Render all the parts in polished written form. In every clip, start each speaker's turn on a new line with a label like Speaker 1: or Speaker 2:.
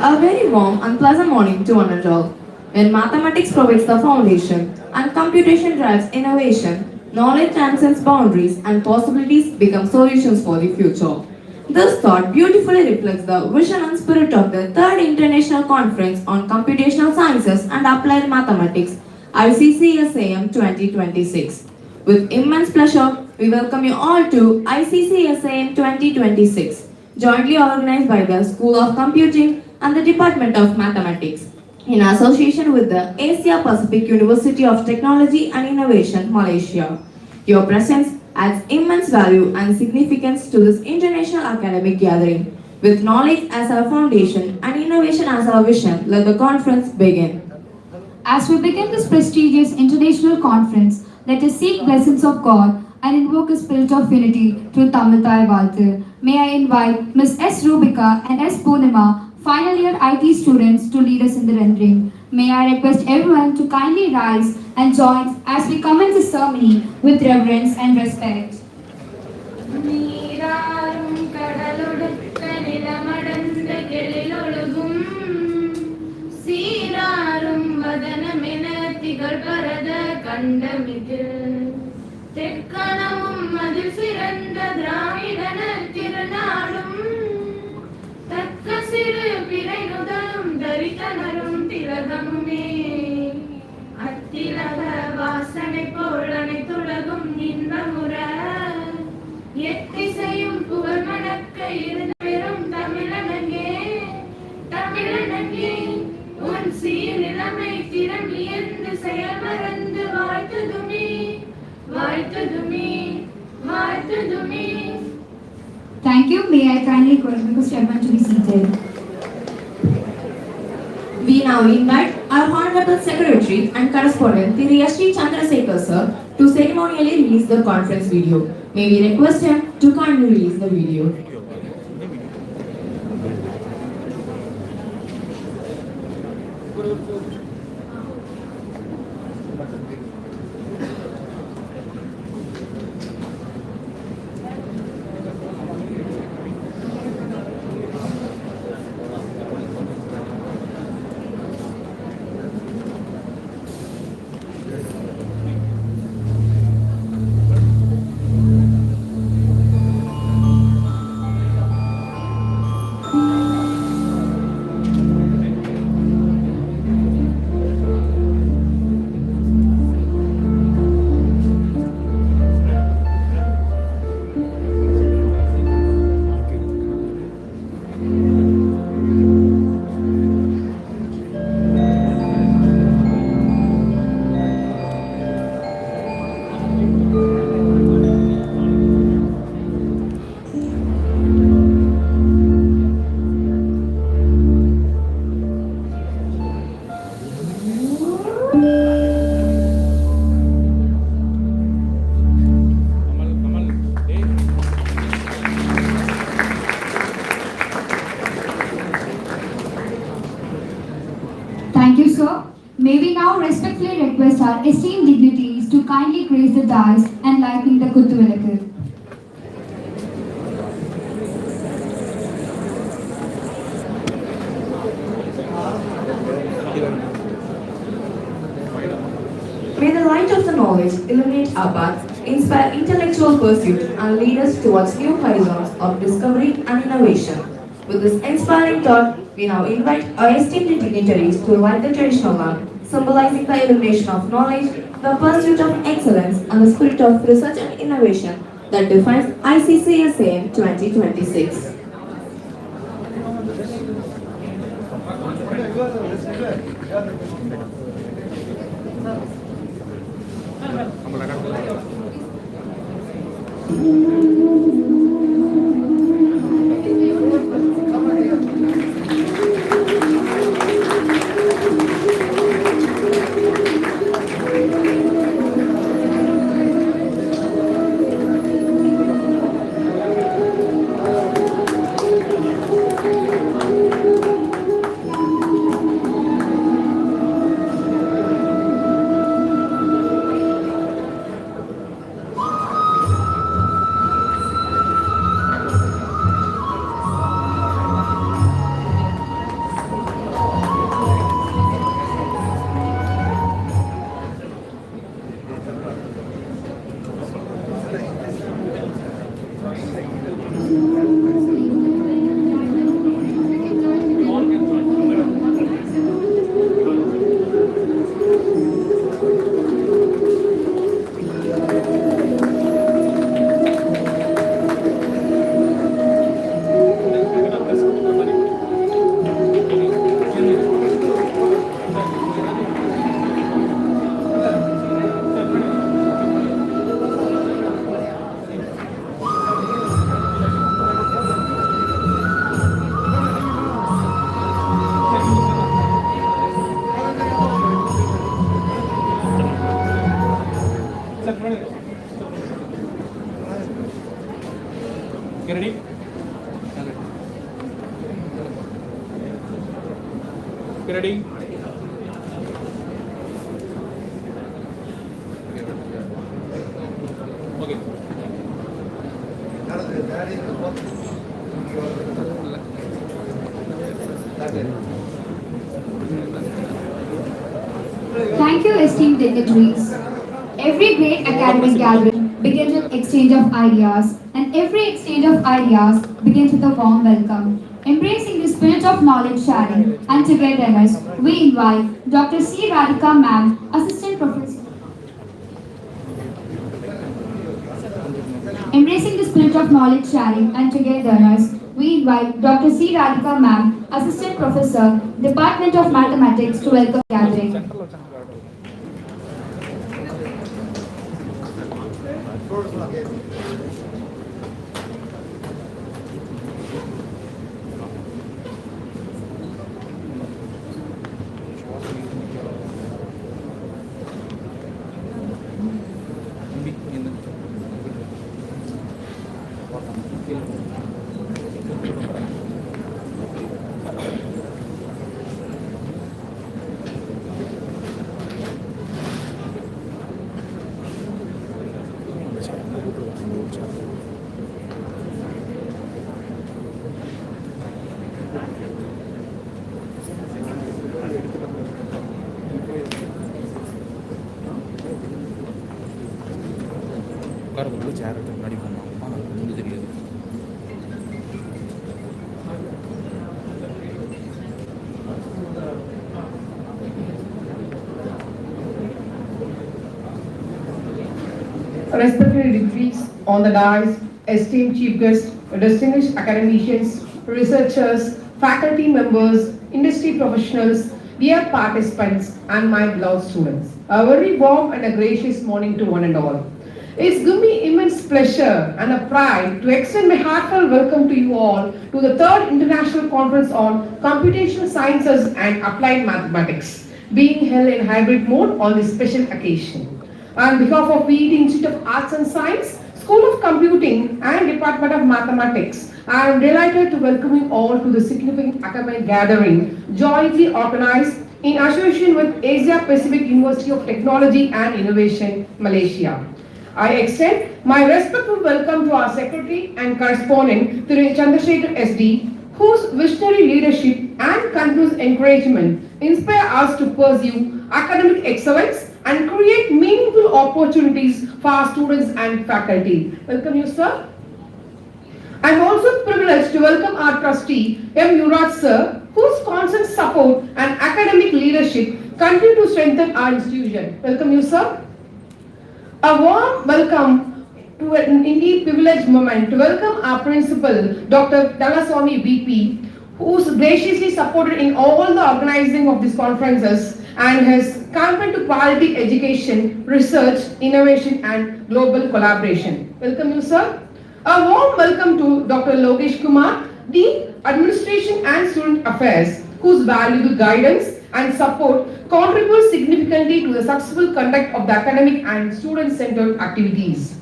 Speaker 1: A very warm and pleasant morning to one and all. When mathematics provides the foundation and computation drives innovation, knowledge transcends boundaries and possibilities become solutions for the future. This thought beautifully reflects the vision and spirit of the Third International Conference on Computational Sciences and Applied Mathematics, ICCSAM 2026. With immense pleasure, we welcome you all to ICCSAM 2026, jointly organized by the School of Computing and the Department of Mathematics, in association with the Asia Pacific University of Technology and Innovation, Malaysia. Your presence adds immense value and significance to this international academic gathering. With knowledge as our foundation and innovation as our vision, let the conference begin.
Speaker 2: As we begin this prestigious international conference, let us seek blessings of God and invoke a spirit of unity through Tamil Thai Valthu. May I invite Ms. S. Rubika and S. Poonima, final year IT students, to lead us in the rendering. May I request everyone to kindly rise and join as we commence the ceremony with reverence and respect.
Speaker 3: தெக்கணமும் அதில் சிறந்த திராவிடனர் திருநாடும் தக்க சிறு பிறை நுதலும் தரித்தனரும் திலகமுமே அத்திலக வாசனை போல் அனைத்துலகும் இன்பமுற எத்திசையும் புகழ் மணக்க இருந்த பெரும் தமிழனங்கே தமிழனங்கே உன் சீரிழமை திறம் இயந்து செயல் மறந்து வாழ்த்துதுமே வாழ்த்துதுமே வாழ்த்துதுமே.
Speaker 2: Thank you. May I kindly request everyone to be seated.
Speaker 1: We now invite our Honorable Secretary and Correspondent Tiriyashri Chandrasekhar sir to ceremonially release the conference video. May we request him to kindly release the video.
Speaker 2: Thank you, sir. May we now respectfully request our esteemed dignitaries to kindly grace the dais and lighting the Kuttuvilakku.
Speaker 1: May the light of the knowledge illuminate our path, inspire intellectual pursuit, and lead us towards new horizons of discovery and innovation. With this inspiring thought, we now invite our esteemed dignitaries to light the traditional lamp, symbolizing the illumination of knowledge, the pursuit of excellence, and the spirit of research and innovation that defines ICCSAM 2026.
Speaker 4: Ready? Okay.
Speaker 2: Thank you, esteemed dignitaries. Every great academic gathering begins with exchange of ideas, and every exchange of ideas begins with a warm welcome. Embracing the spirit of knowledge sharing and togetherness, we invite Dr. C. Radhika Ma'am, Assistant Professor. Embracing the spirit of knowledge sharing and togetherness, we invite Dr. C. Radhika Ma'am, Assistant Professor, Department of Mathematics, to welcome the gathering.
Speaker 4: உட்கார சேர் எடுத்து முன்னாடி போனோம் அது தெரியாது.
Speaker 5: Respected dignitaries on the dais, esteemed chief guests, distinguished academicians, researchers, faculty members, industry professionals, dear participants, and my beloved students. A very warm and a gracious morning to one and all. It's given me immense pleasure and a pride to extend my heartfelt welcome to you all to the 3rd International Conference on Computational Sciences and Applied Mathematics, being held in hybrid mode on this special occasion. On behalf of VET Institute of Arts and Science, School of Computing and Department of Mathematics, I am delighted to welcome you all to the significant academic gathering jointly organized in association with Asia Pacific University of Technology and Innovation, Malaysia. I extend my respectful welcome to our Secretary and Correspondent, Thiru Chandrasekhar SD, whose visionary leadership and continuous encouragement inspire us to pursue academic excellence and create meaningful opportunities for our students and faculty. Welcome you, sir. I am also privileged to welcome our trustee, M. Yuvraj sir, whose constant support and academic leadership continue to strengthen our institution. Welcome you, sir. A warm welcome to an indeed privileged moment to welcome our principal, Dr. Dalaswamy VP, who is graciously supported in all the organizing of these conferences and his commitment to quality education, research, innovation, and global collaboration. Welcome you, sir. A warm welcome to Dr. Lokesh Kumar, Dean, Administration and Student Affairs, whose valuable guidance and support contribute significantly to the successful conduct of the academic and student-centered activities.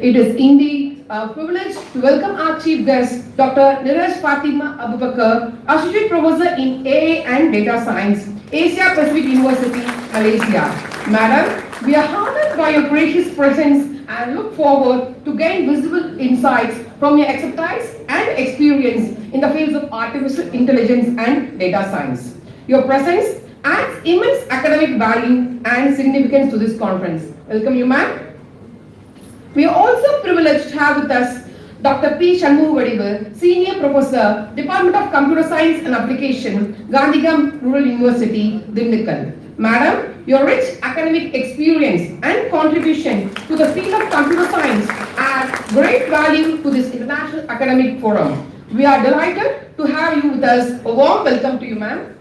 Speaker 5: It is indeed a privilege to welcome our chief guest, Dr. Niraj Fatima Abubakar, Associate Professor in AA and Data Science, Asia Pacific University, Malaysia. Madam, we are honored by your gracious presence and look forward to gain visible insights from your expertise and experience in the fields of artificial intelligence and data science. Your presence adds immense academic value and significance to this conference. Welcome you, ma'am. We are also privileged to have with us Dr. P. Shanmugavadivel, Senior Professor, Department of Computer Science and Application, Gandhigam Rural University, Dindigul. Madam, your rich academic experience and contribution to the field of computer science add great value to this international academic forum. We are delighted to have you with us. A warm welcome to you, ma'am.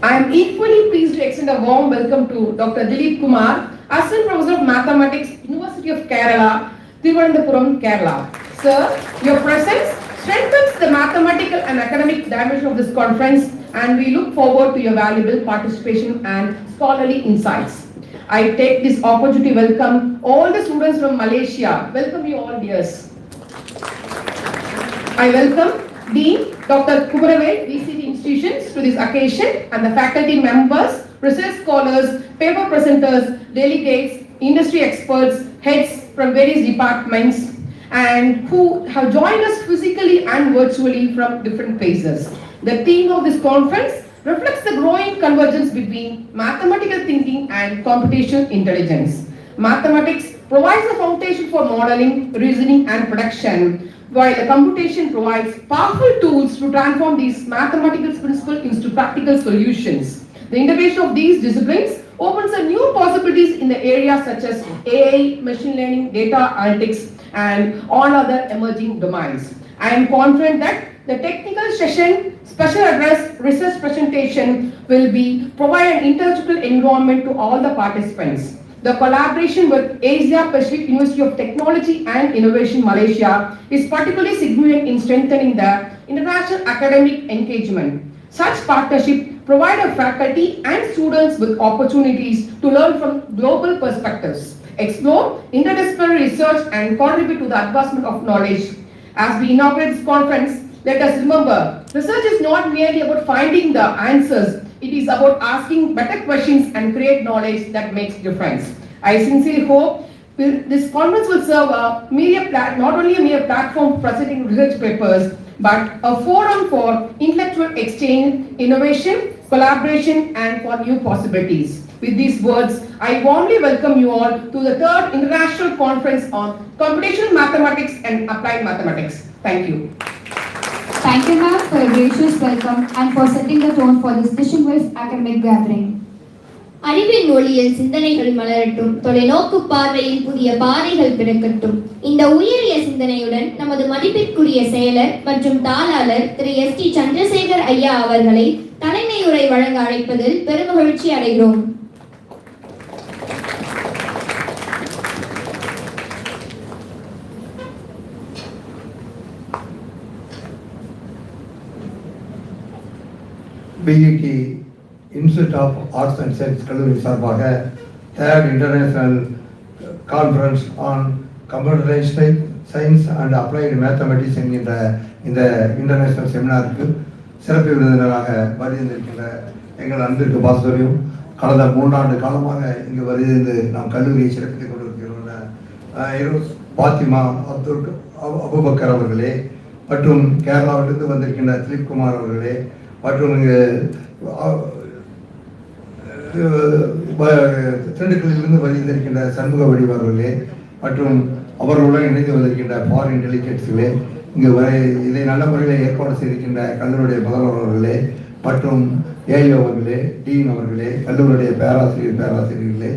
Speaker 5: I am equally pleased to extend a warm welcome to Dr. Dilip Kumar, Assistant Professor of Mathematics, University of Kerala, Thiruvananthapuram, Kerala. Sir, your presence strengthens the mathematical and academic dimension of this conference, and we look forward to your valuable participation and scholarly insights. I take this opportunity to welcome all the students from Malaysia. Welcome you all, dears. I welcome Dean Dr. Kumaravel, VCT Institutions, to this occasion and the faculty members, research scholars, paper presenters, delegates, industry experts, heads from various departments, and who have joined us physically and virtually from different places. The theme of this conference reflects the growing convergence between mathematical thinking and computational intelligence. Mathematics provides a foundation for modeling, reasoning, and production, while the computation provides powerful tools to transform these mathematical principles into practical solutions. The integration of these disciplines opens a new possibilities in the areas such as AI, machine learning, data analytics, and all other emerging domains. I am confident that the technical session, special address, research presentation will provide an intellectual environment to all the participants. The collaboration with Asia Pacific University of Technology and Innovation Malaysia is particularly significant in strengthening the international academic engagement. Such partnership provide our faculty and students with opportunities to learn from global perspectives, explore interdisciplinary research, and contribute to the advancement of knowledge. As we inaugurate this conference, let us remember, research is not merely about finding the answers, it is about asking better questions and create knowledge that makes difference. I sincerely hope this conference will serve not only a mere platform for presenting research papers, but a forum for intellectual exchange, innovation, collaboration, and for new possibilities. With these words, I warmly welcome you all to the 3rd International Conference on Computational Mathematics and Applied Mathematics. Thank you.
Speaker 2: Thank you, ma'am, for a gracious welcome and for setting the tone for this distinguished academic gathering.
Speaker 6: அறிவின் ஒளியில் சிந்தனைகள் மலரட்டும், தொலைநோக்கு பார்வையில் புதிய பாதைகள் பிறக்கட்டும். இந்த உயரிய சிந்தனையுடன் நமது மதிப்பிற்குரிய செயலர் மற்றும் தாளாளர் திரு S.T. சந்திரசேகர் ஐயா அவர்களை தலைமை உரை வழங்க அழைப்பதில் பெருமகிழ்ச்சி அடைகிறோம்.
Speaker 7: BET Institute of Arts and Science கல்லூரி சார்பாக 3rd International Conference on Computational Science and Applied Mathematics என்கின்ற இந்த இன்டர்நேஷனல் செமினாருக்கு சிறப்பு விருந்தினராக வருகின்றிருக்கின்ற எங்கள் அன்பிற்கு பாஸ்கரியும் கடந்த 3 ஆண்டு காலமாக இங்கு வருகின்ற நாம் கல்லூரியை சிறப்பித்துக் கொண்டிருக்கிறோம் பாத்திமா அபுபக்கர் அவர்களே மற்றும் கேரளாவிலிருந்து வந்திருக்கின்ற திலீப் குமார் அவர்களே மற்றும் இங்கு திண்டுக்கல்லிலிருந்து வருகின்றிருக்கின்ற சண்முக வடிவர்களே மற்றும் அவர்களுடன் இணைந்து வந்திருக்கின்ற ஃபாரின் டெலிகேட்ஸ்களே, இங்கு இதை நல்ல முறையில் ஏற்பாடு செய்திருக்கின்ற கல்லூரியுடைய முதல்வர் அவர்களே மற்றும் ஏஐ அவர்களே, டீன் அவர்களே, கல்லூரியுடைய பேராசிரியர்களே,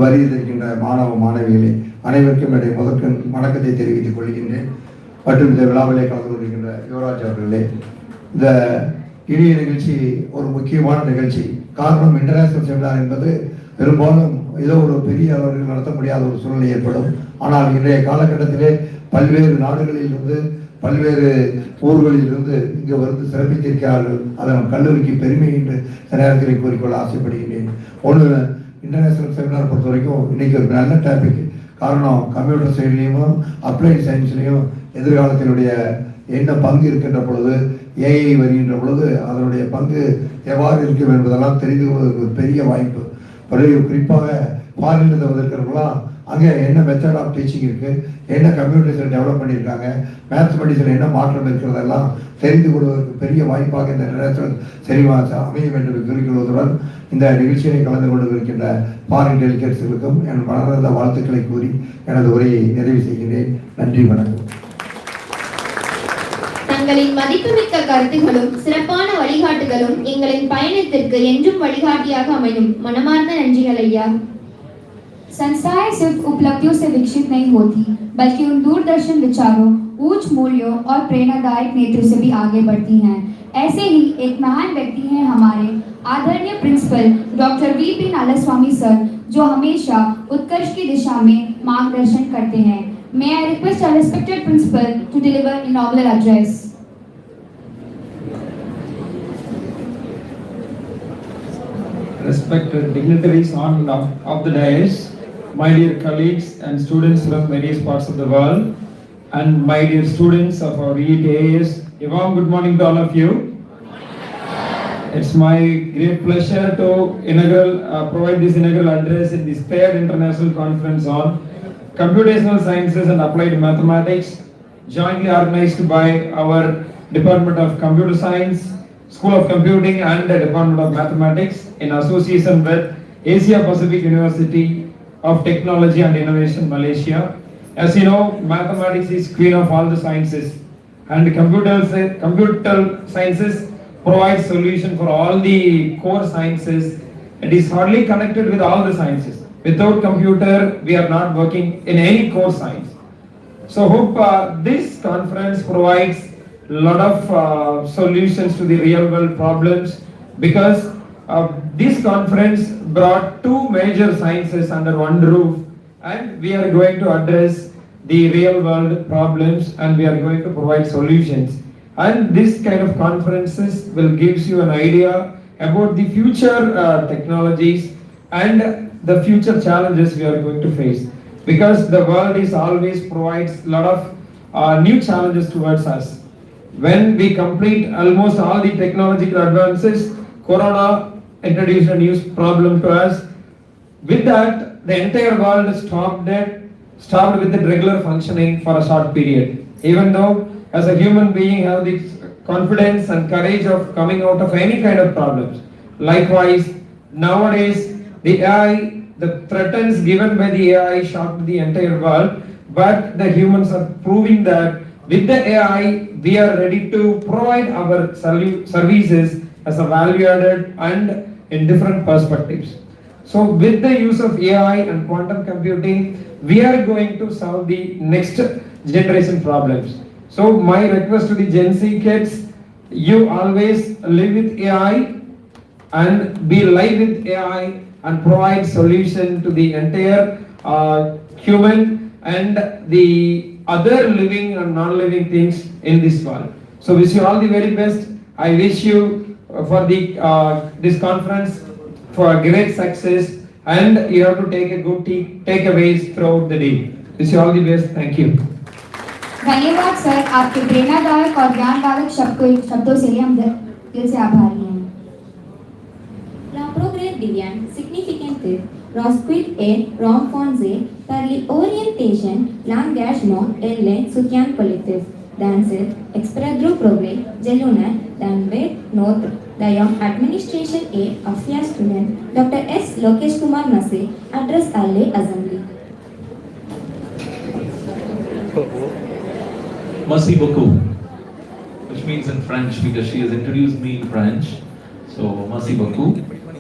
Speaker 7: வருகின்றிருக்கின்ற மாணவ மாணவிகளே, அனைவருக்கும் என்னுடைய முதற்கண் வணக்கத்தை தெரிவித்துக் கொள்கின்றேன். மற்றும் இந்த விழாவிலே கலந்து கொண்டிருக்கின்ற யுவராஜ் அவர்களே, இந்த இனிய நிகழ்ச்சி ஒரு முக்கியமான நிகழ்ச்சி. காரணம், இன்டர்நேஷனல் செமினார் என்பது பெரும்பாலும் ஏதோ ஒரு பெரிய அளவில் நடத்த முடியாத ஒரு சூழ்நிலை ஏற்படும். ஆனால் இன்றைய காலகட்டத்திலே பல்வேறு நாடுகளிலிருந்து பல்வேறு ஊர்களிலிருந்து இங்கு வந்து சிறப்பித்திருக்கிறார்கள். அதை நம் கல்லூரிக்கு பெருமை என்று நேரத்தில் கூறிக்கொள்ள ஆசைப்படுகின்றேன். ஒன்று, இன்டர்நேஷனல் செமினார் பொறுத்த வரைக்கும் இன்னைக்கு ஒரு நல்ல டாபிக். காரணம், கம்ப்யூட்டர் சயின்ஸ்லையும் அப்ளைட் சயின்ஸ்லையும் எதிர்காலத்தினுடைய என்ன பங்கு இருக்கின்ற பொழுது, ஏஐ வருகின்ற பொழுது அதனுடைய பங்கு எவ்வாறு இருக்கும் என்பதெல்லாம் தெரிந்து கொள்வதற்கு ஒரு பெரிய வாய்ப்பு. குறிப்பாக ஃபாரினில் வந்திருக்கிறவங்களாம் அங்கே என்ன மெத்தட் ஆஃப் டீச்சிங் இருக்குது, என்ன கம்ப்யூட்டர்ஸில் டெவலப் பண்ணியிருக்காங்க, மேத்தமெட்டிக்ஸில் என்ன மாற்றம் இருக்கிறதெல்லாம் தெரிந்து கொள்வதற்கு பெரிய வாய்ப்பாக இந்த நேரத்தில் அமைய வேண்டும் குறிக்கொள்வதுடன் இந்த நிகழ்ச்சியை கலந்து கொண்டு இருக்கின்ற ஃபாரின் டெலிகேட்ஸ்களுக்கும் என் மனதிருந்த வாழ்த்துக்களை கூறி எனது உரையை நிறைவு செய்கிறேன். நன்றி, வணக்கம்.
Speaker 6: தங்களின் மதிப்புமிக்க கருத்துகளும் சிறப்பான வழிகாட்டுகளும் எங்களின் பயணத்திற்கு என்றும் வழிகாட்டியாக அமையும். மனமார்ந்த நன்றிகள் ஐயா.
Speaker 2: संस्थाएं सिर्फ उपलब्धियों से विकसित नहीं होती, बल्कि उन दूरदर्शन विचारों, ऊंच मूल्यों और प्रेरणादायक नेतृत्व से भी आगे बढ़ती हैं। ऐसे ही एक महान व्यक्ति हैं हमारे आदरणीय प्रिंसिपल डॉक्टर वी.पी. नालास्वामी सर, जो हमेशा उत्कर्ष की दिशा में मार्गदर्शन करते हैं. May I request our respected principal to deliver inaugural address.
Speaker 8: Respected dignitaries of the dais, my dear colleagues and students from various parts of the world, and my dear students of our ETAS, a warm good morning to all of you. It's my great pleasure to provide this inaugural address in this third international conference on computational sciences and applied mathematics, jointly organized by our Department of Computer Science, School of Computing and the Department of Mathematics in association with Asia Pacific University of Technology and Innovation, Malaysia. As you know, mathematics is queen of all the sciences, and computer sciences provides solution for all the core sciences. It is hardly connected with all the sciences. Without computer, we are not working in any core science. So hope this conference provides a lot of solutions to the real world problems, because this conference brought two major sciences under one roof, and we are going to address the real world problems and we are going to provide solutions. And this kind of conferences will gives you an idea about the future technologies and the future challenges we are going to face, because the world is always provides a lot of new challenges towards us. When we complete almost all the technological advances, Corona introduced a new problem to us. With that, the entire world stopped with the regular functioning for a short period. Even though as a human being have the confidence and courage of coming out of any kind of problems. Likewise, nowadays the AI, the threats given by the AI shocked the entire world, but the humans are proving that with the AI we are ready to provide our services as a value added and in different perspectives. So with the use of AI and quantum computing, we are going to solve the next generation problems. So my request to the Gen Z kids, you always live with AI and be live with AI and provide solution to the entire human and the other living and non-living things in this world. So wish you all the very best. I wish you for the this conference for a great success, and you have to take a good takeaways throughout the day. Wish you all the best. Thank you.
Speaker 2: धन्यवाद sir, आपके प्रेरणादायक और ज्ञानदायक शब्दों से हम दिल से आभारी हैं।
Speaker 9: La progrès devient significante lorsqu'il est renforcé par l'orientation, l'engagement et le soutien collectif. Dans cet extraordinaire progrès, je l'honneur d'envoyer notre Young Administration et Affairs Student, Dr. S. Lokesh Kumar Nase, address à l'Assemblée.
Speaker 10: Merci beaucoup, which means in French, because she has introduced me in French. So, merci beaucoup,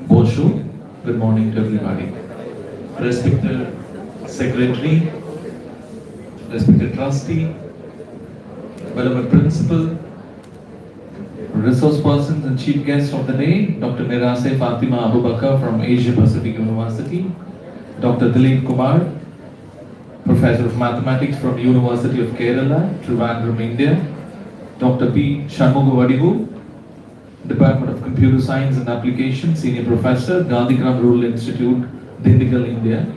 Speaker 10: bonjour, good morning to everybody. Respected Secretary, respected Trustee, beloved Principal, resource persons and chief guests of the day, Dr. Mirase Fatima Abubakar from Asia Pacific University, Dr. Dilip Kumar, Professor of Mathematics from University of Kerala, Trivandrum, India, Dr. P. Shanmuga Vadivu, Department of Computer Science and Application, Senior Professor, Gandhikram Rural Institute, Dindigul, India,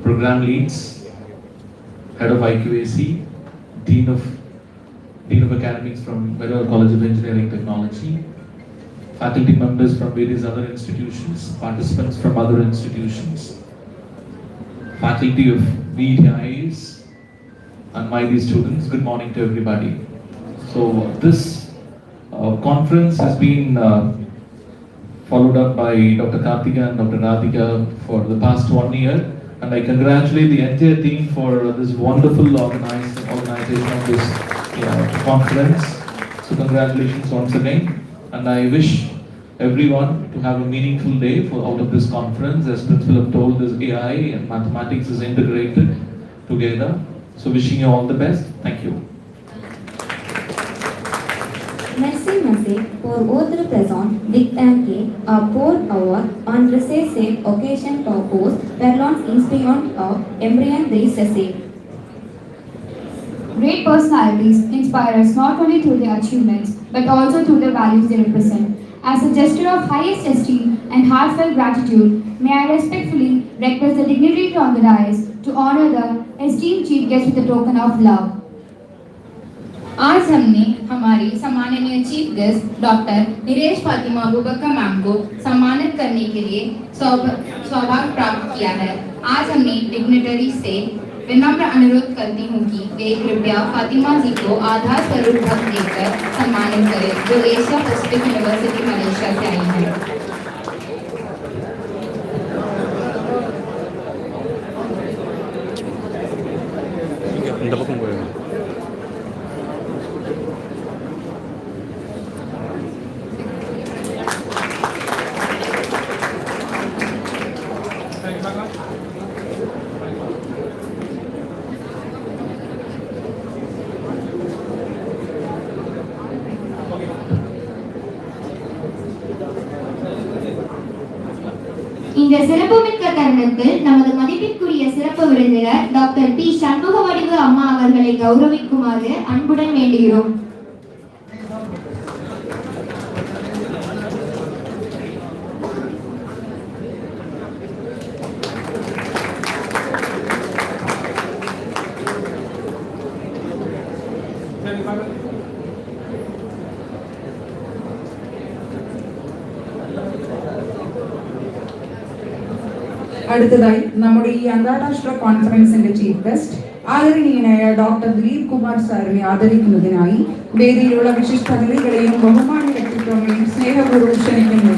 Speaker 10: Program Leads, Head of IQAC, Dean of Academics from Federal College of Engineering Technology, faculty members from various other institutions, participants from other institutions, faculty of VTIs, and my dear students, good morning to everybody. So this conference has been followed up by Dr. Karthika and Dr. Radhika for the past 1 year, and I congratulate the entire team for this wonderful organization of this conference. So congratulations once again, and I wish everyone to have a meaningful day out of this conference. As Principal have told, this AI and mathematics is integrated together. So wishing you all the best. Thank you.
Speaker 9: Merci, Monsieur, pour votre présence distinguée pour avoir enregistré cette occasion proposed parlons inspiration of embryon research.
Speaker 2: Great personalities inspire us not only through their achievements but also through the values they represent. As a gesture of highest esteem and heartfelt gratitude, may I respectfully request the dignitary on the dais to honor the esteemed chief guest with a token of love.
Speaker 11: आज हमने हमारी सम्माननीय chief guest doctor Niresh Fatima Abubakar ma'am को सम्मानित करने के लिए सौभाग्य प्राप्त किया है। आज हमने डिग्नेटरी से विनम्र अनुरोध करती हूँ कि वे कृपया फातिमा जी को आधार स्वरूप पद देकर सम्मानित करें, जो एशिया पैसिफिक यूनिवर्सिटी मलेशिया से आई है।
Speaker 4: இந்த பக்கம் போயிடும்.
Speaker 6: இந்த சிறப்புமிக்க தருணத்தில் நமது மதிப்பிற்குரிய சிறப்பு விருந்தினர் டாக்டர் பி சண்முக வடிவு அம்மா அவர்களை கௌரவிக்குமாறு அன்புடன் வேண்டுகிறோம்.
Speaker 12: അടുത്തതായി നമ്മുടെ ഈ അന്താരാഷ്ട്ര കോൺഫറൻസിന്റെ ചീഫ് ഗസ്റ്റ് ആദരണീയനായ ഡോക്ടർ ദിലീപ് കുമാർ സാറിനെ ആദരിക്കുന്നതിനായി വേദിയിലുള്ള വിശിഷ്ട അതിഥികളെയും ബഹുമാന്യ വ്യക്തിത്വങ്ങളെയും സ്നേഹപൂർവ്വം ക്ഷണിക്കുന്നു.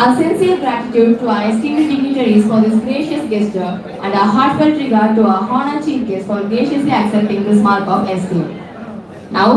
Speaker 1: Our sincere gratitude to our esteemed dignitaries for this gracious gesture and our heartfelt regard to our honored chief guest for graciously accepting this mark of esteem. Now,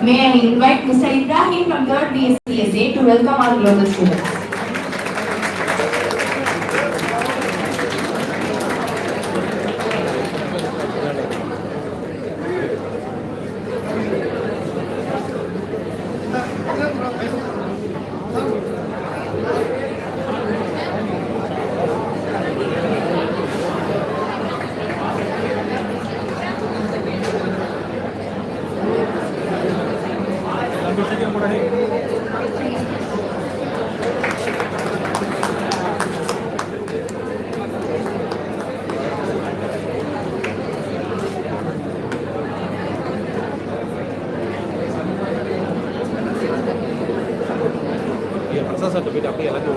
Speaker 1: may I invite Mr. Ibrahim from 3rd BSCSA to welcome our global students.
Speaker 4: satu beda apa ya lagi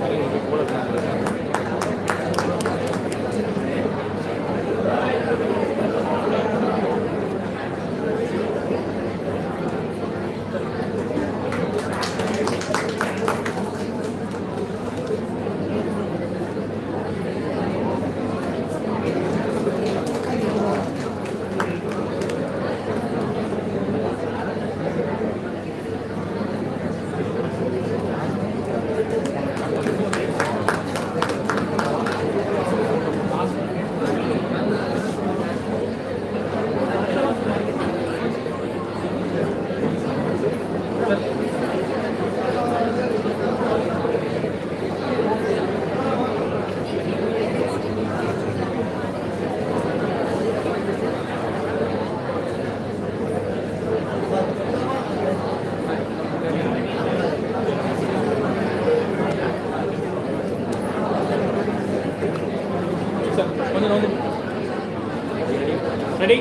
Speaker 4: ready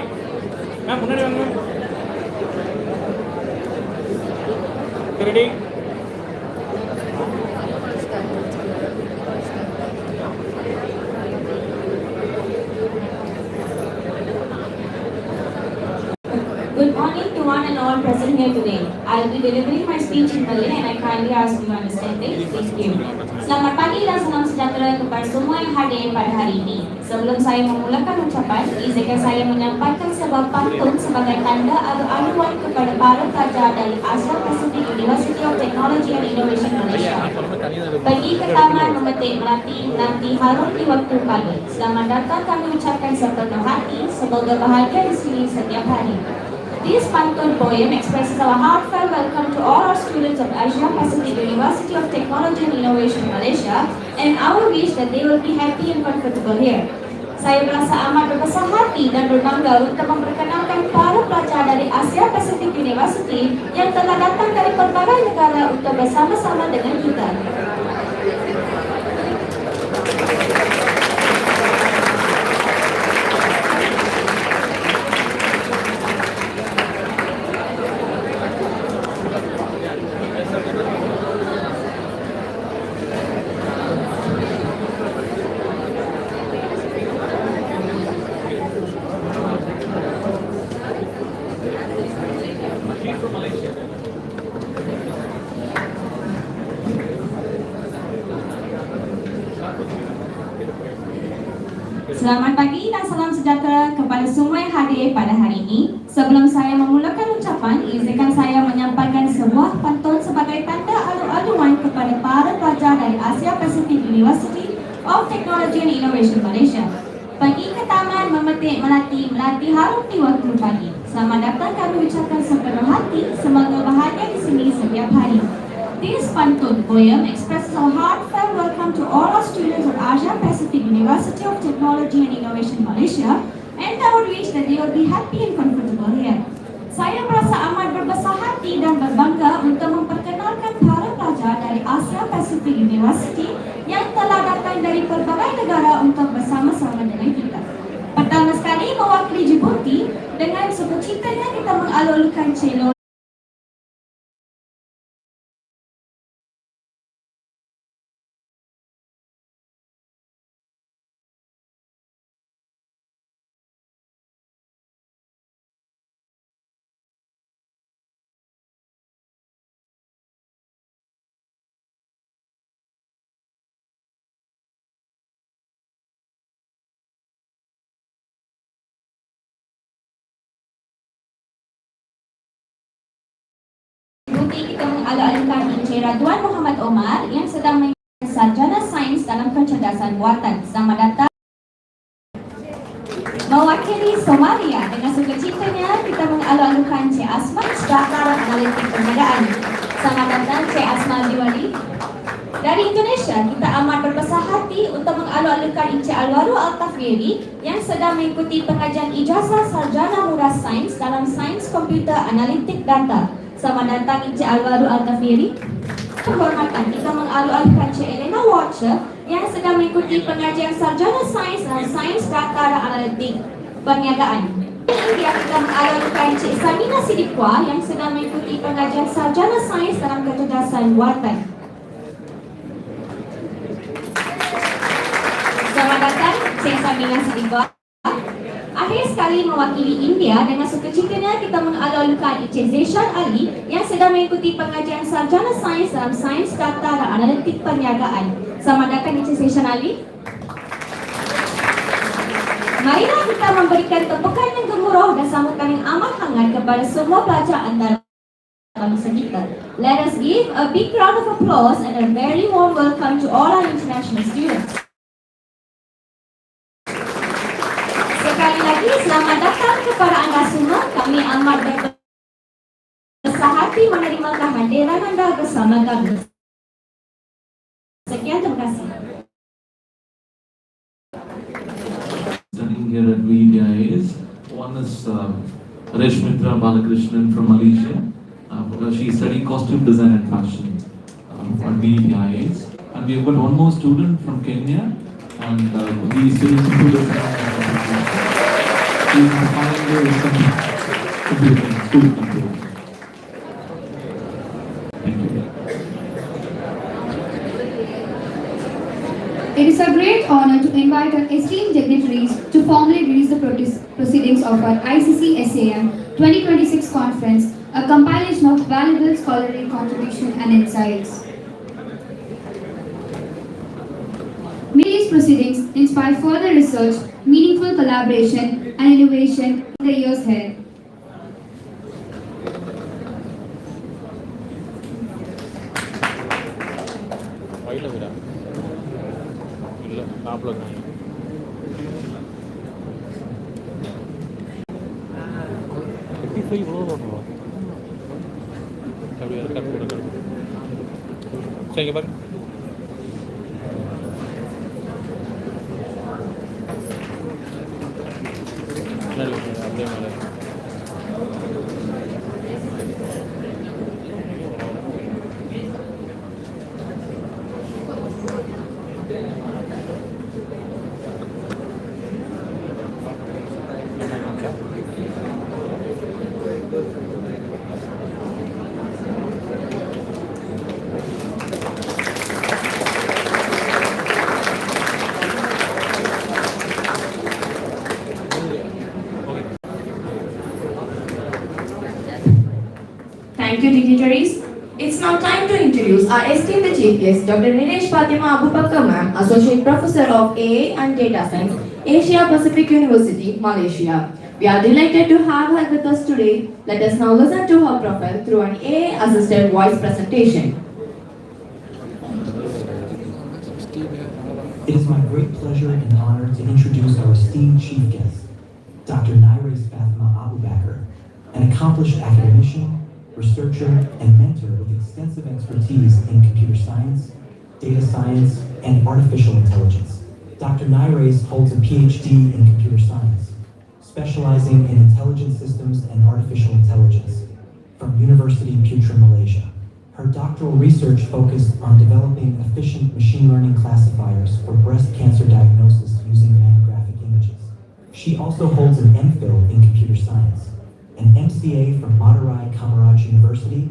Speaker 4: ma'am முன்னாடி வாங்க ma'am ready
Speaker 9: Good morning to one and all present here today. I will be delivering my speech in Malay and I kindly ask you to understand it. Thank you. Selamat pagi dan salam sejahtera kepada semua yang hadir pada hari ini. Sebelum saya memulakan ucapan, izinkan saya menyampaikan sebuah pantun sebagai tanda alu-aluan kepada para pelajar dari Asia Pacific University of Technology and Innovation Malaysia. Pergi ke taman memetik melati harum di waktu pagi. Selamat datang kami ucapkan sepenuh hati, semoga bahagia di sini setiap hari. This pantun poem expresses our heartfelt welcome to all our students of Asia Pacific University of Technology and Innovation Malaysia and our wish that they will be happy and comfortable here. Saya merasa amat berbesar hati dan berbangga untuk memperkenalkan para pelajar dari Asia Pacific University yang telah datang dari pelbagai negara untuk bersama-sama dengan kita. Selamat pagi dan salam sejahtera kepada semua yang hadir pada hari ini. Sebelum saya memulakan ucapan, izinkan saya menyampaikan sebuah pantun sebagai tanda alu-aluan kepada para pelajar dari Asia Pacific University of Technology and Innovation Malaysia. Pergi ke taman memetik melati harum di waktu pagi. Selamat datang kami ucapkan sepenuh hati, semoga bahagia di sini setiap hari. This pantun poem expresses our heartfelt welcome to all our students of Asia Pacific University of Technology and Innovation Malaysia and our wish that they will be happy and comfortable here. Saya merasa amat berbesar hati dan berbangga untuk memperkenalkan para pelajar dari Asia Pacific University yang telah datang dari pelbagai negara untuk bersama-sama dengan kita. Pertama sekali mewakili Djibouti, dengan sukacitanya kita mengalu-alukan cello kita mengalu-alukan Encik Radwan Muhammad Omar yang sedang mengikuti sarjana sains dalam kecerdasan buatan. Selamat datang. Mewakili Somalia, dengan sukacitanya kita mengalu-alukan Encik Asma, Pakar Analitik Perniagaan. Selamat datang Encik Asma Diwali. Dari Indonesia, kita amat berbesar hati untuk mengalu-alukan Encik Alwaru Altafiri yang sedang mengikuti pengajian ijazah sarjana murah sains dalam sains komputer analitik data. Selamat datang Encik Alwaru Altafiri. Kehormatan kita mengalu-alukan Encik Elena Watcher yang sedang mengikuti pengajian sarjana sains dan sains data dan analitik perniagaan. India kita mengalu-alukan Encik Samina Sidikwa yang sedang mengikuti pengajian sarjana sains dalam kecerdasan buatan. Selamat datang Encik Samina Sidikwa. Akhir sekali mewakili India, dengan sukacitanya kita mengalu-alukan Encik Zeshan Ali yang sedang mengikuti pengajian sarjana sains dalam sains data dan analitik perniagaan. Selamat datang Encik Zeshan Ali. Marilah kita memberikan tepukan yang gemuruh dan sambutan yang amat hangat kepada semua pelajar antara bangsa kita. Let us give a big round of applause and a very warm welcome to all our international students. Sekali lagi, selamat datang kepada anda semua. Kami amat berbesar hati menerima kehadiran anda bersama kami. Sekian, terima kasih.
Speaker 10: Studying here at VDIAs. One is Reshmitra Balakrishnan from Malaysia. She is studying costume design and fashion at VDIAs. And we have got one more student from Kenya. And he is studying computer science and fashion. He is the final year of computer school computer. Thank you.
Speaker 2: It is a great honor to invite our esteemed dignitaries to formally release the proceedings of our ICCSAM-2026 conference, a compilation of valuable scholarly contribution and insights. proceedings inspire further research, meaningful collaboration, and innovation in the years ahead.
Speaker 4: ஃபைல விட இல்லை டாப்பில் இருக்காங்க 55 இவ்வளோ போட்டுருவோம் அப்படியே cut கூட சரி இங்கே பாருங்க அப்படியே மேலே
Speaker 1: Thank you, dignitaries. It's now time to introduce our esteemed chief guest, Dr. Niresh Fatima Abubakar Ma'am, Associate Professor of AA and Data Science, Asia Pacific University, Malaysia. We are delighted to have her with us today. Let us now listen to her profile through an AA-assisted voice presentation.
Speaker 13: It is my great pleasure and honor to introduce our esteemed chief guest, Dr. Niresh Fatima Abubakar, an accomplished academician, researcher, and mentor with extensive expertise in computer science, data science, and artificial intelligence. Dr. Niresh holds a PhD in computer science, specializing in intelligent systems and artificial intelligence from University Putra, Malaysia. Her doctoral research focused on developing efficient machine learning classifiers for breast cancer diagnosis using mammographic images. She also holds an MPhil in computer science, an MCA from Madurai Kamaraj University,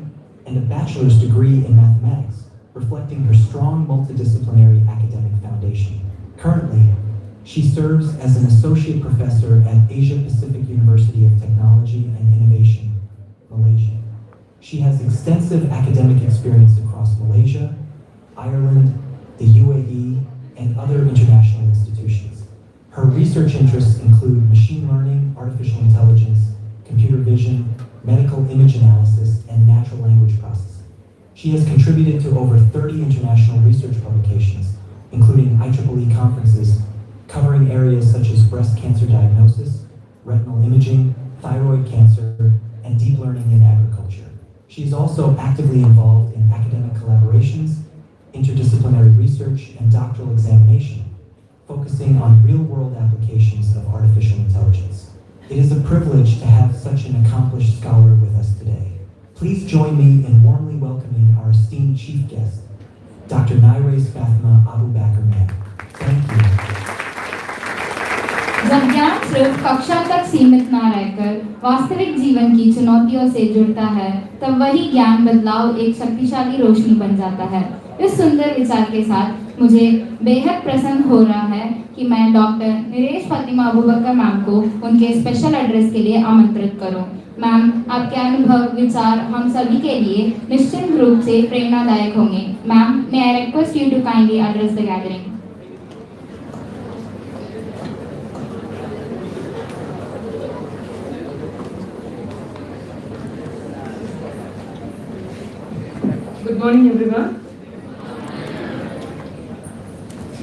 Speaker 13: and a bachelor's degree in mathematics, reflecting her strong multidisciplinary academic foundation. Currently, she serves as an associate professor at Asia Pacific University of Technology and Innovation, Malaysia. She has extensive academic experience across Malaysia, Ireland, the UAE, and other international institutions. Her research interests include machine learning, artificial intelligence, computer vision, medical image analysis, and natural language processing. She has contributed to over 30 international research publications, including IEEE conferences covering areas such as breast cancer diagnosis, retinal imaging, thyroid cancer, and deep learning in agriculture. She is also actively involved in academic collaborations, interdisciplinary research, and doctoral examination, focusing on real-world applications of artificial intelligence. It is a privilege to have such an accomplished scholar with us today. Please join me in warmly welcoming our esteemed chief guest, Dr. Niresh Fatima Abubakar Ma'am. Thank you.
Speaker 11: जब ज्ञान सिर्फ कक्षा तक सीमित न रहकर वास्तविक जीवन की चुनौतियों से जुड़ता है, तब वही ज्ञान बदलाव एक शक्तिशाली रोशनी बन जाता है। इस सुंदर विचार के साथ मुझे बेहद प्रसन्न हो रहा है कि मैं डॉक्टर निरेश फातिमा अबूबकर मैम को उनके स्पेशल एड्रेस के लिए आमंत्रित करूं। मैम, आपके अनुभव विचार हम सभी के लिए निश्चित रूप से प्रेरणादायक होंगे। Ma'am, may I request you to kindly address the gathering.
Speaker 14: Good morning, everyone.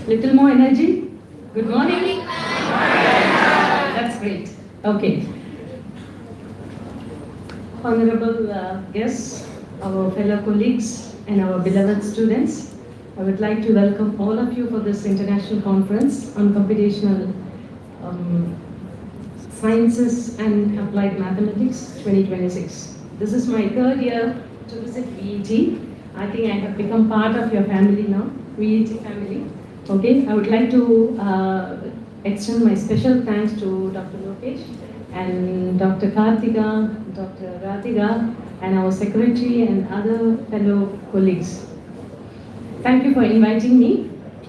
Speaker 14: Little more energy. Good morning. That's great. Okay. Honorable guests, our fellow colleagues, and our beloved students, I would like to welcome all of you for this international conference on computational sciences and applied mathematics 2026. This is my third year to visit VET. I think I have become part of your family now, VET family. Okay, I would like to extend my special thanks to Dr. Lokesh and Dr. Kartika, Dr. Radhika, and our secretary and other fellow colleagues. Thank you for inviting me.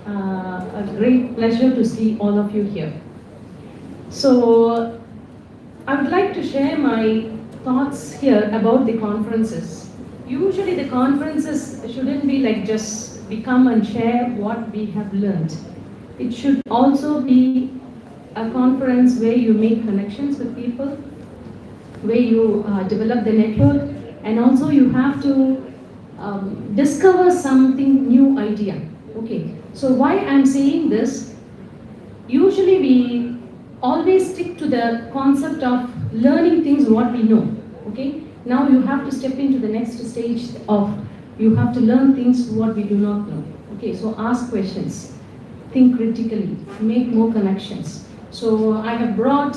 Speaker 14: A great pleasure to see all of you here. So, I would like to share my thoughts here about the conferences. Usually the conferences shouldn't be like just we come and share what we have learned. it should also be a conference where you make connections with people, where you develop the network, and also you have to discover something new idea. Okay, so why I'm saying this, usually we always stick to the concept of learning things what we know. Okay, now you have to step into the next stage of you have to learn things what we do not know. Okay, so ask questions, think critically, make more connections. So I have brought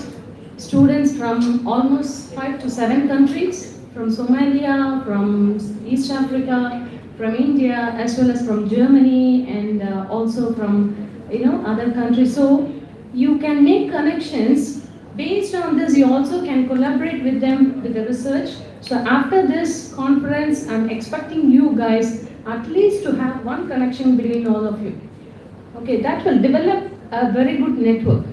Speaker 14: students from almost 5 to 7 countries, from Somalia, from East Africa, from India, as well as from Germany, and also from other countries. So you can make connections. Based on this, you also can collaborate with them with the research. So after this conference, I'm expecting you guys at least to have one connection between all of you. Okay, that will develop a very good network.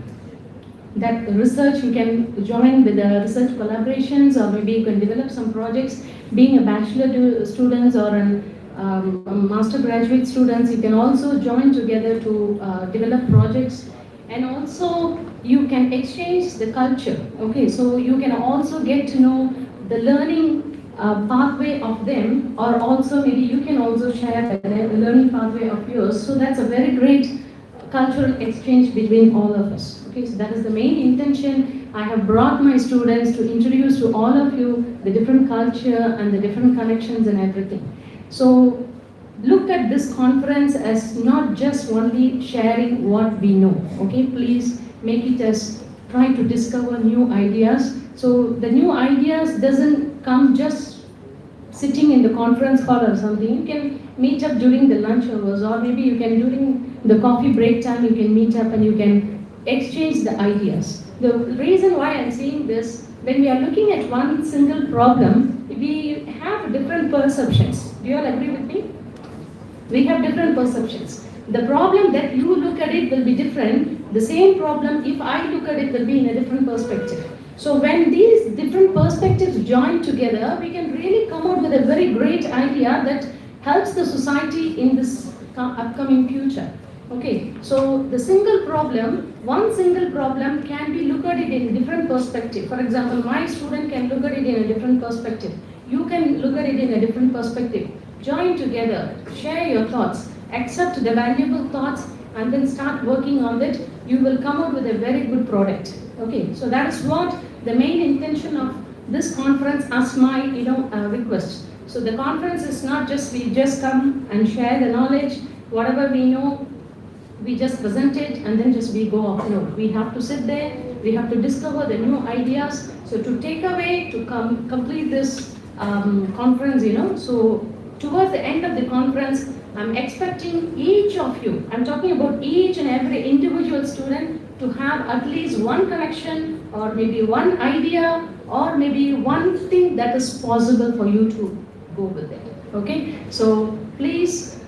Speaker 14: That research you can join with the research collaborations, or maybe you can develop some projects. Being a bachelor students or a master graduate students, you can also join together to develop projects, and also you can exchange the culture. Okay, so you can also get to know the learning pathway of them, or also maybe you can also share the learning pathway of yours. So that's a very great cultural exchange between all of us. Okay, so that is the main intention. I have brought my students to introduce to all of you the different culture and the different connections and everything. So look at this conference as not just only sharing what we know. Okay, please make it as try to discover new ideas. So the new ideas doesn't come just sitting in the conference hall or something. You can meet up during the lunch hours, or maybe you can during the coffee break time you can meet up and you can exchange the ideas. The reason why I'm saying this, when we are looking at one single problem, we have different perceptions. Do you all agree with me? We have different perceptions. The problem that you look at it will be different. The same problem, if I look at it, will be in a different perspective. So when these different perspectives join together, we can really come out with a very great idea that helps the society in this upcoming future. Okay, so the single problem, one single problem can be looked at it in a different perspective. For example, my student can look at it in a different perspective. You can look at it in a different perspective. Join together, share your thoughts, accept the valuable thoughts, and then start working on it. You will come out with a very good product. Okay, so that is what the main intention of this conference as my request. So the conference is not just we just come and share the knowledge, whatever we know, we just present it and then just we go off. No, we have to sit there, we have to discover the new ideas. So to take away, to complete this conference, so towards the end of the conference, I'm expecting each of you, I'm talking about each and every individual student, to have at least one connection, or maybe one idea, or maybe one thing that is possible for you to go with it. Okay, so please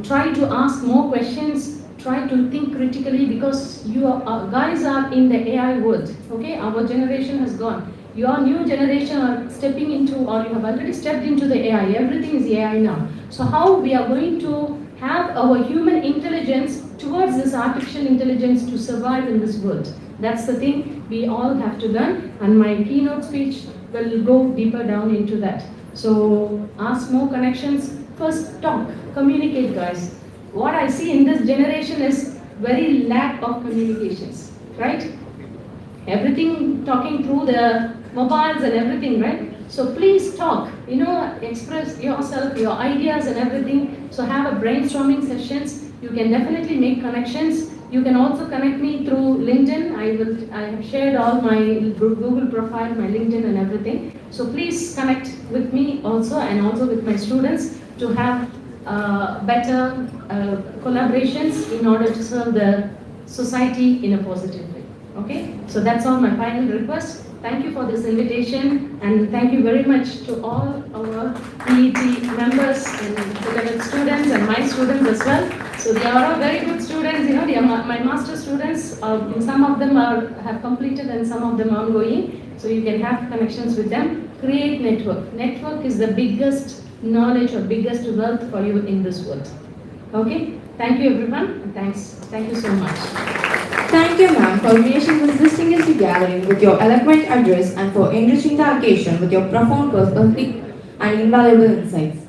Speaker 14: try to ask more questions. Try to think critically, because you guys are in the AI world. Okay, our generation has gone. Your new generation are stepping into, or you have already stepped into the AI. Everything is AI now. So how we are going to have our human intelligence towards this artificial intelligence to survive in this world? That's the thing we all have to learn. And my keynote speech will go deeper down into that. So ask more connections. First talk, communicate, guys. What I see in this generation is very lack of communications, right? Everything talking through the mobiles and everything, right? So please talk, express yourself, your ideas and everything. So have a brainstorming sessions. You can definitely make connections. You can also connect me through LinkedIn. I have shared all my Google profile, my LinkedIn and everything. So please connect with me also, and also with my students, to have better collaborations in order to serve the society in a positive way. Okay, so that's all my final request. Thank you for this invitation, and thank you very much to all our PET members and beloved students and my students as well. So they are all very good students, they are my master students. Some of them have completed and some of them are ongoing. So you can have connections with them. Create network. Network is the biggest knowledge or biggest wealth for you in this world. Okay? Thank you everyone, and thank you so much.
Speaker 1: Thank you, ma'am, for gracing this distinguished gathering with your eloquent address and for enriching the occasion with your profound perspective and invaluable insights.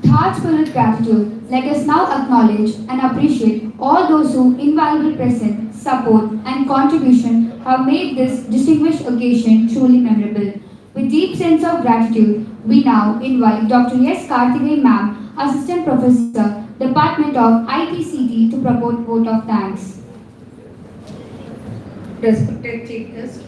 Speaker 2: With hearts full of gratitude, let us now acknowledge and appreciate all those who invaluable presence, support, and contribution have made this distinguished occasion truly memorable. With deep sense of gratitude, we now invite Dr. S. Karthikay Ma'am, Assistant Professor, Department of IPCT, to propose vote of thanks.
Speaker 15: Respected Chief Guest,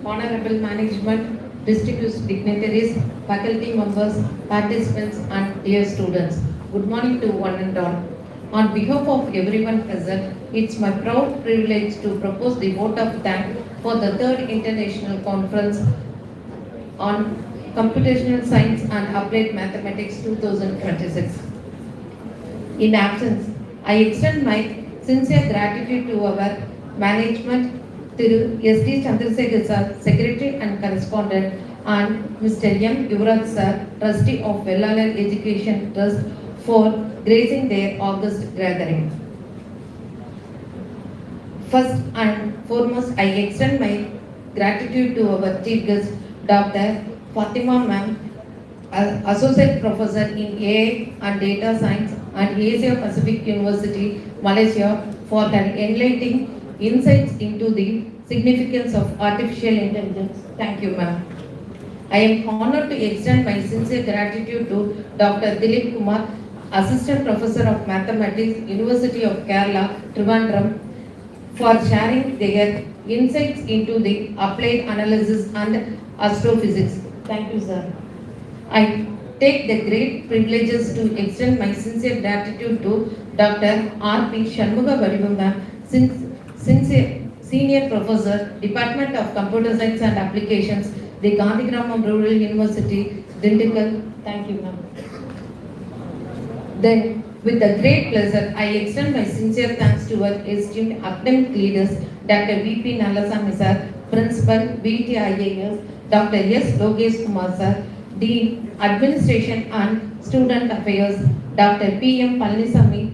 Speaker 15: Honorable Management, distinguished dignitaries, faculty members, participants, and dear students. Good morning to one and all. On behalf of everyone present, it's my proud privilege to propose the vote of thanks for the third international conference on Computational Science and Applied Mathematics 2026. In absence, I extend my sincere gratitude to our management, Thiru S.D. Chandrasekhar sir, Secretary and Correspondent, and Mr. M. Yuvraj sir, Trustee of Vellalar Education Trust, for gracing their August gathering. First and foremost, I extend my gratitude to our Chief Guest, Dr. Fatima Ma'am, Associate Professor in AI and Data Science at Asia Pacific University, Malaysia, for her enlightening insights into the significance of artificial intelligence. Thank you, ma'am. I am honored to extend my sincere gratitude to Dr. Dilip Kumar, Assistant Professor of Mathematics, University of Kerala, Trivandrum, for sharing their insights into the applied analysis and astrophysics. Thank you, sir. I take the great privileges to extend my sincere gratitude to Dr. R.P. Shanmuga Vadivam ma'am, Senior Professor, Department of Computer Science and Applications, the Gandhigramam Rural University, Dindigul. Thank you, ma'am. Then, with a great pleasure, I extend my sincere thanks to our esteemed academic leaders, Dr. V.P. Nalasamy sir, Principal, VTIAS, Dr. S. Logesh Kumar sir, Dean, Administration and Student Affairs, Dr. P.M. Palanisamy,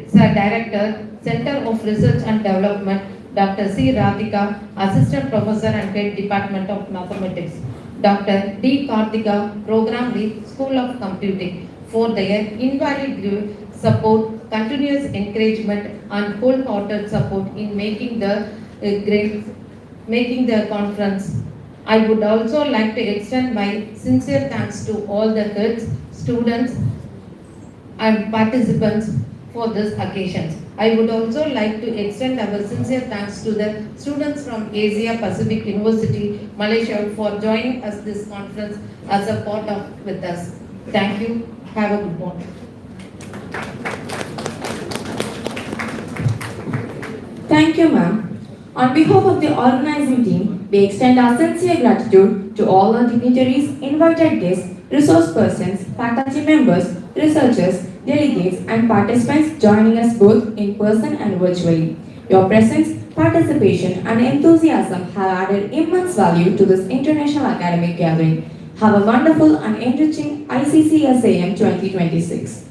Speaker 15: Sir, Director, Center of Research and Development, Dr. C. Radhika, Assistant Professor and Head Department of Mathematics, Dr. D. Karthika, Program Lead, School of Computing, for their invaluable support, continuous encouragement, and wholehearted support in making the conference. I would also like to extend my sincere thanks to all the heads, students, and participants for this occasion. I would also like to extend our sincere thanks to the students from Asia Pacific University, Malaysia, for joining us this conference as a part of with us. Thank you. Have a good morning.
Speaker 1: Thank you, ma'am. On behalf of the organizing team, we extend our sincere gratitude to all our dignitaries, invited guests, resource persons, faculty members, researchers, delegates, and participants joining us both in person and virtually. Your presence, participation, and enthusiasm have added immense value to this international academic gathering. Have a wonderful and enriching ICCSAM 2026.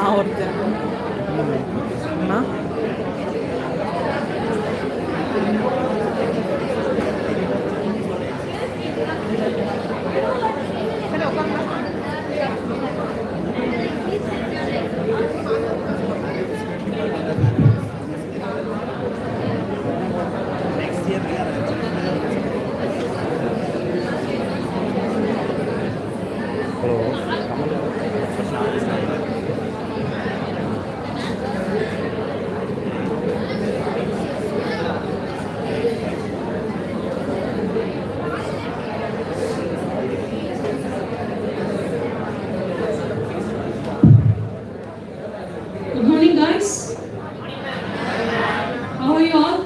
Speaker 16: நான் ஒருத்தன் அண்ணா
Speaker 14: Good morning, guys. How are you all?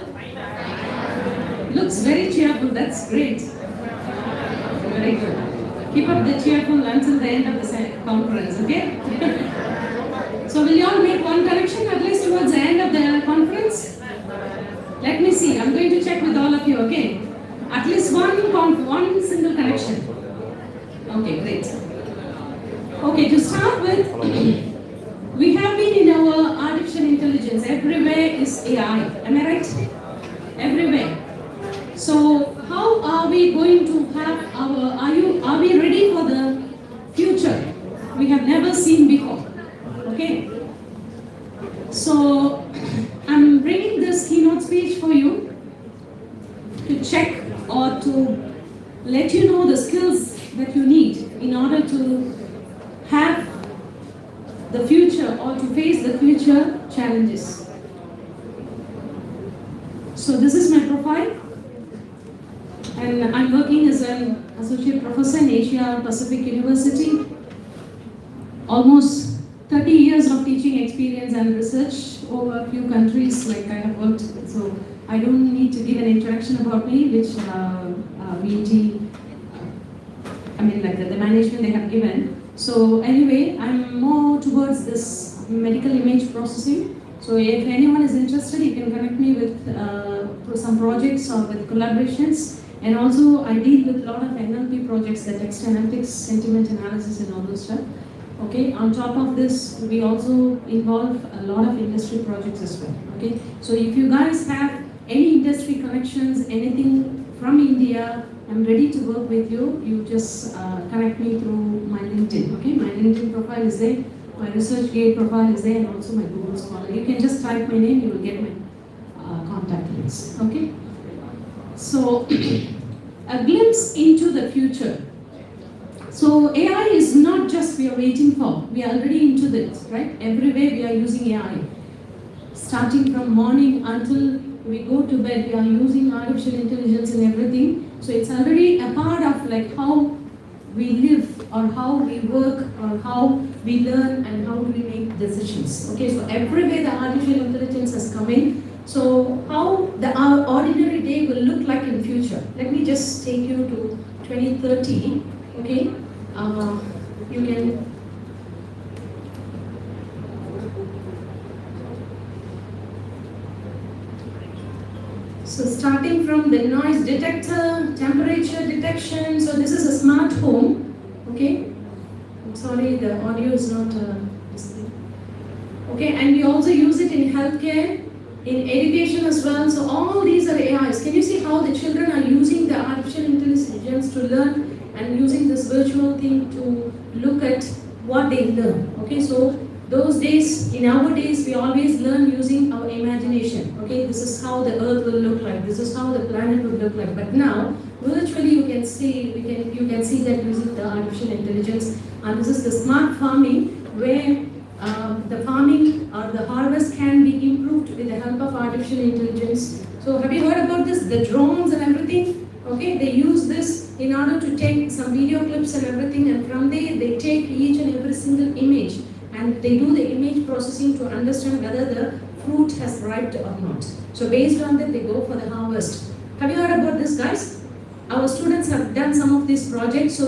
Speaker 14: Looks very cheerful. That's great. Very good. Keep up the cheerful until the end of the conference, okay? So will you all make one connection at least towards the end of the conference? Let me see. I'm going to check with all of you, okay? At least one single connection. Okay, great. Okay, to start with, we have been in our artificial intelligence. Everywhere is AI. Am I right? Everywhere. So how are we going to have are we ready for the future we have never seen before? Okay. So I'm bringing this keynote speech for you to check or to let you know the skills that you need in order to have the future or to face the future challenges. So this is my profile, and I'm working as an associate professor in Asia Pacific University. Almost 30 years of teaching experience and research over a few countries like I have worked. So I don't need to give an introduction about me, which VT, the management they have given. So anyway, I'm more towards this medical image processing. So if anyone is interested, you can connect me with some projects or with collaborations. And also I deal with a lot of NLP projects, that text analytics, sentiment analysis and all those stuff. Okay, on top of this, we also involve a lot of industry projects as well. Okay, so if you guys have any industry connections, anything from India, I'm ready to work with you. You just connect me through my LinkedIn. Okay, my LinkedIn profile is there, my ResearchGate profile is there, and also my Google Scholar. You can just type my name, you will get my contact links. Okay, so a glimpse into the future. So AI is not just we are waiting for, we are already into this, right? Everywhere we are using AI. Starting from morning until we go to bed, we are using artificial intelligence and everything. So it's already a part of like how we live or how we work or how we learn and how we make decisions. Okay, so everywhere the artificial intelligence has come in. So how our ordinary day will look like in future. Let me just take you to 2030, okay? You can so starting from the noise detector, temperature detection. So this is a smart home, okay? I'm sorry, the audio is not okay, and we also use it in healthcare, in education as well. So all these are AIs. Can you see how the children are using the artificial intelligence to learn and using this virtual thing to look at what they learn? Okay, so those days, in our days, we always learn using our imagination. Okay, this is how the earth will look like, this is how the planet will look like. But now, virtually you can see, you can see that using the artificial intelligence. And this is the smart farming, where the farming or the harvest can be improved with the help of artificial intelligence. So have you heard about this, the drones and everything? Okay, they use this in order to take some video clips and everything, and from there they take each and every single image and they do the image processing to understand whether the fruit has ripened or not. So based on that, they go for the harvest. Have you heard about this, guys? Our students have done some of these projects. So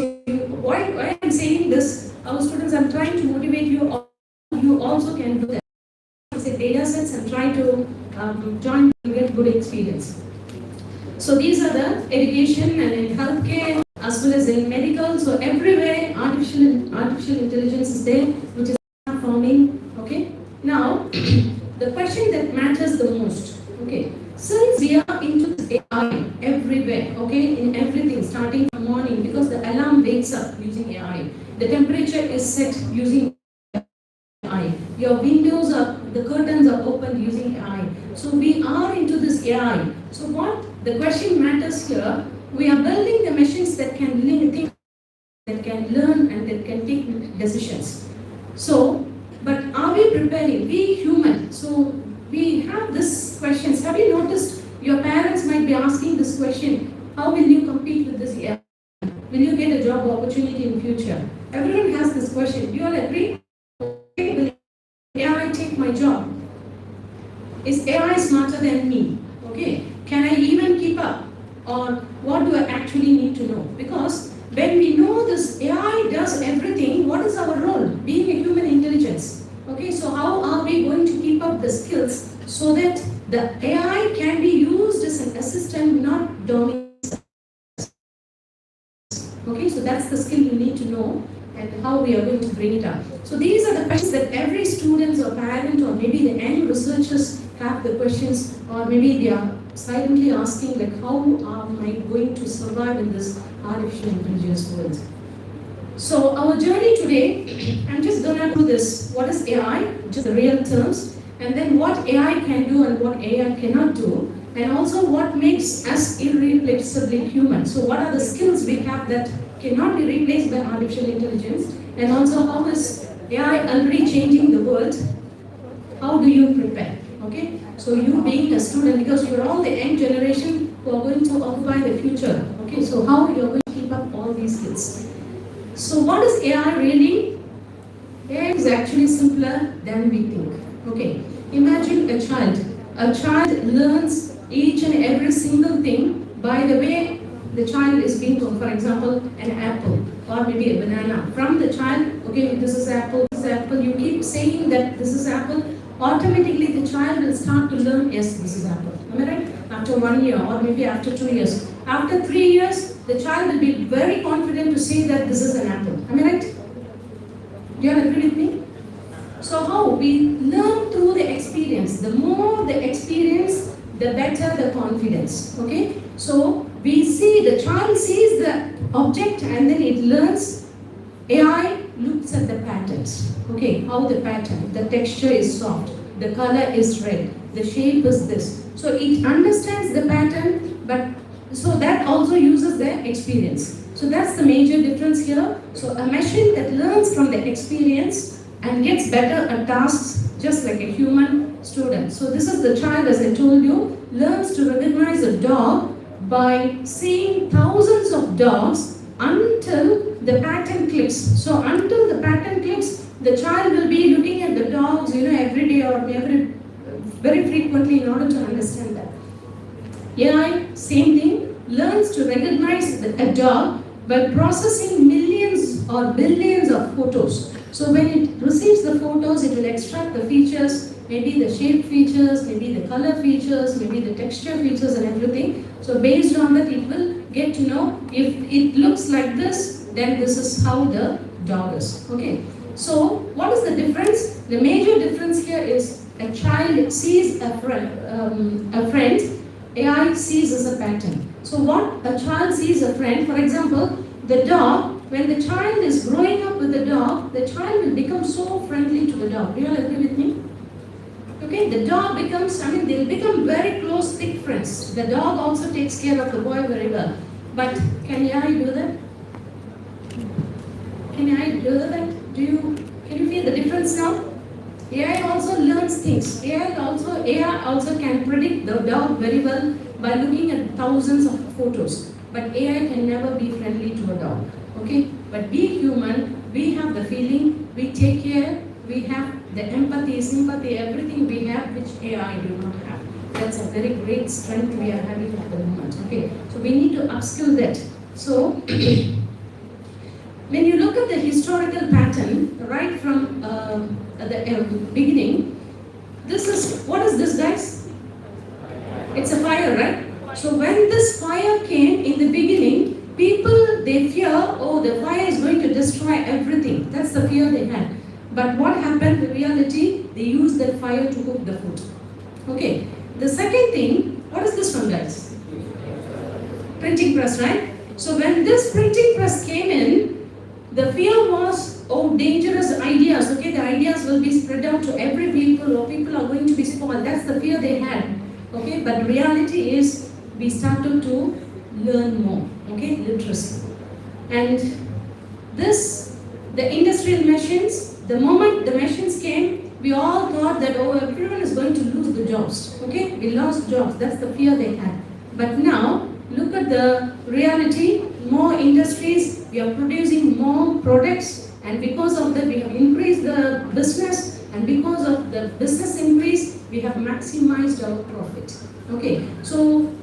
Speaker 14: why I'm saying this, our students, I'm trying to motivate you all. You also can do that. Say data sets and try to join and get good experience. So these are the education and in healthcare as well as in medical. So everywhere artificial intelligence is there, which is farming. Okay. into this AI everywhere, okay, in everything, starting from morning, because the alarm wakes up using AI. The temperature is set using AI. Your windows are, the curtains are opened using AI. So we are into this AI. So what the question matters here, we are building the machines that can think, that can learn and that can take decisions. So, but are we preparing? We human. So we have this questions. Have you noticed your parents might be asking this question, how will you compete with this AI? Will you get a job opportunity in future? Everyone has this question. Do you all agree? Will AI take my job? Is AI smarter than me? Okay. Can I even keep up? Or what do I actually need to know? Because when we know this AI does everything, what is our role? Being a human intelligence. Okay, so how are we going to keep up the skills so that the AI can be used as an assistant, not dominate? Okay, so that's the skill you need to know and how we are going to bring it up. So these are the questions that every student or parent or maybe the young researchers have the questions, or maybe they are silently asking like, how am I going to survive in this artificial intelligence world? So our journey today, I'm just gonna do this. What is AI? Just the real terms, and then what AI can do and what AI cannot do, and also what makes us irreplaceably human. So what are the skills we have that cannot be replaced by artificial intelligence, and also how is AI already changing the world? How do you prepare? Okay, so you being a student, because you're all the young generation who are going to occupy the future. Okay, so how you're going to keep up all these skills? So what is AI really? AI is actually simpler than we think. Okay, imagine a child. A child learns each and every single thing by the way the child is being told. For example, an apple or maybe a banana. From the child, okay, this is apple, this is apple. You keep saying that this is apple. Automatically, the child will start to learn, yes, this is apple. Am I right? After 1 year or maybe after 2 years. After 3 years, the child will be very confident to say that this is an apple. Am I right? Do you all agree with me? So how? We learn through the experience. The more the experience, the better the confidence. Okay? So we see, the child sees the object and then it learns. AI looks at the patterns. Okay, how the pattern, the texture is soft, the color is red, the shape is this. So it understands the pattern, but so that also uses their experience. So that's the major difference here. So a machine that learns from the experience and gets better at tasks just like a human student. So this is the child, as I told you, learns to recognize a dog by seeing thousands of dogs until the pattern clicks. So until the pattern clicks, the child will be looking at the dogs, every day or very frequently in order to understand that. AI, same thing, learns to recognize a dog by processing millions or billions of photos. So when it receives the photos, it will extract the features, maybe the shape features, maybe the color features, maybe the texture features and everything. So based on that, it will get to know if it looks like this, then this is how the dog is. Okay. So what is the difference? The major difference here is a child sees a friend, AI sees as a pattern. So what a child sees a friend, for example, the dog, when the child is growing up with the dog, the child will become so friendly to the dog. Do you all agree with me? Okay, the dog becomes, they'll become very close, thick friends. The dog also takes care of the boy very well. But can AI do that? Can AI do that? Can you feel the difference now? AI also learns things. AI also can predict the dog very well by looking at thousands of photos. But AI can never be friendly to a dog. Okay? But we human, we have the feeling, we take care, we have the empathy, sympathy, everything we have which AI do not have. That's a very great strength we are having at the moment. Okay? So we need to upskill that. So when you look at the historical pattern, right from the beginning, what is this, guys? It's a fire, right? So when this fire came in the beginning, people, they fear, oh, the fire is going to destroy everything. That's the fear they had. But what happened in reality? They used that fire to cook the food. Okay. The second thing, What is this one, guys? Printing press, right? So when this printing press came in, the fear was, oh, dangerous ideas, okay, the ideas will be spread out to every people, or people are going to be spoiled. That's the fear they had, okay? But reality is, we started to learn more, okay, literacy. And this, the industrial machines, the moment the machines came, we all thought that, oh, everyone is going to lose the jobs, okay? We lost jobs, that's the fear they had. But now, look at the reality, more industries, we are producing more products, and because of that, we have increased the business, and because of the business increase, we have maximized our profit, okay? So,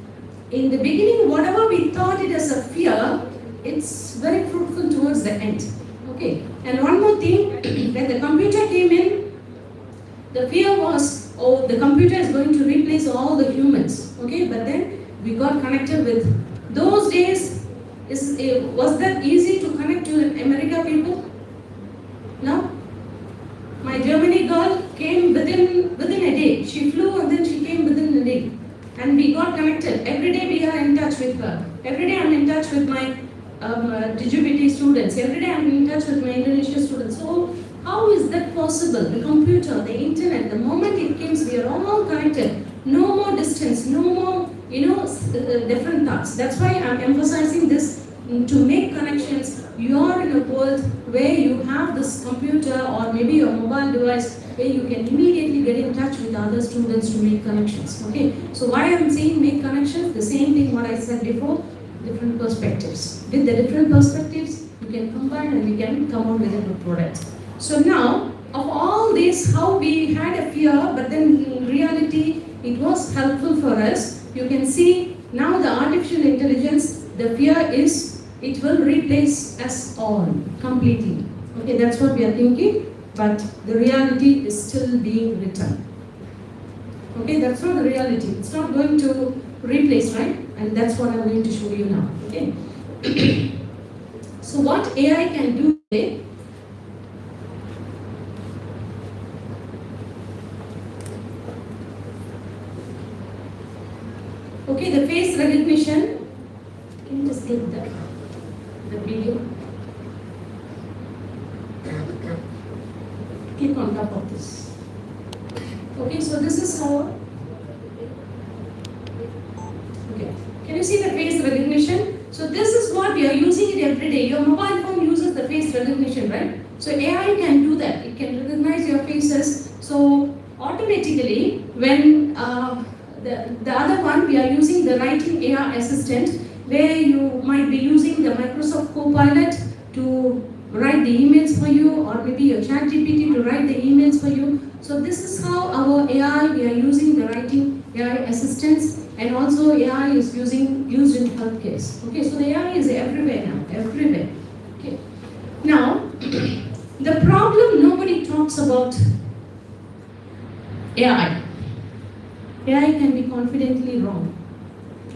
Speaker 14: in the beginning, whatever we thought it as a fear, it's very fruitful towards the end. Okay. And one more thing, when the computer came in, the fear was, oh, the computer is going to replace all the humans. Okay. But then we got connected with those days. Was that easy to connect to America people? No. My Germany girl came within a day. She flew and then she came within a day. And we got connected. Every day we are in touch with her. Every day I'm in touch with my Djibouti students. Every day I'm in touch with my Indonesia students. So how is that possible? The computer, the internet, the moment it came, we are all connected. No more distance, no more, different thoughts. That's why I'm emphasizing this, to make connections. You are in a world where you have this computer or maybe your mobile device where you can immediately get in touch with other students to make connections. Okay, so why I'm saying make connections, the same thing what I said before, different perspectives. With the different perspectives, you can combine and we can come out with a good product. So now, of all this, how we had a fear, but then in reality, it was helpful for us. You can see now the artificial intelligence, the fear is, it will replace us all completely. Okay, that's what we are thinking. But the reality is still being written. Okay, that's not the reality. It's not going to replace, right? And that's what I'm going to show you now. Okay. So what AI can do today? Okay, the face recognition. Can you just get the video? Click on top of this. Okay, so this is how. Okay, can you see the face recognition? So this is what we are using it every day. Your mobile phone uses the face recognition, right? So AI can do that. It can recognize your faces. So automatically, when the other one, we are using the writing AI assistant, where you might be using the Microsoft Copilot to write the emails for you, or maybe your ChatGPT to write the emails for you. So this is how our AI, we are using the writing AI assistants, and also AI is used in healthcare. Okay, so the AI is everywhere now, everywhere. Okay. Now, the problem nobody talks about AI. AI can be confidently wrong.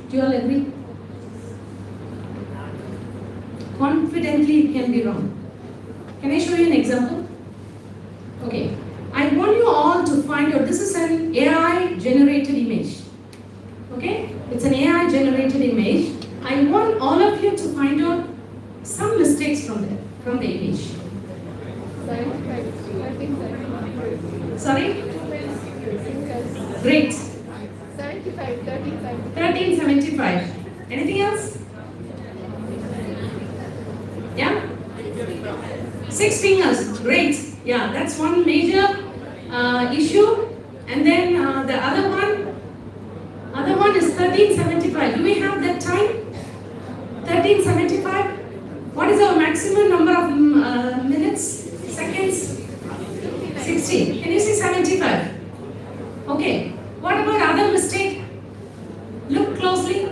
Speaker 14: Do you all agree? Confidently it can be wrong. Can I show you an example? Okay. I want you all to find out, this is an AI generated image. Okay? It's an AI generated image. I want all of you to find out some mistakes from the image. Sorry? Great. 1375. Anything else? Yeah? 6 fingers. Great. Yeah, that's one major issue. And then the other one is 1375. Do we have that time? 1375? What is our maximum number of minutes? Seconds? 60. Can you see 75? Okay. What about other mistake? Look closely.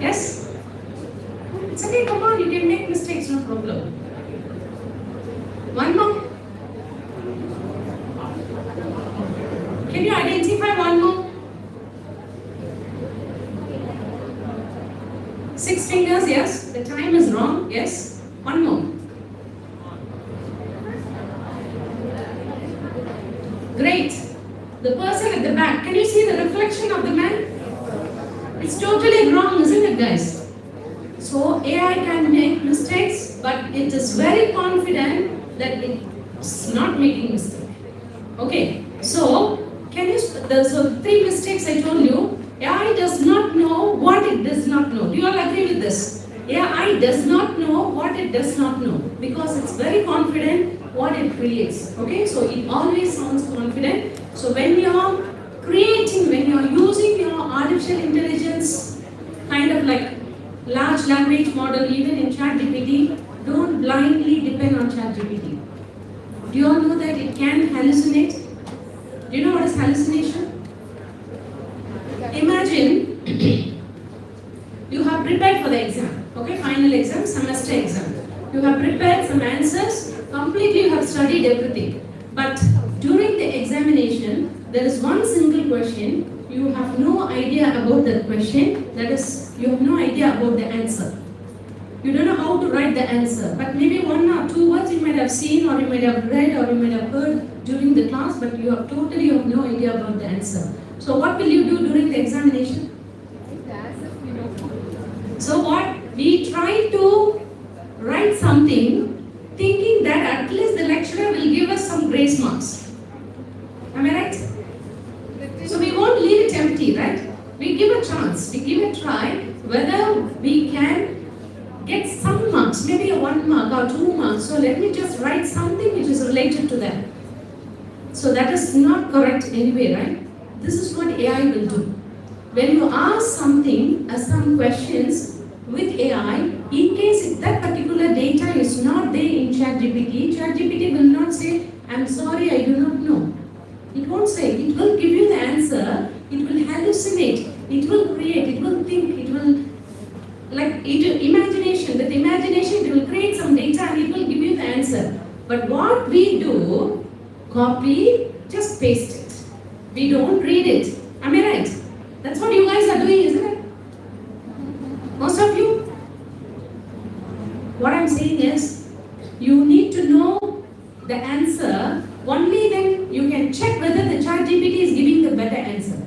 Speaker 14: Yes? It's okay, come on, you can make mistakes, no problem. One more. Can you identify one more? 6 fingers, yes. The time is wrong, yes. One more. Great.
Speaker 3: The person at the back, can you see the reflection of the man? It's totally wrong, isn't it, guys? So AI can make mistakes, but it is very confident that it's not making mistake. Okay, so there's three mistakes I told you. AI does not know what it does not know. Do you all agree with this? AI does not know what it does not know because it's very confident what it creates. Okay, so it always sounds confident. So when you're creating, when you're using your artificial intelligence, kind of like large language model, even in ChatGPT, don't blindly depend on ChatGPT. Do you all know that it can hallucinate? Do you know what is hallucination? Imagine you have prepared for the exam, okay, final exam, semester exam. You have prepared some answers, completely you have studied everything. But during the examination, there is one single question, you have no idea about that question, that is, you have no idea about the answer. You don't know how to write the answer, but maybe one or two words you might have seen or you might have read or you might have heard during the class, but you have no idea about the answer. So what will you do during the examination? So what? We try to write something thinking that at least the lecturer will give us some grace marks. Am I right? So we won't leave it empty, right? We give a chance, we give a try whether we can get some marks, maybe a 1 mark or 2 marks. So let me just write something which is related to that. So that is not correct anyway, right? This is what AI will do. When you ask something, some questions with AI, in case if that particular data is not there in ChatGPT, ChatGPT will not say, I'm sorry, I do not know. It won't say, it will give you the answer, it will hallucinate, it will create, it will think, it will imagination. With imagination, it will create some data and it will give you the answer. But what we do, copy, just paste it. We don't read it. Am I right? That's what you guys are doing, isn't it? Most of you? What I'm saying is, you need to know the answer, only then you can check whether the ChatGPT is giving the better answer.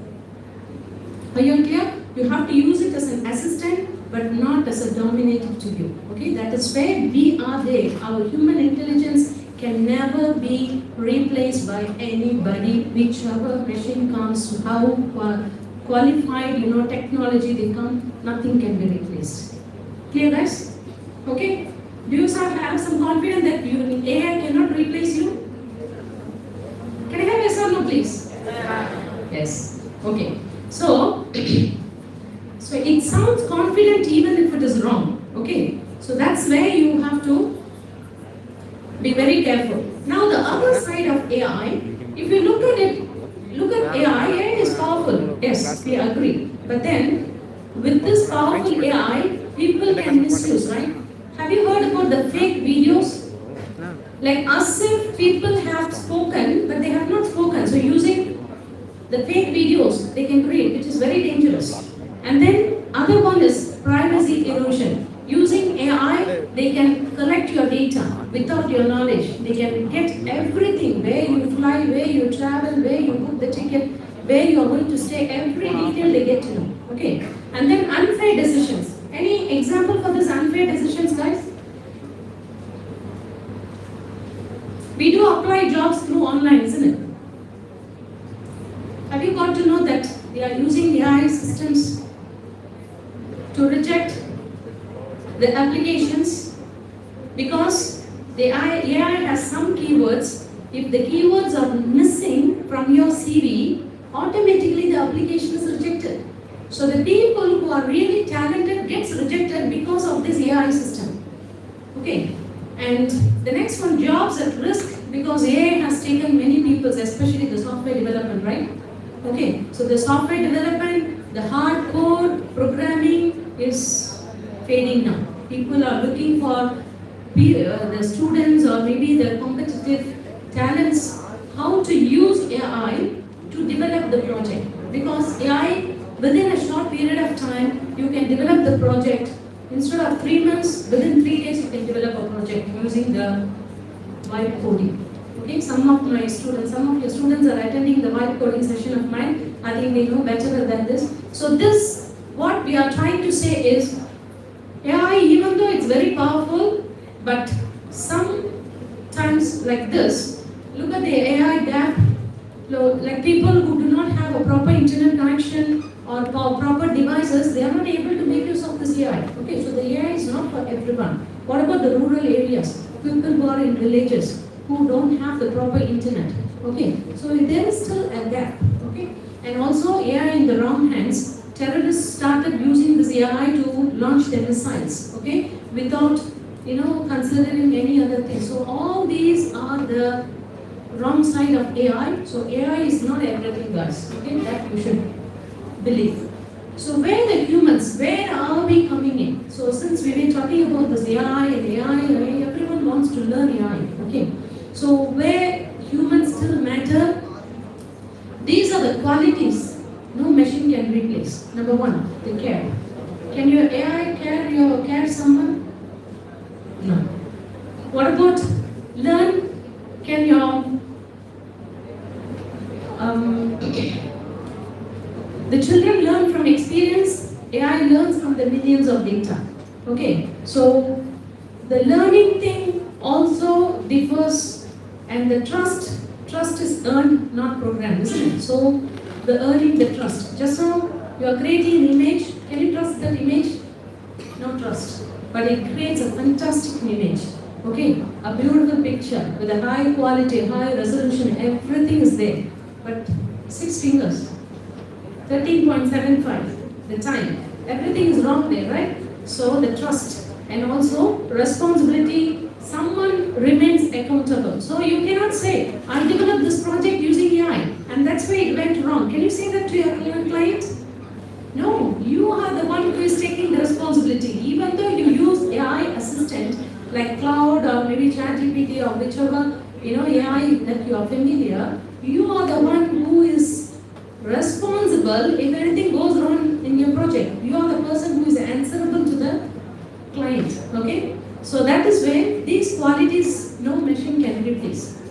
Speaker 3: Are you clear? You have to use it as an assistant, but not as a dominator to you. Okay, that is where we are there. Our human intelligence can never be replaced by anybody, whichever machine comes, how qualified, technology they come, nothing can be replaced. Clear, guys? Okay? Do you have some confidence that AI cannot replace you? Can I have yes or no, please? Yes. Okay. So it sounds confident even if it is wrong. Okay? So that's where you have to be very careful. Now the other side of AI, if you look at it, AI is powerful. Yes, we agree. But then, with this powerful AI, people can misuse, right? Have you heard about the fake videos? Like as if people have spoken, but they have not spoken. So using the fake videos they can create, which is very dangerous. And then other one is privacy erosion. Using AI, they can collect your data without your knowledge. They can get everything, where you fly, where you travel, where you book the ticket, where you are going to stay, every detail they get to know. Okay. And then unfair decisions. Any example for this unfair decisions, guys? We do apply jobs through online, isn't it? Have you got to know that they are using AI systems to reject the applications because the AI has some keywords. If the keywords are missing from your CV, automatically the application is rejected. So the people who are really talented gets rejected because of this AI system. Okay. And the next one, jobs at risk, because AI has taken many people, especially the software development, right? Okay, so the software development, the hardcore programming is fading now. People are looking for the students or maybe the competitive talents, how to use AI to develop the project. Because AI, within a short period of time, you can develop the project. Instead of 3 months, within 3 days, you can develop a project using the vibe coding. Okay, some of your students are attending the vibe coding session of mine. I think they know better than this. So this, what we are trying to say is, AI, even though it's very powerful, but sometimes like this, look at the AI gap, like people who do not have a proper internet connection or proper devices, they are not able to make use of this AI. Okay, so the AI is not for everyone. What about the rural areas? People who are in villages who don't have the proper internet. Okay, so there is still a gap. Okay, and also AI in the wrong hands. Terrorists started using this AI to launch their missiles. Okay, without considering any other thing. So all these are the wrong side of AI. So AI is not everything, guys. Okay, that you should believe. So where are we coming in? So since we were talking about this AI and AI, everyone wants to learn AI. Okay, so where humans still matter, these are the qualities no machine can replace. Number one, the care. Can your AI care someone? No. What about learn? Can your the children learn from experience? AI learns from the millions of data. Okay, so the learning thing also differs, and the trust is earned, not programmed, isn't it? So the earning the trust. Just now you are creating an image. Can you trust that image? No trust. But it creates a fantastic image. Okay, a beautiful picture with a high quality, high resolution, everything is there. But 6 fingers, 13.75, the time, everything is wrong there, right? So the trust and also responsibility, someone remains accountable. So you cannot say, I developed this project using AI and that's why it went wrong. Can you say that to your client? No, you are the one who is taking the responsibility. Even though you use AI assistant like Cloud or maybe ChatGPT or whichever AI that you are familiar, you are the one who is responsible if anything goes wrong in your project. You are the person who is answerable to the client. Okay? So that is where these qualities no machine can replace.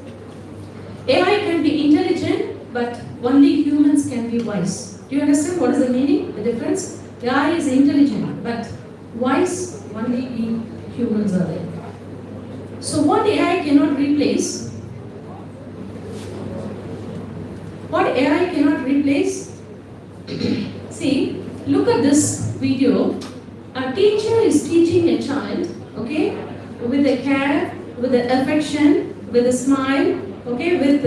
Speaker 3: AI can be intelligent, but only humans can be wise. Do you understand what is the meaning, the difference? AI is intelligent, but wise, only humans are there. So what AI cannot replace? What AI cannot replace? See, look at this video. A teacher is teaching a child, okay, with a care, with the affection, with a smile, okay, with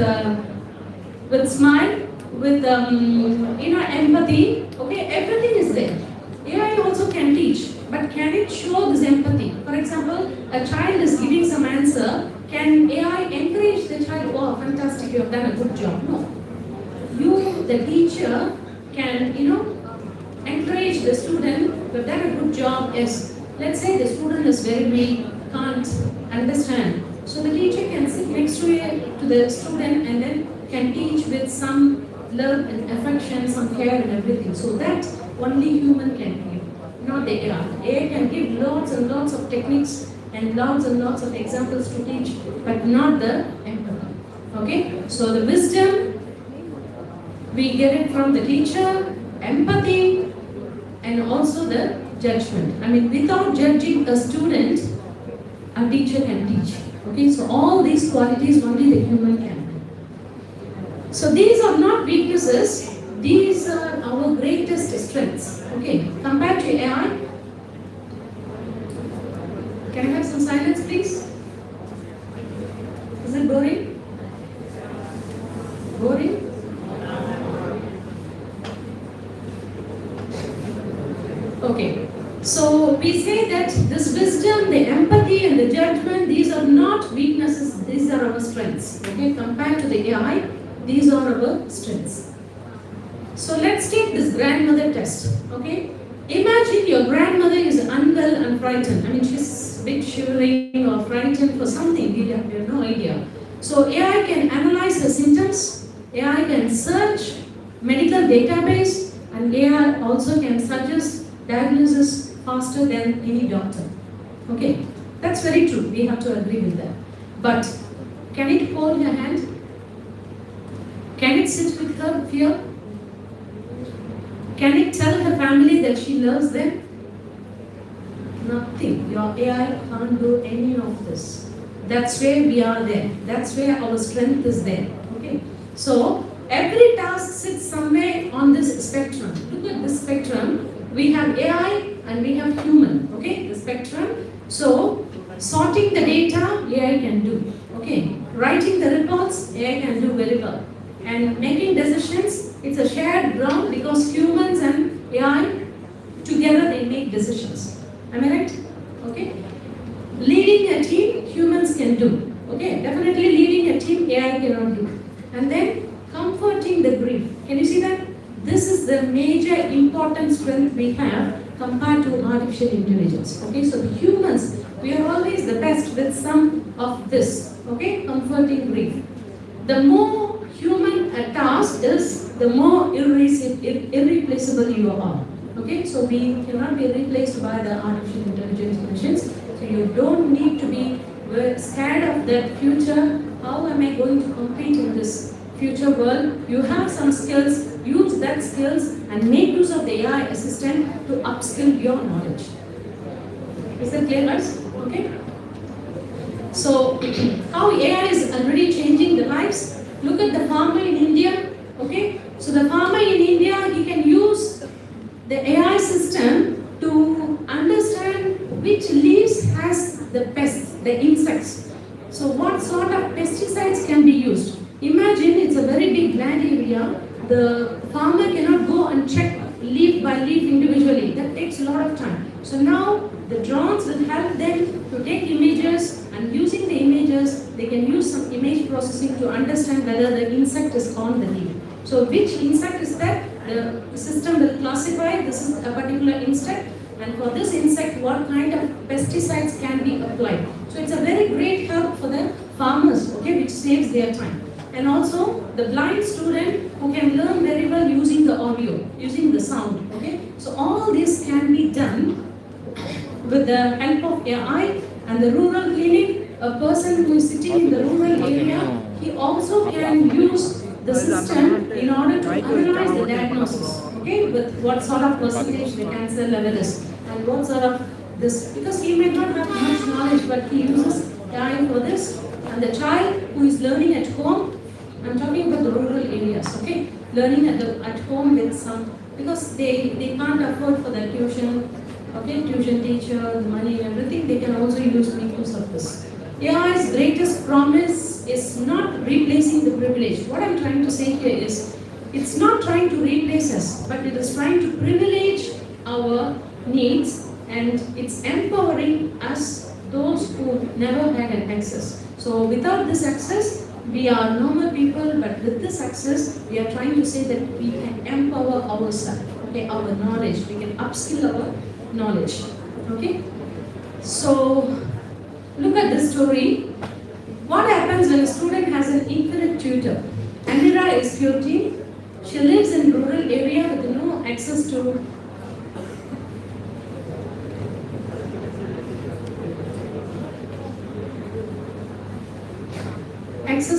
Speaker 3: smile, with empathy, okay, everything is there. AI also can teach, but can it show this empathy? For example, a child is giving some answer. Can AI encourage the child? Oh, fantastic! You have done a good job. No, you, the teacher, can encourage the student. You have done a good job. Yes. Let's say the student is very weak, can't understand. So the teacher can sit next to the student and then can teach with some love and affection, some care and everything. So that only human can give, not the AI. AI can give lots and lots of techniques and lots of examples to teach, but not the empathy. Okay? So the wisdom, we get it from the teacher, empathy, and also the judgment. I mean, without judging a student, a teacher can teach. Okay, so all these qualities only the human can. So these are not weaknesses, these are our greatest strengths. Okay, compared to AI, can I have some silence please? Is it boring? Boring? Okay, so we say that this wisdom, the empathy and the judgment, these are not weaknesses, these are our strengths. Okay, compared to the AI, these are our strengths. So let's take this grandmother test. Okay, imagine your grandmother is unwell and frightened. I mean, she's a bit shivering or frightened for something, we have no idea. So AI can analyze her symptoms, AI can search medical database, and AI also can suggest diagnosis faster than any doctor. Okay, that's very true. We have to agree with that. But Can it hold her hand? Can it sit with her fear? Can it tell her family that she loves them? Nothing. Your AI can't do any of this. That's where we are there. That's where our strength is there. Okay. So every task sits somewhere on this spectrum. Look at this spectrum. We have AI and we have human. Okay, the spectrum. So sorting the data, AI can do. Okay. Writing the reports, AI can do very well. And making decisions, it's a shared ground because humans and AI together they make decisions. Am I right? Okay. Leading a team, humans can do. Okay. Definitely leading a team, AI cannot do. And then comforting the grief. Can you see that? This is the major important strength we have compared to artificial intelligence. Okay. So the humans, we are always the best with some of this. Okay. Comforting grief. The more human a task is, the more irreplaceable you are. Okay, so we cannot be replaced by the artificial intelligence machines. So you don't need to be scared of that future. How am I going to compete in this future world? You have some skills, use that skills and make use of the AI assistant to upskill your knowledge. Is that clear, guys? Okay. So how AI is already changing the lives. Look at the farmer in India. Okay, so the farmer in India, he can use the AI system to understand which leaves has the pests, the insects. So what sort of pesticides can be used? Imagine it's a very big land area. The farmer cannot go and check leaf by leaf individually. That takes a lot of time. So now the drones will help them to take images, and using the images, they can use some image processing to understand whether the insect is on the leaf. So which insect is that? The system will classify this is a particular insect, and for this insect what kind of pesticides can be applied. So it's a very great help for the farmers, okay, which saves their time. And also the blind student who can learn very well using the audio, using the sound, okay. So all this can be done with the help of AI. And the rural clinic, a person who is sitting in the rural area, he also can use the system in order to analyze the diagnosis, okay, with what sort of percentage the cancer level is and what sort of this, because he may not have much knowledge, but he uses AI for this. And the child who is learning at home, I'm talking about the rural areas, okay, learning at home with some, because they can't afford for the tuition, okay, tuition teacher, the money and everything, they can also make use of this. AI's greatest promise is not replacing the privilege. What I'm trying to say here is, it's not trying to replace us, but it is trying to privilege our needs, and it's empowering us, those who never had an access. So without this access, we are normal people, but with this access, we are trying to say that we can empower ourselves, okay, our knowledge, we can upskill our knowledge, okay. So look at this story. What happens when a student has an infinite tutor? Amira is 14. She lives in rural area with no access to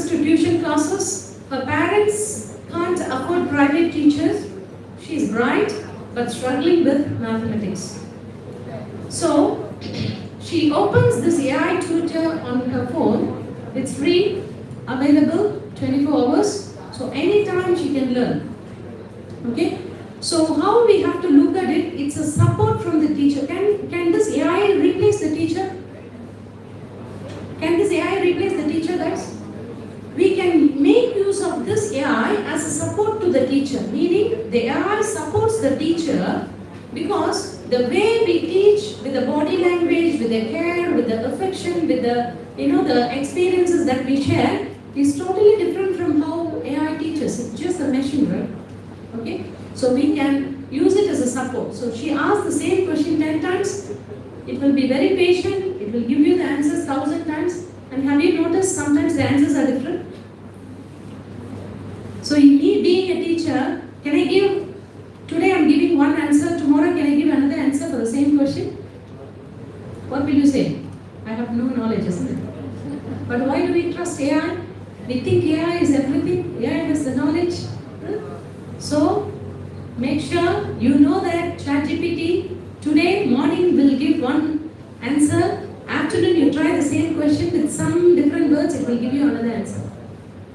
Speaker 3: tuition classes. Her parents can't afford private teachers. She is bright but struggling with mathematics. So she opens this AI tutor on her phone. It's free, available 24 hours. So anytime she can learn. Okay? So how we have to look at it, it's a support from the teacher. Can this AI replace the teacher? Can this AI replace the teacher, guys? We can make use of this AI as a support to the teacher, meaning the AI supports the teacher because the way we teach with the body language, with the care, with the affection, with the the experiences that we share is totally different from how AI teaches. It's just a machine, right? Okay? So we can use it as a support. So she asks the same question 10 times. It will be very patient. It will give you the answers 1,000 times. And have you noticed sometimes the answers are different? So me being a teacher, can I give, today I'm giving one answer, tomorrow can I give another answer for the same question? What will you say? I have no knowledge, isn't it? But why do we trust AI? We think AI is everything, AI has the knowledge. So make sure you know that ChatGPT today morning will give one answer. Afternoon you try the same question with some different words, it will give you another answer.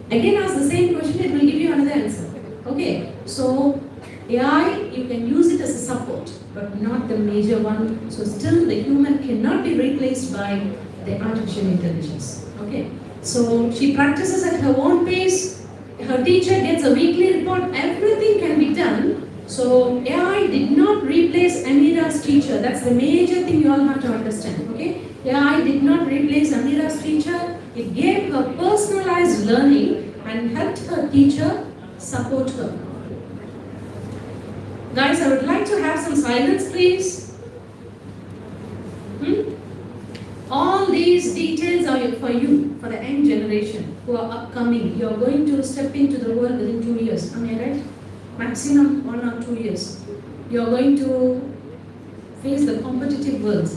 Speaker 3: Again ask the same question, it will give you another answer. Okay, so AI, you can use it as a support, but not the major one. So still the human cannot be replaced by the artificial intelligence. Okay, so she practices at her own pace. Her teacher gets a weekly report. Everything can be done. So AI did not replace Amira's teacher. That's the major thing you all have to understand. Okay, AI did not replace Amira's teacher. It gave her personalized learning and helped her teacher support her. Guys, I would like to have some silence, please. All these details are for you, for the young generation who are upcoming. You are going to step into the world within 2 years. Am I right? Maximum 1 or 2 years. You are going to face the competitive world.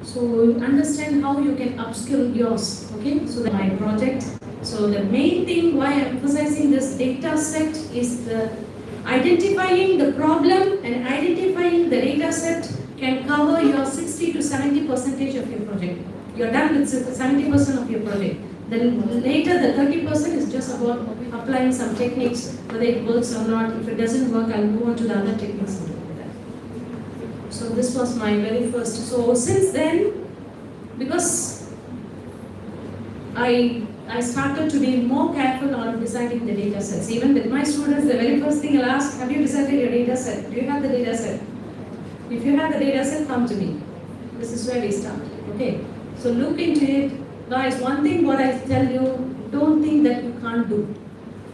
Speaker 3: So understand how you can upskill yours. Okay? So my project. So the main thing why I am emphasizing this data set is the identifying the problem and identifying the data set can cover your 60 to 70% of your project. You're done with 70% of your project. Then later the 30% is just about applying some techniques, whether it works or not. If it doesn't work, I'll move on to the other techniques. So this was my very first. So since then, because I started to be more careful on deciding the data sets. Even with my students, the very first thing I'll ask, have you decided your data set? Do you have the data set? If you have the data set, come to me. This is where we start. Okay. So look into it. Guys, one thing what I tell you, don't think that you can't do.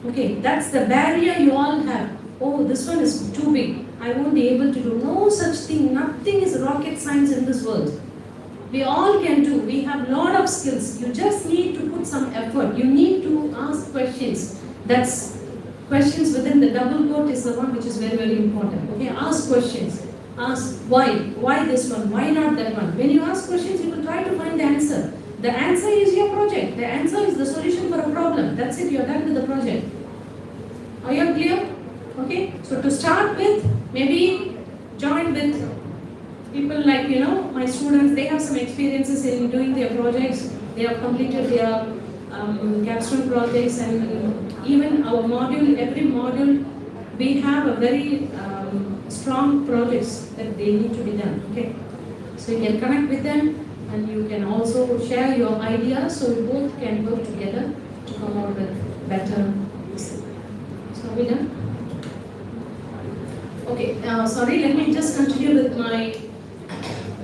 Speaker 3: Okay, that's the barrier you all have. Oh, this one is too big. I won't be able to do. No such thing. Nothing is rocket science in this world. We all can do. We have a lot of skills. You just need to put some effort. You need to ask questions. That's questions within the double quote is the one which is very, very important. Okay, ask questions. Ask why. Why this one? Why not that one? When you ask questions, you will try to find the answer. The answer is your project. The answer is the solution for a problem. That's it. You're done with the project. Are you clear? Okay. So to start with, maybe join with people like, my students, they have some experiences in doing their projects. They have completed their capstone projects, and even our module, every module, we have a very strong projects that they need to be done. Okay, so you can connect with them, and you can also share your ideas, so we both can work together to come out with better. So are we done? Okay, sorry, let me just continue with my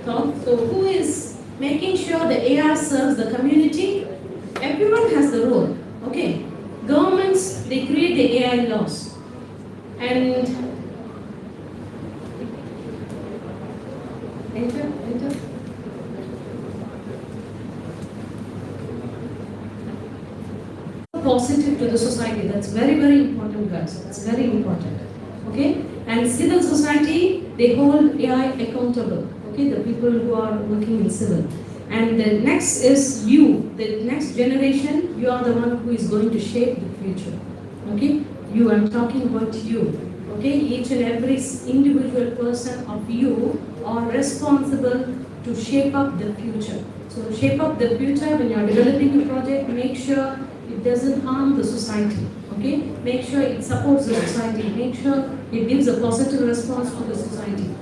Speaker 3: talk. So who is making sure the AI serves the community? Everyone has the role. Okay, governments, they create the AI laws, and enter. Positive to the society. That's very, very important, guys. It's very important. Okay, and civil society, they hold AI accountable. Okay, the people who are working in civil. And the next is you, the next generation. You are the one who is going to shape the future. Okay, you. I'm talking about you. Okay, each and every individual person of you are responsible to shape up the future. So shape up the future when you are developing a project. Make sure it doesn't harm the society. Okay, make sure it supports the society. Make sure it gives a positive response to the society.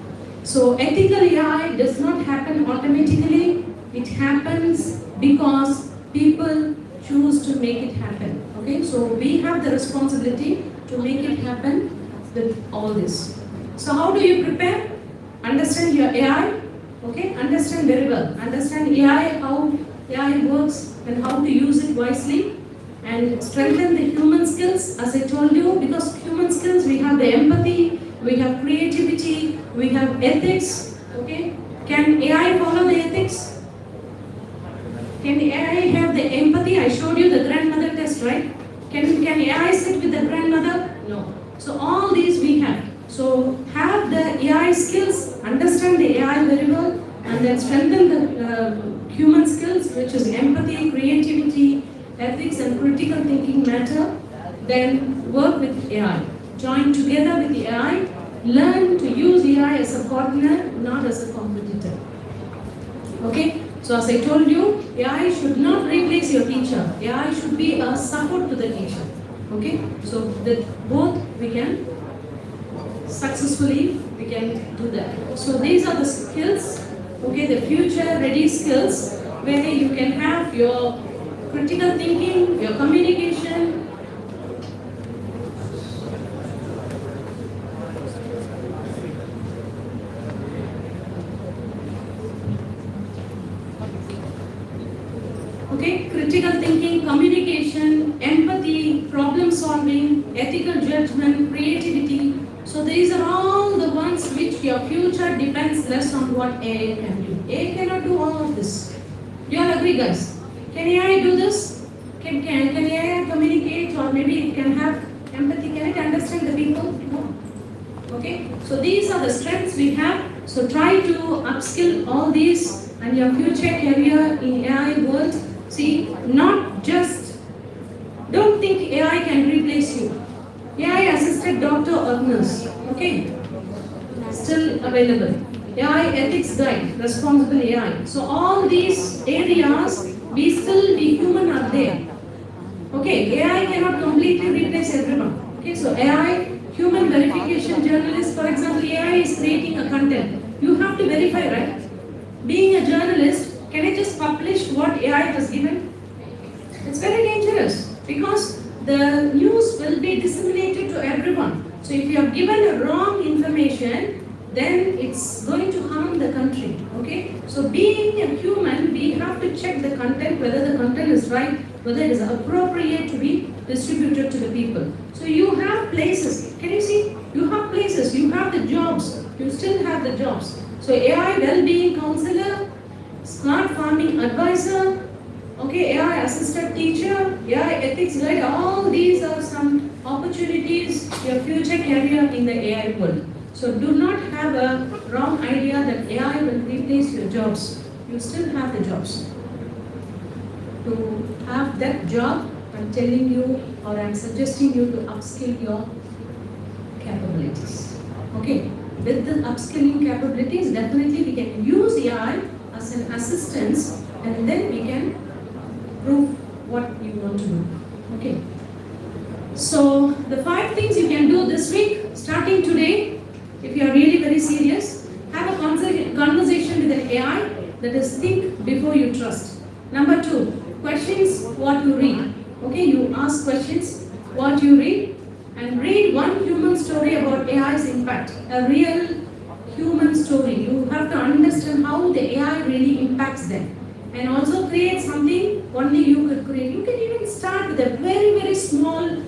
Speaker 3: So ethical AI does not happen automatically. It happens because people choose to make it happen. Okay, so we have the responsibility to make it happen with all this. So how do you prepare? Understand your AI. Okay, understand very well. Understand AI, how AI works and how to use it wisely. And strengthen the human skills, as I told you, because human skills, we have the empathy, we have creativity, we have ethics. Okay, can AI follow the ethics? Can the AI have the empathy? I showed you the grandmother test, right? Can AI sit with the grandmother? No. So all these we have. So have the AI skills, understand the AI very well, and then strengthen the human skills, which is empathy, creativity, ethics and critical thinking matter, then work with AI. Join together with the AI, learn to use AI as a partner, not as a competitor. Okay? So as I told you, AI should not replace your teacher. AI should be a support to the teacher. Okay? So that both we can successfully do that. So these are the skills, okay, the future ready skills where you can have your critical thinking, your communication. Okay, critical thinking, communication, empathy, problem solving, ethical judgment, creativity. So these are all the ones which your future depends less on what AI can do. AI cannot do all of this. Do you all agree, guys? Can AI do this? Can AI communicate, or maybe it can have empathy? Can it understand the people? No. Okay? So these are the strengths we have. So try to upskill all these and your future career in AI world. See, not just, don't think AI can replace you. AI assisted doctor or nurse, okay, still available. AI ethics guide, responsible AI. So all these areas, be human are there. Okay, AI cannot completely replace everyone. Okay, so AI, human verification journalist, for example, AI is creating a content. You have to verify, right? Being a journalist, can I just publish what AI has given? It's very dangerous because the news will be disseminated to everyone. So if you have given a wrong information, then it's going to harm the country. Okay? So being a human, we have to check the content, whether the content is right, whether it is appropriate to be distributed to the people. So you have places. Can you see? You have places. You have the jobs. You still have the jobs. So AI well-being counselor, smart farming advisor, okay, AI assisted teacher, AI ethics guide, all these are some opportunities, your future career in the AI world. So do not have a wrong idea that AI will replace your jobs. You still have the jobs. To have that job, I'm telling you, or I'm suggesting you to upskill your capabilities. Okay, with the upskilling capabilities, definitely we can use AI as an assistance, and then we can prove what you want to do. Okay. So the 5 things you can do this week, starting today, if you are really very serious, have a conversation with an AI, that is, think before you trust. Number 2, questions what you read. Okay, you ask questions what you read, and read one human story about AI's impact, a real human story. You have to understand how the AI really impacts them. And also create something only you could create. You can even start with a very, very small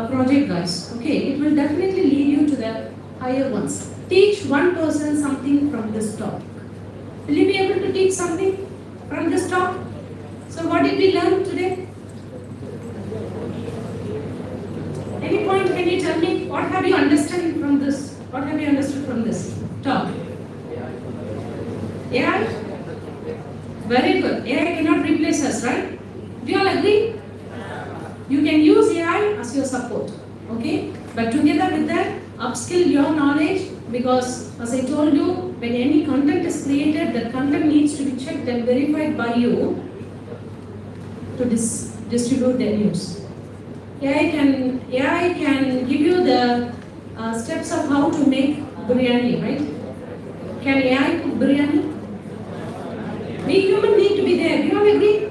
Speaker 3: project, guys. Okay, it will definitely lead you to the higher ones. Teach one person something from this topic. Will you be able to teach something from this topic? So what did we learn today? Any point, can you tell me? What have you understood from this? What have you understood from this talk? AI? Very good. AI cannot replace us, right? Do you all agree? You can use AI as your support. Okay? But together with that, upskill your knowledge, because as I told you, when any content is created, that content needs to be checked and verified by you to distribute the news. AI can give you the steps of how to make biryani, right? Can AI cook biryani? We human need to be there. Do you all agree?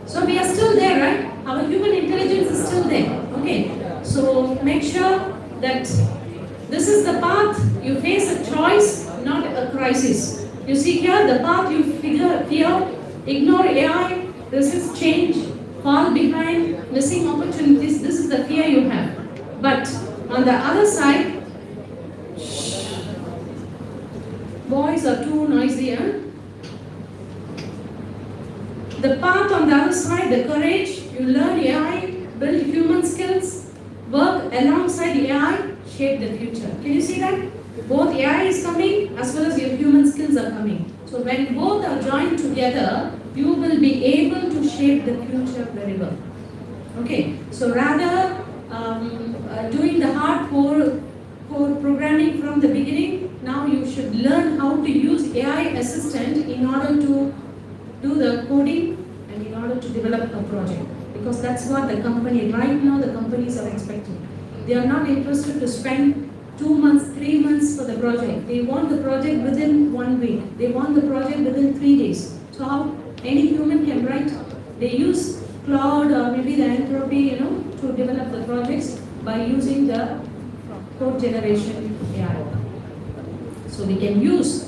Speaker 3: So we are still there, right? Our human intelligence is still there. Okay. So make sure that this is the path. You face a choice, not a crisis. You see here, the path you fear, ignore AI, resist change, fall behind, missing opportunities. This is the fear you have. But on the other side, boys are too noisy, huh? The path on the other side, the courage, you learn AI, build human skills, work alongside AI, shape the future. Can you see that? Both AI is coming as well as your human skills are coming. So when both are joined together, you will be able to shape the future very well. Okay, so rather doing the hardcore programming from the beginning, now you should learn how to use AI assistant in order to do the coding and in order to develop a project. Because that's what the company, right now the companies are expecting. They are not interested to spend 2 months, 3 months for the project. They want the project within 1 week. They want the project within 3 days. So how any human can write? They use cloud or maybe the entropy, to develop the projects by using the code generation AI. So we can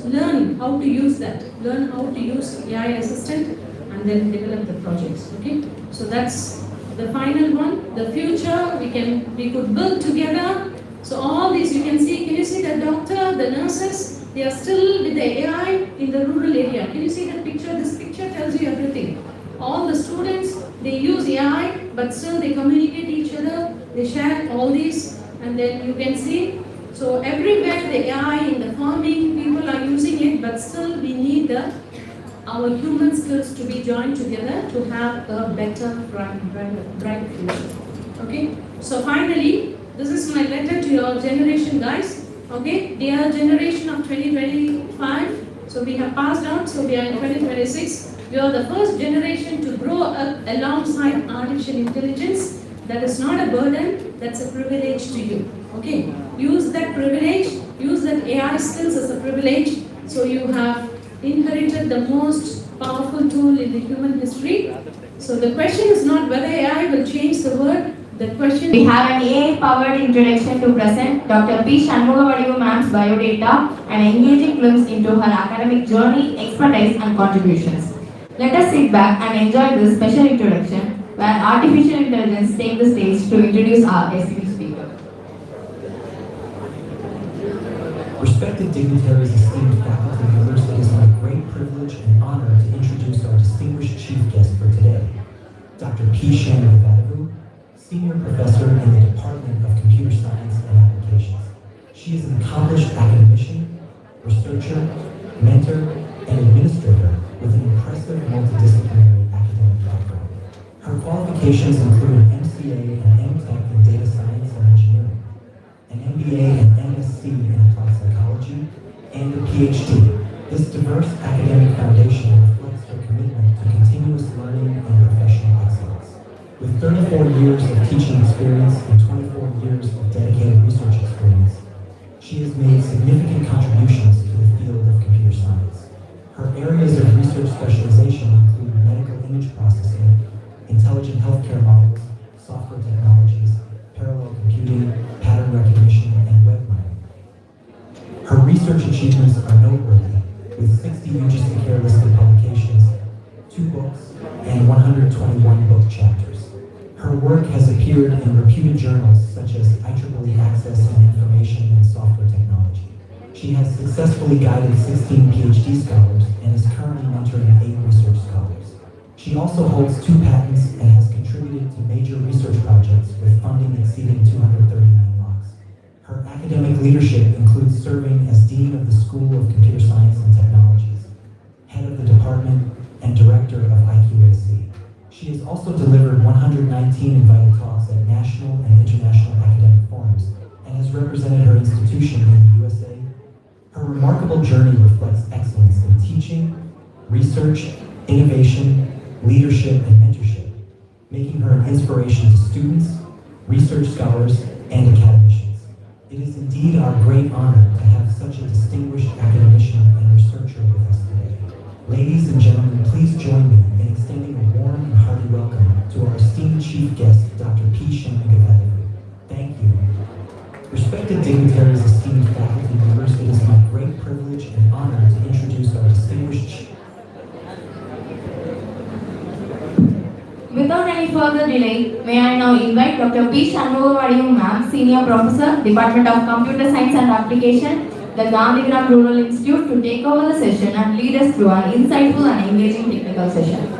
Speaker 3: learn how to use that, learn how to use AI assistant and then develop the projects, okay? So that's the final one. The future, we could build together. So all these you can see the doctor, the nurses, they are still with the AI in the rural area. Can you see that picture? This picture tells you everything. All the students, they use AI, but still they communicate each other, they share all these, and then you can see. So everywhere the AI in the farming, people are using it, but still we need our human skills to be joined together to have a better, bright future. Okay? So finally, this is my letter to your generation, guys. Okay? Dear generation of 2025, so we have passed out, so we are in 2026. We are the first generation to grow up alongside artificial intelligence. That is not a burden, that's a privilege to you. Okay? Use that privilege, use that AI skills as a privilege, so you have inherited the most powerful tool in the human history. So the question is not whether AI will change the world, the question...
Speaker 1: We have an AI-powered introduction to present Dr. P. Shanmugavadivu ma'am's biodata and engaging glimpse into her academic journey, expertise and contributions. Let us sit back and enjoy this special introduction where artificial intelligence takes the stage to introduce our esteemed speaker.
Speaker 13: Respected dignitaries, esteemed faculty members, it is my great privilege and honor to introduce our distinguished chief guest for today, Dr. P. Shanmugavadivu, Senior Professor in the Department of Computer Science and Applications. She is an accomplished academician, researcher, mentor, and administrator with an impressive multidisciplinary academic background. Her qualifications include an MCA and MTech in Data Science and Engineering, an MBA and MSc in Applied Psychology, and a PhD. This diverse academic foundation reflects her commitment to continuous learning and professional excellence. With 34 years of teaching experience and 24 years of dedicated research experience, she has made significant contributions to the field of computer science. Her areas of research specialization include medical image processing, intelligent healthcare models, software technologies, parallel computing, pattern recognition, and web mining. Her research achievements are noteworthy, with 60 UGC Care listed publications, 2 books, and 121 book chapters. Her work has appeared in reputed journals such as IEEE Access and Information and Software Technology. She has successfully guided 16 PhD scholars and is currently mentoring 8 research scholars. She also holds 2 patents and has contributed to major research projects with funding exceeding 239 lakhs. Her academic leadership includes serving as Dean of the School of Computer Science and Technologies, Head of the Department, and Director of ICCSAM. She has also delivered 119 invited talks at national and international academic forums and has represented her institution in the USA. Her remarkable journey reflects excellence in teaching, research, innovation, leadership, and mentorship, making her an inspiration to students, research scholars, and academicians. It is indeed our great honor to have such a distinguished academician and researcher with us today. Ladies and gentlemen, please join me in extending a warm and hearty welcome to our esteemed chief guest, Dr. P. Shanmugavadivu. Thank you. Respected dignitaries, esteemed faculty members, it is my great privilege and honor to introduce our distinguished
Speaker 1: Without any further delay, may I now invite Dr. P. Shanmugavadivu ma'am, Senior Professor, Department of Computer Science and Application, the Gandhigram Rural Institute, to take over the session and lead us through an insightful and engaging technical session.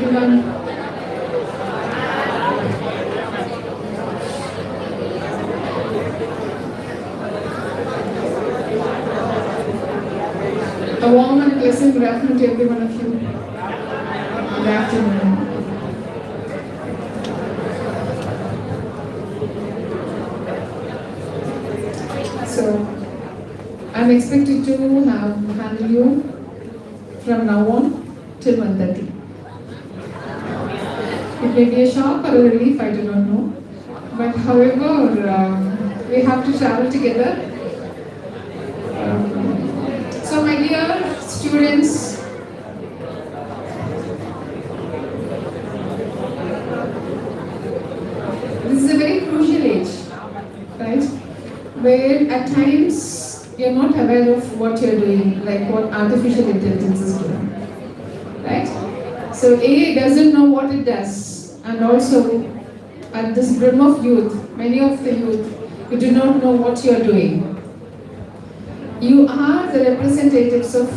Speaker 17: everyone. A warm and pleasant good afternoon to every one of you. Good afternoon. So, I'm expected to handle you from now on till 1:30. It may be a shock or a relief, I do not know. But however, we have to travel together. So my dear students, this is a very crucial age, right? Where at times you're not aware of what you're doing, like what artificial intelligence is doing, right? So AI doesn't know what it does, and also at this brim of youth, many of the youth, you do not know what you're doing. You are the representatives of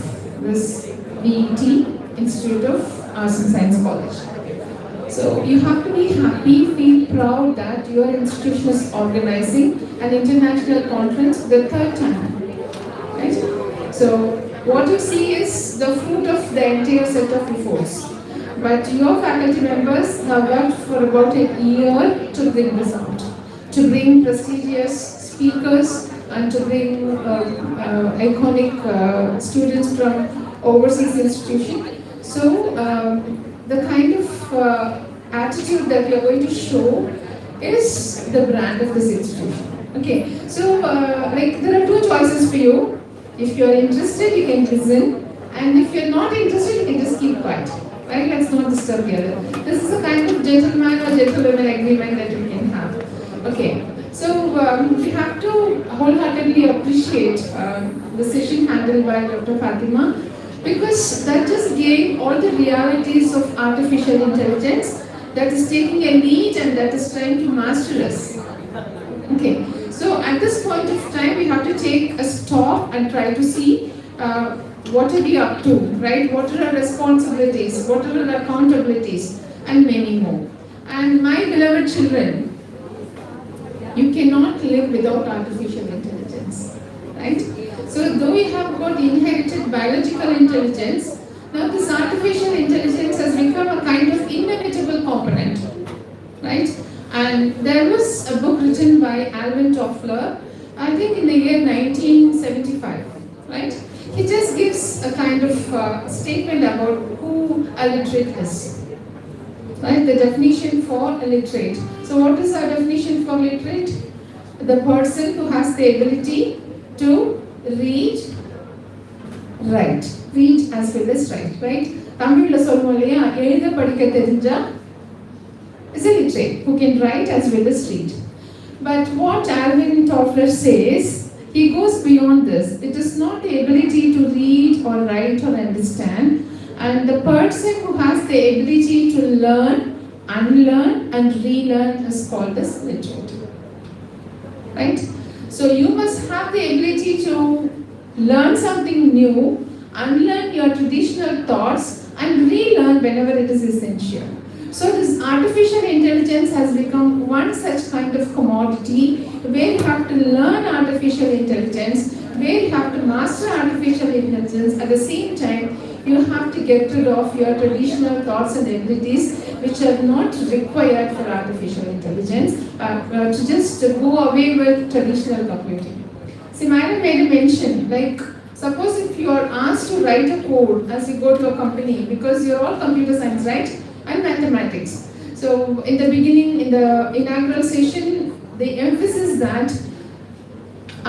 Speaker 17: this BET, Institute of Arts and Science College. So you have to be happy, feel proud that your institution is organizing an international conference the third time, right? So what you see is the fruit of the entire set of efforts. But your faculty members have worked for about a year to bring this out, to bring prestigious speakers and to bring iconic students from overseas institution. So the kind of attitude that you are going to show is the brand of this institution. Okay, so like there are two choices for you. If you are interested, you can listen, and if you are not interested, you can just keep quiet. Right? Let's not disturb the other. This is a kind of gentleman or gentlewoman agreement that we can have. Okay. So we have to wholeheartedly appreciate the session handled by Dr. Fatima, because that just gave all the realities of artificial intelligence that is taking a lead and that is trying to master us. Okay, so at this point of time we have to take a stop and try to see what are we up to, right? What are our responsibilities, what are our accountabilities, and many more. And my beloved children, you cannot live without artificial intelligence, right? So though we have got inherited biological intelligence, now this artificial intelligence has become a kind of inevitable component, right? And there was a book written by Alvin Toffler, I think in the year 1975, right? He just gives a kind of statement about who a literate is. Right, the definition for a literate. So what is our definition for literate? The person who has the ability to read, write. Read as well as write, right? Tamil சொல்லுவோம் இல்லையா, எழுத படிக்க தெரிஞ்சா is a literate who can write as well as read. But what Alvin Toffler says, he goes beyond this. It is not the ability to read or write or understand, and the person who has the ability to learn, unlearn and relearn is called as literate. Right? So you must have the ability to learn something new, unlearn your traditional thoughts and relearn whenever it is essential. So this artificial intelligence has become one such kind of commodity where you have to learn artificial intelligence, where you have to master artificial intelligence. At the same time, you have to get rid of your traditional thoughts and abilities which are not required for artificial intelligence, to just go away with traditional computing. See, Madam made a mention, like suppose if you are asked to write a code as you go to a company, because you're all computer science, right? And mathematics. So in the beginning, in the inaugural session, the emphasis that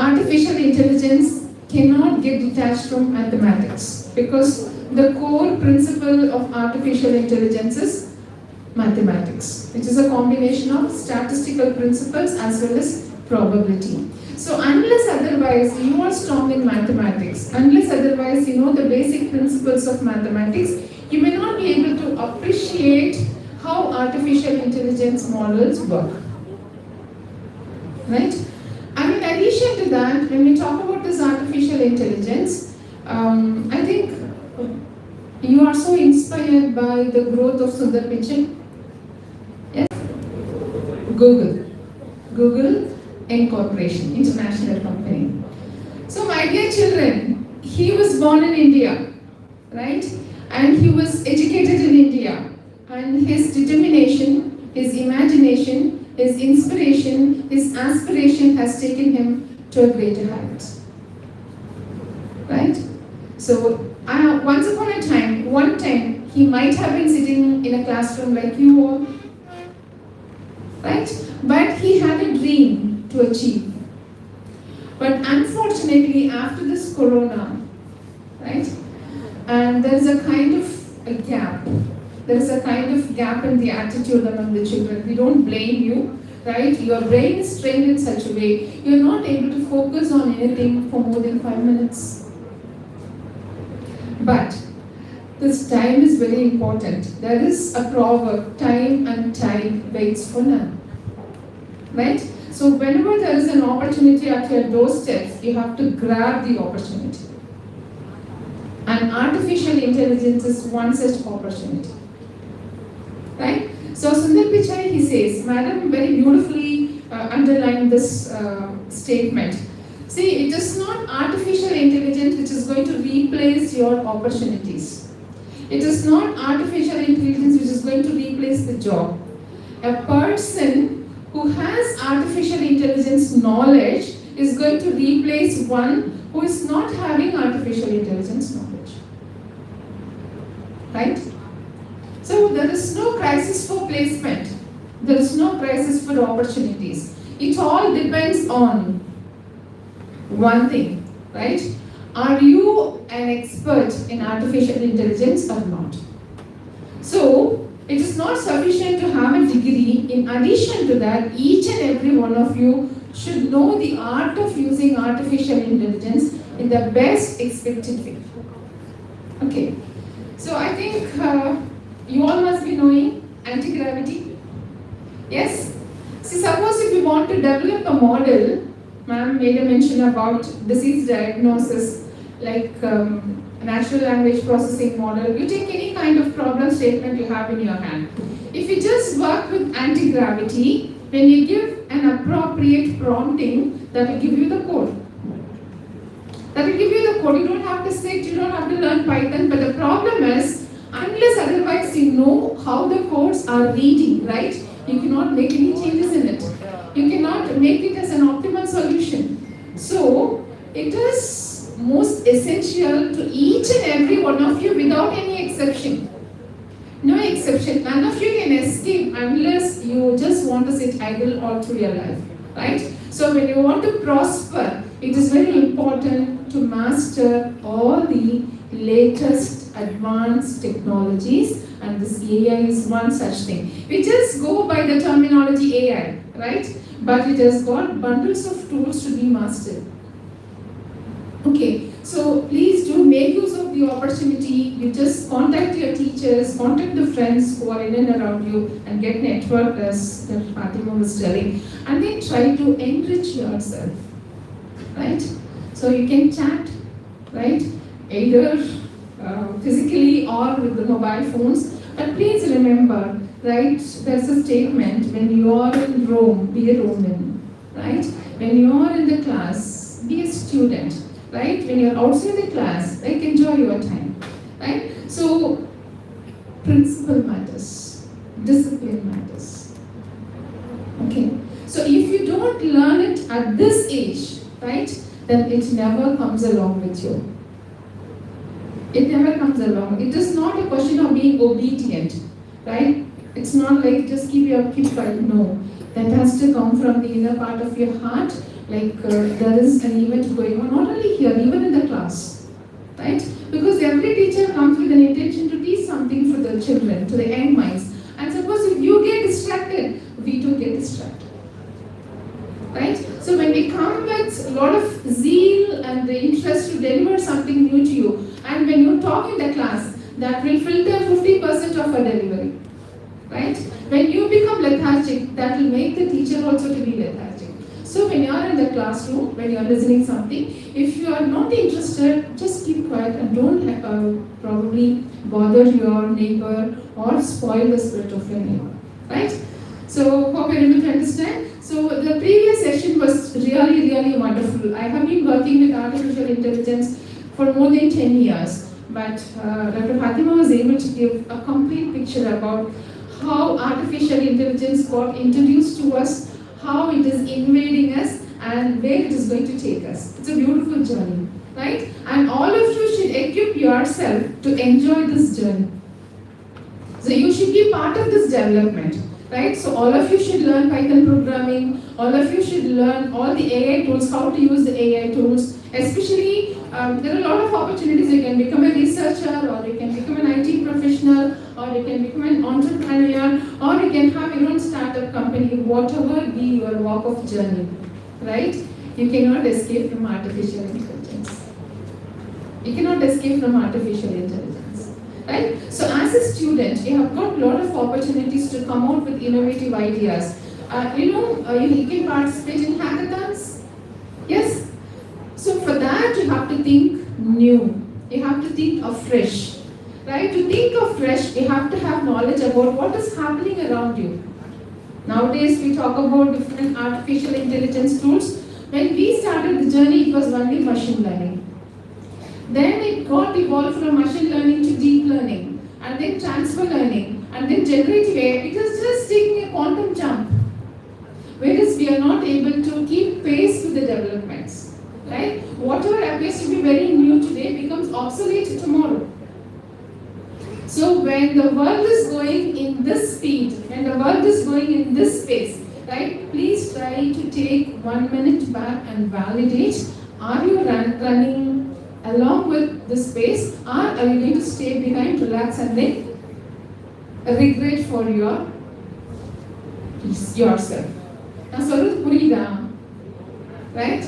Speaker 17: artificial intelligence cannot get detached from mathematics, because the core principle of artificial intelligence is mathematics, which is a combination of statistical principles as well as probability. So unless otherwise you are strong in mathematics, unless otherwise you know the basic principles of mathematics, you may not be able to appreciate how artificial intelligence models work. Right? And in addition to that, when we talk about this artificial intelligence, I think You are so inspired by the growth of Sundar Pichai? Yes? Google Incorporation, international company. So my dear children, he was born in India, right? And he was educated in India. And his determination, his imagination, his inspiration, his aspiration has taken him to a greater height. Right? So once upon a time, one time, he might have been sitting in a classroom like you all, right? But he had a dream to achieve. But unfortunately, after this corona, right, and there is a kind of a gap. There is a kind of gap in the attitude among the children. We don't blame you, right? Your brain is trained in such a way, you're not able to focus on anything for more than 5 minutes. But this time is very important. There is a proverb, time and tide waits for none. Right? So whenever there is an opportunity at your doorstep, you have to grab the opportunity. And artificial intelligence is one such opportunity. Right? So Sundar Pichai, he says, Madam very beautifully underlined this statement. See, it is not artificial intelligence which is going to replace your opportunities. It is not artificial intelligence which is going to replace the job. A person who has artificial intelligence knowledge is going to replace one who is not having artificial intelligence knowledge. Right? So there is no crisis for placement. There is no crisis for opportunities. It all depends on one thing, right? Are you an expert in artificial intelligence or not? So, it is not sufficient to have a degree. In addition to that, each and every one of you should know the art of using artificial intelligence in the best expected way. Okay, so I think you all must be knowing anti-gravity. Yes? See, suppose if you want to develop a model, ma'am made a mention about disease diagnosis, like natural language processing model. You take any kind of problem statement you have in your hand. If you just work with anti-gravity, when you give an appropriate prompting, that will give you the code. That will give you the code. You don't have to sit, you don't have to learn Python, but the problem is, unless otherwise you know how the codes are reading, right? You cannot make any changes in it. You cannot make it as an optimal solution. So, it is most essential to each and every one of you without any exception. No exception. None of you can escape unless you just want to sit idle all through your life. Right? So when you want to prosper, it is very important to master all the latest advanced technologies, and this AI is one such thing. We just go by the terminology AI, right? But it has got bundles of tools to be mastered. Okay, so please do make use of the opportunity. You just contact your teachers, contact the friends who are in and around you, and get networked, as Fatima was telling, and then try to enrich yourself, right? So you can chat, right? Either physically or with the mobile phones. But please remember, right? There's a statement: when you are in Rome, be a Roman, right? When you are in the class, be a student. Right? When you're outside the class, like, enjoy your time. Right? So, principle matters. Discipline matters. Okay? So, if you don't learn it at this age, right, then it never comes along with you. It never comes along. It is not a question of being obedient. Right? It's not like just keep your kid quiet. No. That has to come from the inner part of your heart. Like there is an event going on, not only here, even in the class, right? Because every teacher comes with an intention to teach something for the children, to the young minds. And suppose if you get distracted, we too get distracted, right? So when we come with a lot of zeal and the interest to deliver something new to you, and when you talk in the class, that will filter 50% of our delivery, right? When you become lethargic, that will make the teacher also to be lethargic. So when you are in the classroom, when you are listening something, if you are not interested, just keep quiet and don't probably bother your neighbor or spoil the spirit of your neighbor, right? So hope you're able to understand. So the previous session was really wonderful. I have been working with artificial intelligence for more than 10 years, but Dr. Fatima was able to give a complete picture about how artificial intelligence got introduced to us, how it is invading us, and where it is going to take us. It's a beautiful journey, right? And all of you should equip yourself to enjoy this journey. So you should be part of this development, right? So all of you should learn Python programming, all of you should learn all the AI tools, how to use the AI tools, especially there are a lot of opportunities. You can become a researcher, or you can become an IT professional, or you can become an entrepreneur, or you can have your own startup company, whatever be your walk of journey, right? You cannot escape from artificial intelligence. You cannot escape from artificial intelligence, right? So as a student, you have got a lot of opportunities to come out with innovative ideas. You can participate in hackathons, yes? So for that, you have to think new. You have to think afresh, right? To think afresh, you have to have knowledge about what is happening around you. Nowadays, we talk about different artificial intelligence tools. When we started the journey, it was only machine learning. Then it got evolved from machine learning to deep learning, and then transfer learning, and then generative AI. It is just taking a quantum jump. Whereas we are not able to keep pace with the developments. Right? Whatever appears to be very new today becomes obsolete tomorrow. So when the world is going in this speed, when the world is going in this pace, right? Please try to take 1 minute back and validate. Are you running along with the space, or are you going to stay behind, relax, and then regret for yourself? நான் சொல்றது புரியுதா? Right?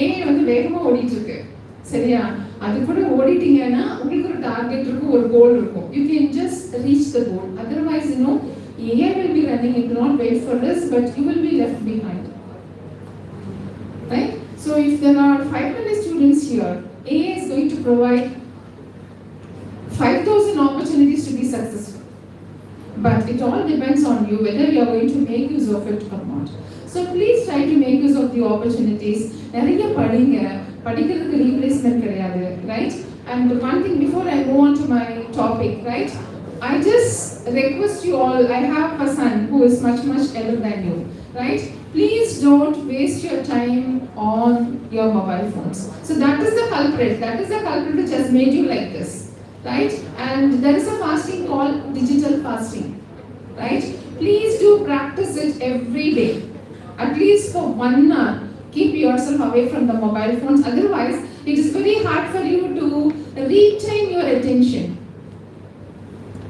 Speaker 17: AI வந்து வேகமா ஓடிட்டு இருக்கு, சரியா? அது கூட ஓடிட்டீங்கன்னா உங்களுக்கு ஒரு டார்கெட் இருக்கும், ஒரு கோல் இருக்கும். You can just reach the goal. Otherwise, AI will be running. It will not wait for us, but you will be left behind. Right? So if there are 500 students here, AI is going to provide 5,000 opportunities to be successful. But it all depends on you whether you are going to make use of it or not. So please try to make use of the opportunities. நிறைய படிங்க, படிக்கிறதுக்கு replacement கிடையாது, right? And one thing before I go on to my topic, right? I just request you all, I have a son who is much elder than you, right? Please don't waste your time on your mobile phones. So that is the culprit. That is the culprit which has made you like this, right? And there is a fasting called digital fasting, right? Please do practice it every day. At least for 1 hour, keep yourself away from the mobile phones. Otherwise, it is very hard for you to retain your attention.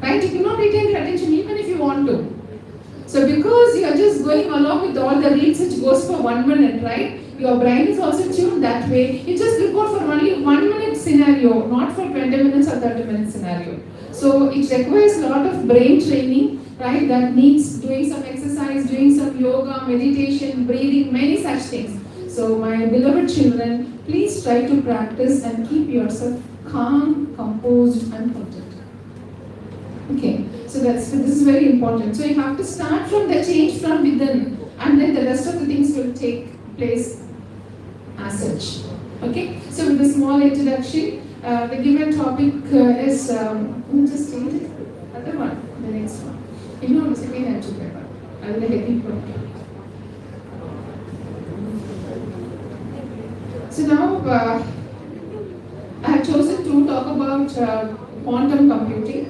Speaker 17: Right? You cannot retain your attention even if you want to. So because you are just going along with all the reels which goes for 1 minute, right? Your brain is also tuned that way. You just look out for only 1 minute scenario, not for 20 minutes or 30 minutes scenario. So it requires a lot of brain training, right? That needs doing some exercise, doing some yoga, meditation, breathing, many such things. So my beloved children, please try to practice and keep yourself calm, composed, and content. Okay, so this is very important. So you have to start from the change from within, and then the rest of the things will take place as such. Okay, so with a small introduction, the given topic is just change it. Other one, the next one. The second entry paper. I will heavy problem. So now I have chosen to talk about quantum computing.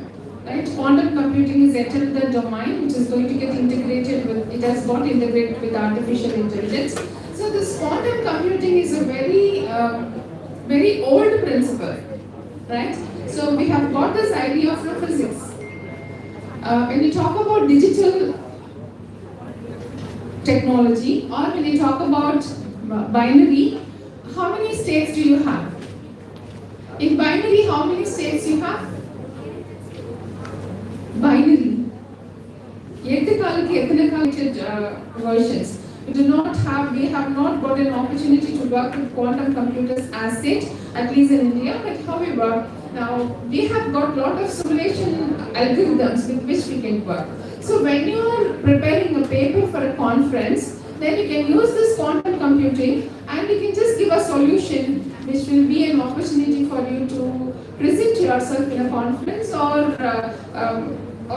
Speaker 17: Right? Quantum computing is entered the domain which is going to get integrated with, it has got integrated with artificial intelligence. So this quantum computing is a very old principle, right? So we have got this idea from physics. When you talk about digital technology, or when you talk about binary, how many states do you have? In binary, how many states you have? Binary. Versions. we have not got an opportunity to work with quantum computers as yet, at least in India. But however, now we have got lot of simulation algorithms with which we can work. So when you are preparing a paper for a conference, then you can use this quantum computing and you can just give a solution which will be an opportunity for you to present yourself in a conference or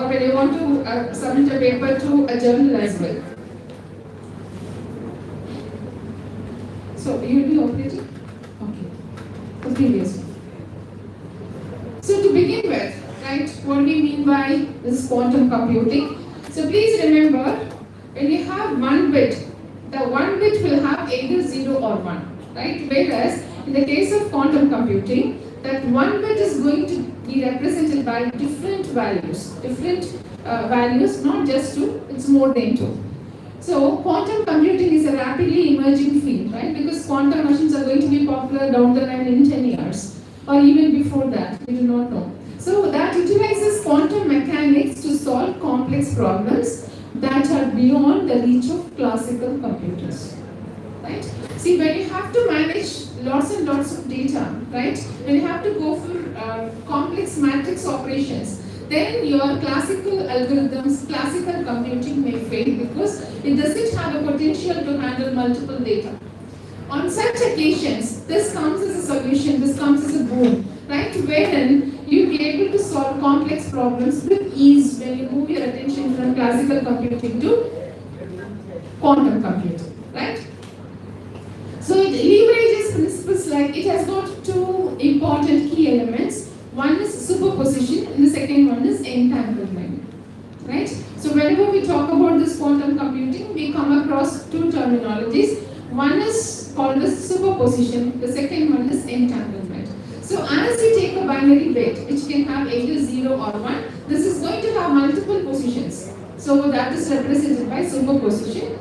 Speaker 17: when you want to submit a paper to a journal as well. So you will be operating? Okay. The previous one. So to begin with, right, what do we mean by this quantum computing? So please remember, when you have one bit, the one bit will have either 0 or 1, right? Whereas in the case of quantum computing, that one bit is going to be represented by different values, not just 2, it's more than 2. So quantum computing is a rapidly emerging field, right? Because quantum machines are going to be popular down the line in 10 years or even before that, we do not know. So that utilizes quantum mechanics to solve complex problems that are beyond the reach of classical computers, right? See, when you have to manage lots and lots of data, right? When you have to go for complex matrix operations, then your classical algorithms, classical computing may fail because it doesn't have a potential to handle multiple data. On such occasions, this comes as a solution, this comes as a boon, right? Wherein you'll be able to solve complex problems with ease when you move your attention from classical computing to quantum computing, right? So it leverages principles like, it has got 2 important key elements. One is superposition and the second one is entanglement, right? So whenever we talk about this quantum computing, we come across 2 terminologies. One is called as superposition, the second one is entanglement. So as you take a binary bit, which can have either 0 or 1, this is going to have multiple positions. So that is represented by superposition.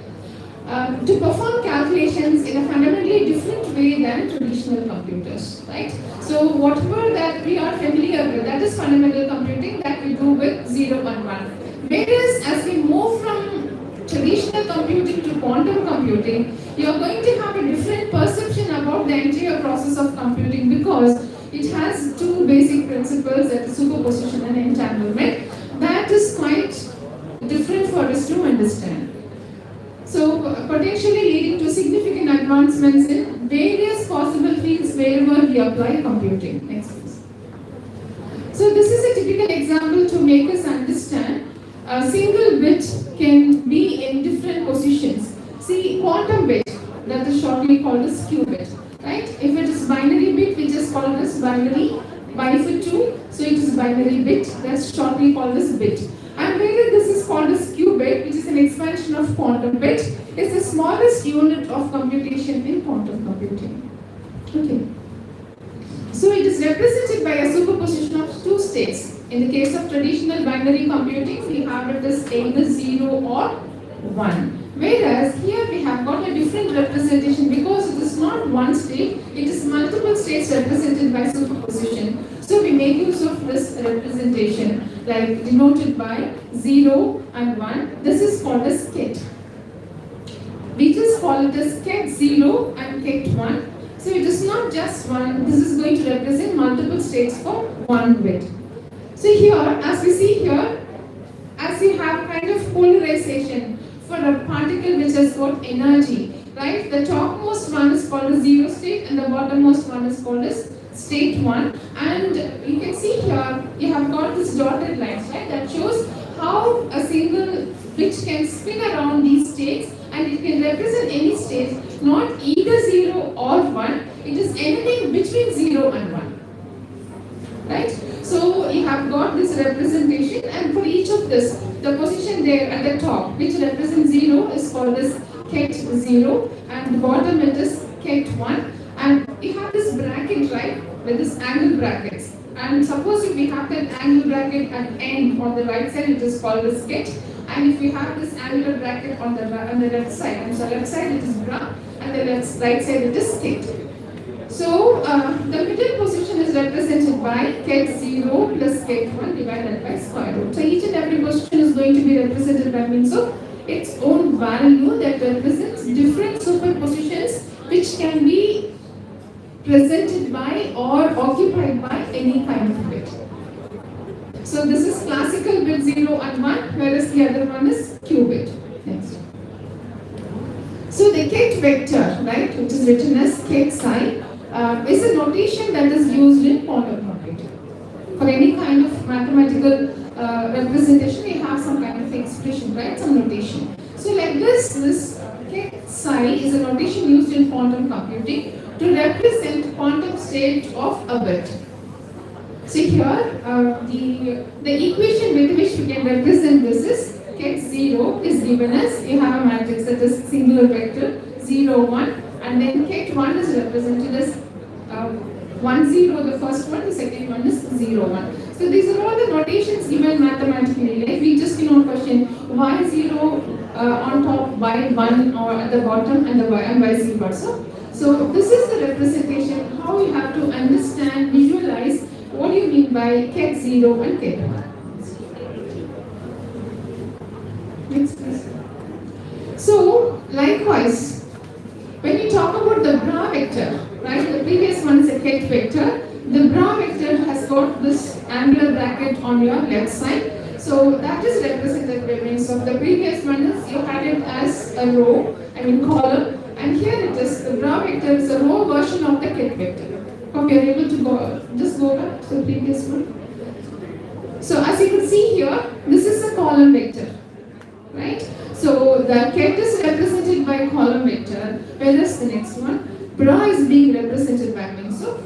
Speaker 17: To perform calculations in a fundamentally different way than traditional computers, right? So whatever that we are familiar with, that is fundamental computing that we do with 0 and 1. Whereas as we move from traditional computing to quantum computing, you are going to have a different perception about the entire process of computing because it has 2 basic principles, that is superposition and entanglement. That is quite different for us to understand. So potentially leading to significant advancements in various possible fields wherever we apply computing. Next please. So this is a typical example to make us understand a single bit can be in different positions. See, quantum bit, that is shortly called as qubit, right? If it is binary bit, we just call it as binary, by for 2, so it is binary bit, that's shortly called as bit. And whether this is called as qubit, which is an expansion of quantum bit, is the smallest unit of computation in quantum computing. Okay. So it is represented by a superposition of 2 states. In the case of traditional binary computing, we have it as either 0 or 1. Whereas here we have got a different representation because it is not one state, it is multiple states represented by superposition. So we make use of this representation, like denoted by 0 and 1. This is called as ket. We just call it as ket 0 and ket 1. So it is not just one, this is going to represent multiple states for one bit. So here, as we see here, as you have kind of polarization for a particle which has got energy, right? The topmost one is called a 0 state and the bottommost one is called as state 1. And you can see here, you have got this dotted lines, right? That shows how a single bit can spin around these states and it can represent any states, not either 0 or 1. It is anything between 0 and 1. Right? So you have got this representation, and for each of this, the position there at the top, which represents 0, is called as ket 0, and the bottom it is ket 1. And you have this bracket, right, with this angle brackets. And suppose if we have that angle bracket at end on the right side, it is called as ket. And if we have this angular bracket on the left side, and so left side it is bra, and the right side it is ket. So the middle position is represented by ket 0 plus ket 1 divided by square root. So each and every position is going to be represented by means of its own value that represents different superpositions which can be presented by or occupied by any kind of bit. So this is classical bit 0 and 1, whereas the other one is qubit. Next. So the ket vector, right, which is written as ket psi, is a notation that is used in quantum computing. For any kind of mathematical representation, you have some kind of expression, right, some notation. So like this ket psi is a notation used in quantum computing to represent quantum state of a bit. So here, the equation with which we can represent this is ket 0 is given as, you have a matrix that is singular vector 0, 1, and then ket 1 is represented as 1, 0, the first one, the second one is 0, 1. So these are all the notations given mathematically. Like we just question why 0 on top, why 1 or at the bottom, and vice versa. So this is the representation, how you have to understand, visualize what do you mean by ket 0 and ket 1. Next please. So likewise, when you talk about the bra vector, right, the previous one is a ket vector, the bra vector has got this angular bracket on your left side. So that is represented by means of the previous one is you had it as a row, column, and here it is, the bra vector is a row version of the ket vector. Hope you are able to go back to the previous one. So as you can see here, this is a column vector, right? So the ket is represented by column vector, whereas the next one, bra is being represented by means of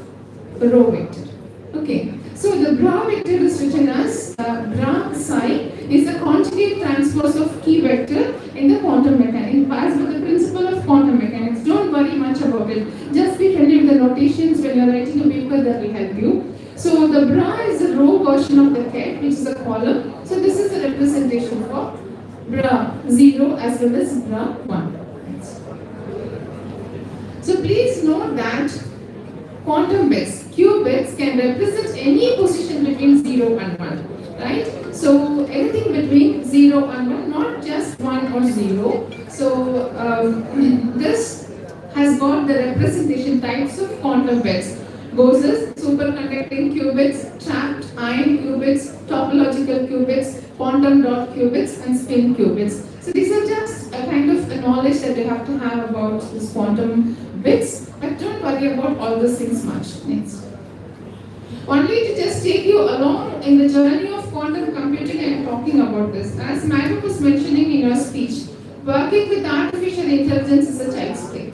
Speaker 17: row vector. Okay, so the bra vector is written as bra psi is the conjugate transpose of key vector in the quantum mechanics. As with the principle of quantum mechanics, don't worry much about it. Just be familiar with the notations when you are writing a paper, that will help you. So the bra is the row version of the ket, which is a column. So this is the representation for bra 0 as well as bra 1. So please note that quantum bits, qubits, can represent any position between 0 and 1, right? So anything between 0 and 1, not just 1 or 0. So this has got the representation types of quantum bits. Boses, superconducting qubits, trapped ion qubits, topological qubits, quantum dot qubits, and spin qubits. So these are just a kind of knowledge that you have to have about this quantum bits, but don't worry about all these things much. Next. Only to just take you along in the journey of quantum computing, I am talking about this. As Madam was mentioning in her speech, working with artificial intelligence is a child's play,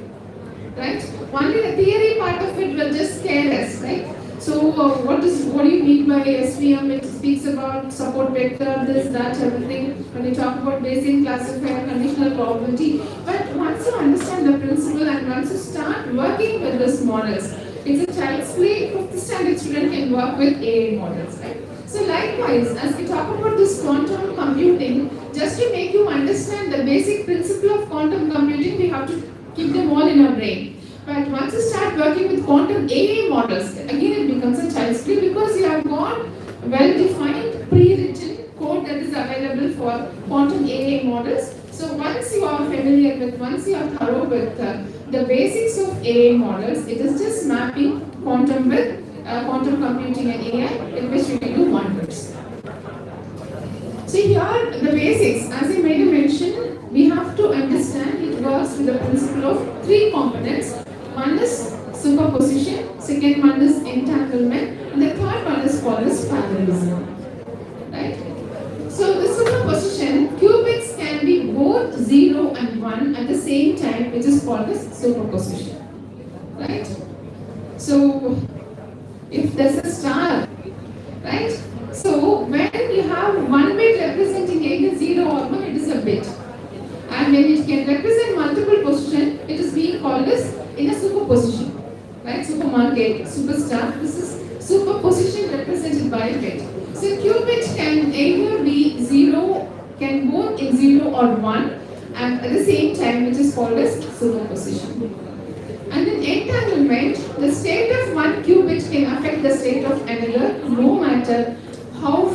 Speaker 17: right? Only the theory part of it will just scare us, right? So what do you mean by SVM? It speaks about support vector, this, that, everything. When you talk about Bayesian classifier, conditional probability. But once you understand the principle and once you start working with these models, it's a child's play. 5th standard student can work with AI models, right? So likewise, as we talk about this quantum computing, just to make you understand the basic principle of quantum computing, we have to keep them all in our brain. But once you start working with quantum AI models, again it becomes a child's play because you have got well-defined, pre-written code that is available for quantum AI models. So once you are familiar with, once you are thorough with the basics of AI models, it is just mapping quantum with quantum computing and AI, in which we can do wonders. So here the basics, as I made a mention, we have to understand it works with the principle of 3 components. One is superposition, second one is entanglement, and the third one is called as parallelism. Right? So the superposition, qubits can be both 0 and 1 at the same time, which is called as superposition. Right? So if there's a star, right? So when you have one bit representing either 0 or 1, it is a bit. And when it can represent multiple position, it is being called as in a superposition. Right? Supermarket, superstar, this is superposition represented by a bit. So qubit can either be 0, can both in 0 or 1, and at the same time, which is called as superposition. And in entanglement, the state of one qubit can affect the state of another, no matter how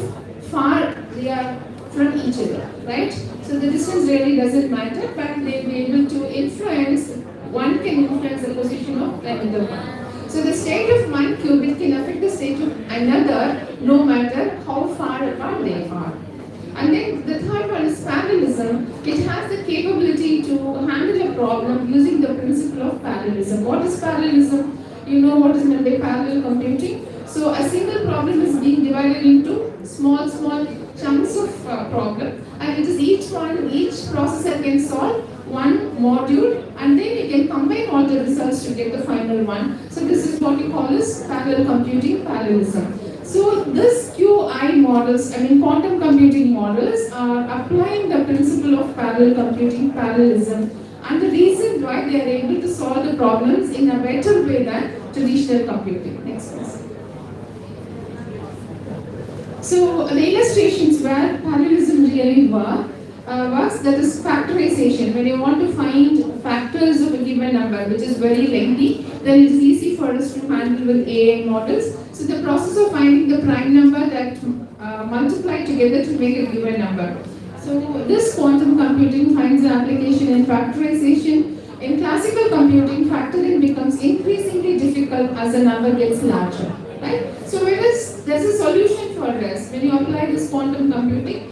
Speaker 17: far they are from each other, right? So the distance really doesn't matter, but they'll be able to influence, one can influence the position of another one. So the state of one qubit can affect the state of another no matter how far apart they are. And then the third one is parallelism. It has the capability to handle a problem using the principle of parallelism. What is parallelism? You know what is meant by parallel computing? So a single problem is being divided into small chunks of problem, and it is each processor can solve one module, and then you can combine all the results to get the final one. So this is what we call as parallel computing, parallelism. So this QI models, quantum computing models, are applying the principle of parallel computing, parallelism, and the reason why they are able to solve the problems in a better way than traditional computing. Next please. So the illustrations where parallelism really works, that is factorization. When you want to find factors of a given number, which is very lengthy, then it is easy for us to handle with AI models. So the process of finding the prime number that multiply together to make a given number. So this quantum computing finds an application in factorization. In classical computing, factoring becomes increasingly difficult as the number gets larger. Right? So there's a solution for this. When you apply this quantum computing,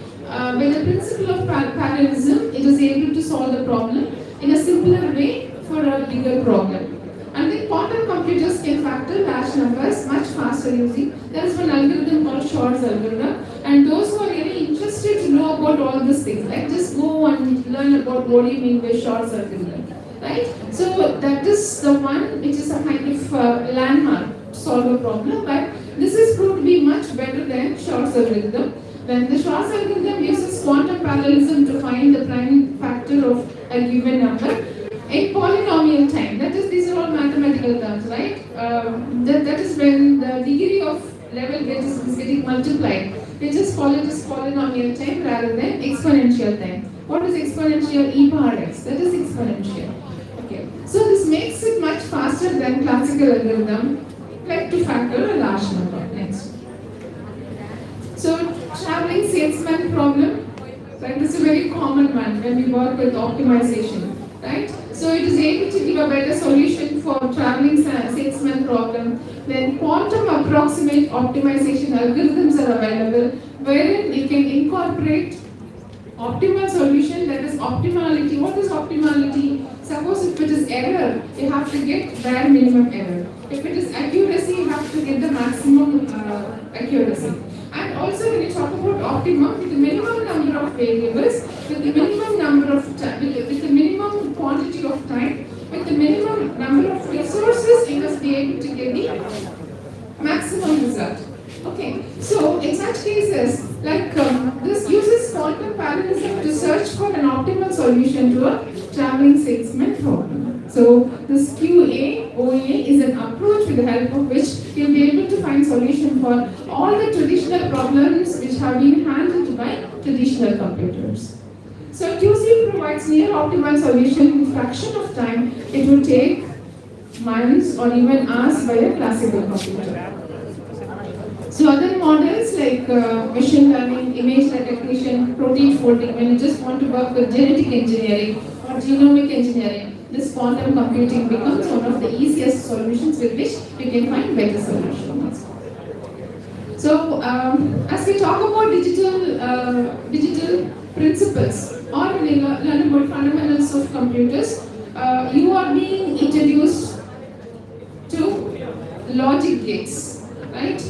Speaker 17: with the principle of parallelism, it is able to solve the problem in a simpler way for a bigger problem. And then quantum computers can factor large numbers much faster using, there is one algorithm called Shor's algorithm, and those who are really interested to know about all these things, like just go and learn about what do you mean by Shor's algorithm, right? So that is the one which is a kind of landmark to solve a problem, but this is proved to be much better than Shor's algorithm. When the Shor's algorithm uses quantum parallelism to find the prime factor of a given number in polynomial time. That is, these are all mathematical terms, right? That is when the degree of level is getting multiplied. We just call it as polynomial time rather than exponential time. What is exponential? E power x. That is exponential. Okay. So this makes it much faster than classical algorithm, like to factor a large number. Next. So traveling salesman problem, right? This is a very common one when we work with optimization, right? So it is able to give a better solution for traveling salesman problem. Then quantum approximate optimization algorithms are available, wherein you can incorporate optimal solution, that is optimality. What is optimality? Suppose if it is error, you have to get bare minimum error. If it is accuracy, you have to get the maximum accuracy. And also when you talk about optimum, with the minimum number of variables, with the minimum number of with the minimum quantity of time, with the minimum number of resources, you must be able to get the maximum result. Okay, so in such cases, like this uses quantum parallelism to search for an optimal solution to a traveling salesman problem. So this QA/OA is an approach with the help of which you'll be able to find solution for all the traditional problems which have been handled by traditional computers. So QC provides near optimal solution in fraction of time it will take months or even hours by a classical computer. So other models like machine learning, image recognition, protein folding, when you just want to work with genetic engineering or genomic engineering, this quantum computing becomes one of the easiest solutions with which you can find better solutions. So as we talk about digital principles, or when you learn about fundamentals of computers, you are being introduced to logic gates, right?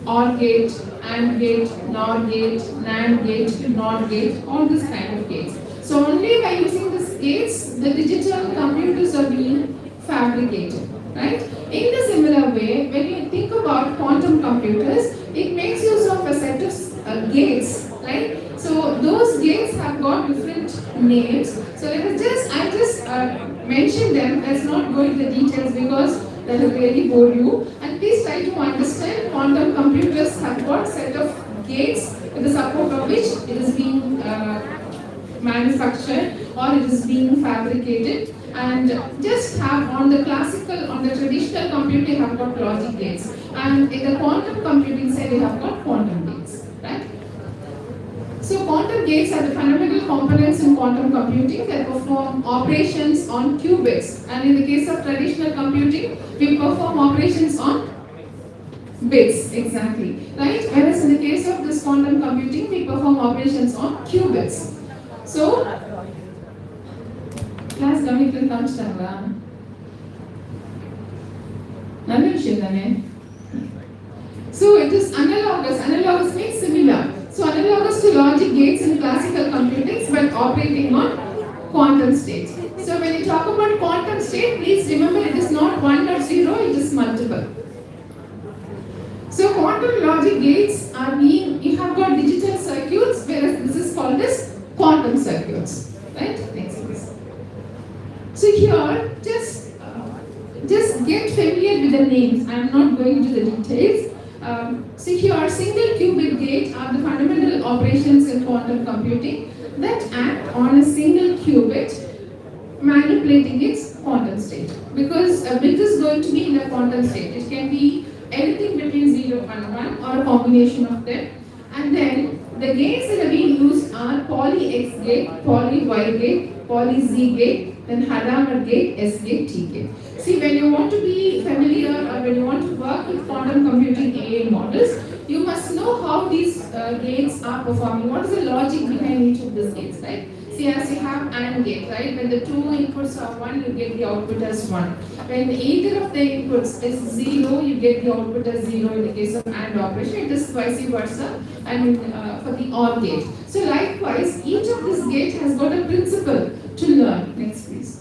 Speaker 17: OR gate, AND gate, NOR gate, NAND gate, NOT gate, all this kind of gates. So only by using these gates, the digital computers are being fabricated, right? In the similar way, when you think about quantum computers, it makes use of a set of gates, right? So those gates have got different names. So I just mention them. Let's not go into the details because that will really bore you. And please try to understand quantum computers have got set of gates with the support of which it is being manufactured or it is being fabricated. And just have on the traditional computing you have got logic gates. And in the quantum computing side you have got quantum gates, right? So quantum gates are the fundamental components in quantum computing that perform operations on qubits. And in the case of traditional computing, we perform operations on bits, exactly, right? Whereas in the case of this quantum computing, we perform operations on qubits. So, class gamical காமிச்சிட்டாங்களா? நல்ல விஷயம் தானே? So it is analogous. Analogous means similar. So analogous to logic gates in classical computing, but operating on quantum states. So when you talk about quantum state, please remember it is not 1 or 0, it is multiple. So quantum logic gates are being, you have got digital circuits, whereas this is called as quantum circuits. Right? Next please. So here, just get familiar with the names. I am not going into the details. So here, single qubit gate are the fundamental operations in quantum computing that act on a single qubit, manipulating its quantum state. Because a bit is going to be in a quantum state. It can be anything between 0 and 1 or a combination of them. And then the gates that are being used are poly X gate, poly Y gate, poly Z gate, then Hadamard gate, S gate, T gate. See, when you want to be familiar or when you want to work with quantum computing AI models, you must know how these gates are performing. What is the logic behind each of these gates, right? See, as you have AND gate, right? When the two inputs are 1, you get the output as 1. When either of the inputs is 0, you get the output as 0 in the case of AND operation. It is vice versa, and for the OR gate. So likewise, each of these gates has got a principle to learn. Next, please.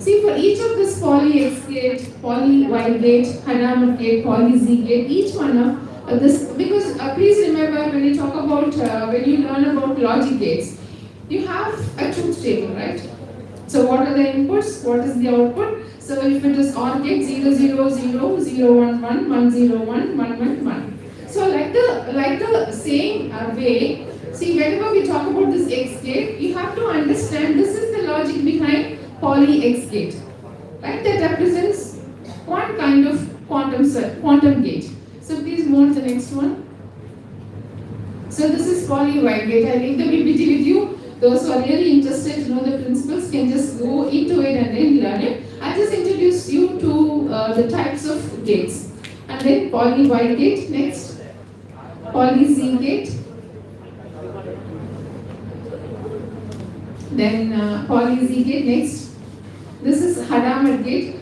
Speaker 17: See, for each of this poly X gate, poly Y gate, Hadamard gate, poly Z gate, each one of this, because please remember when you talk about, when you learn about logic gates, you have a truth table, right? So what are the inputs? What is the output? So if it is OR gate 0, 0, 0, 0, 1, 1, 1, 0, 1, 1, 1, 1. So like the same way, see, whenever we talk about this X gate, you have to understand this is the logic behind poly X gate, right? That represents one kind of quantum gate. So please move to the next one. So this is poly Y gate. I leave the PPT with you. Those who are really interested to know the principles can just go into it and then learn it. I'll just introduce you to the types of gates. And then poly Y gate next, poly Z gate, then poly Z gate next. This is Hadamard gate.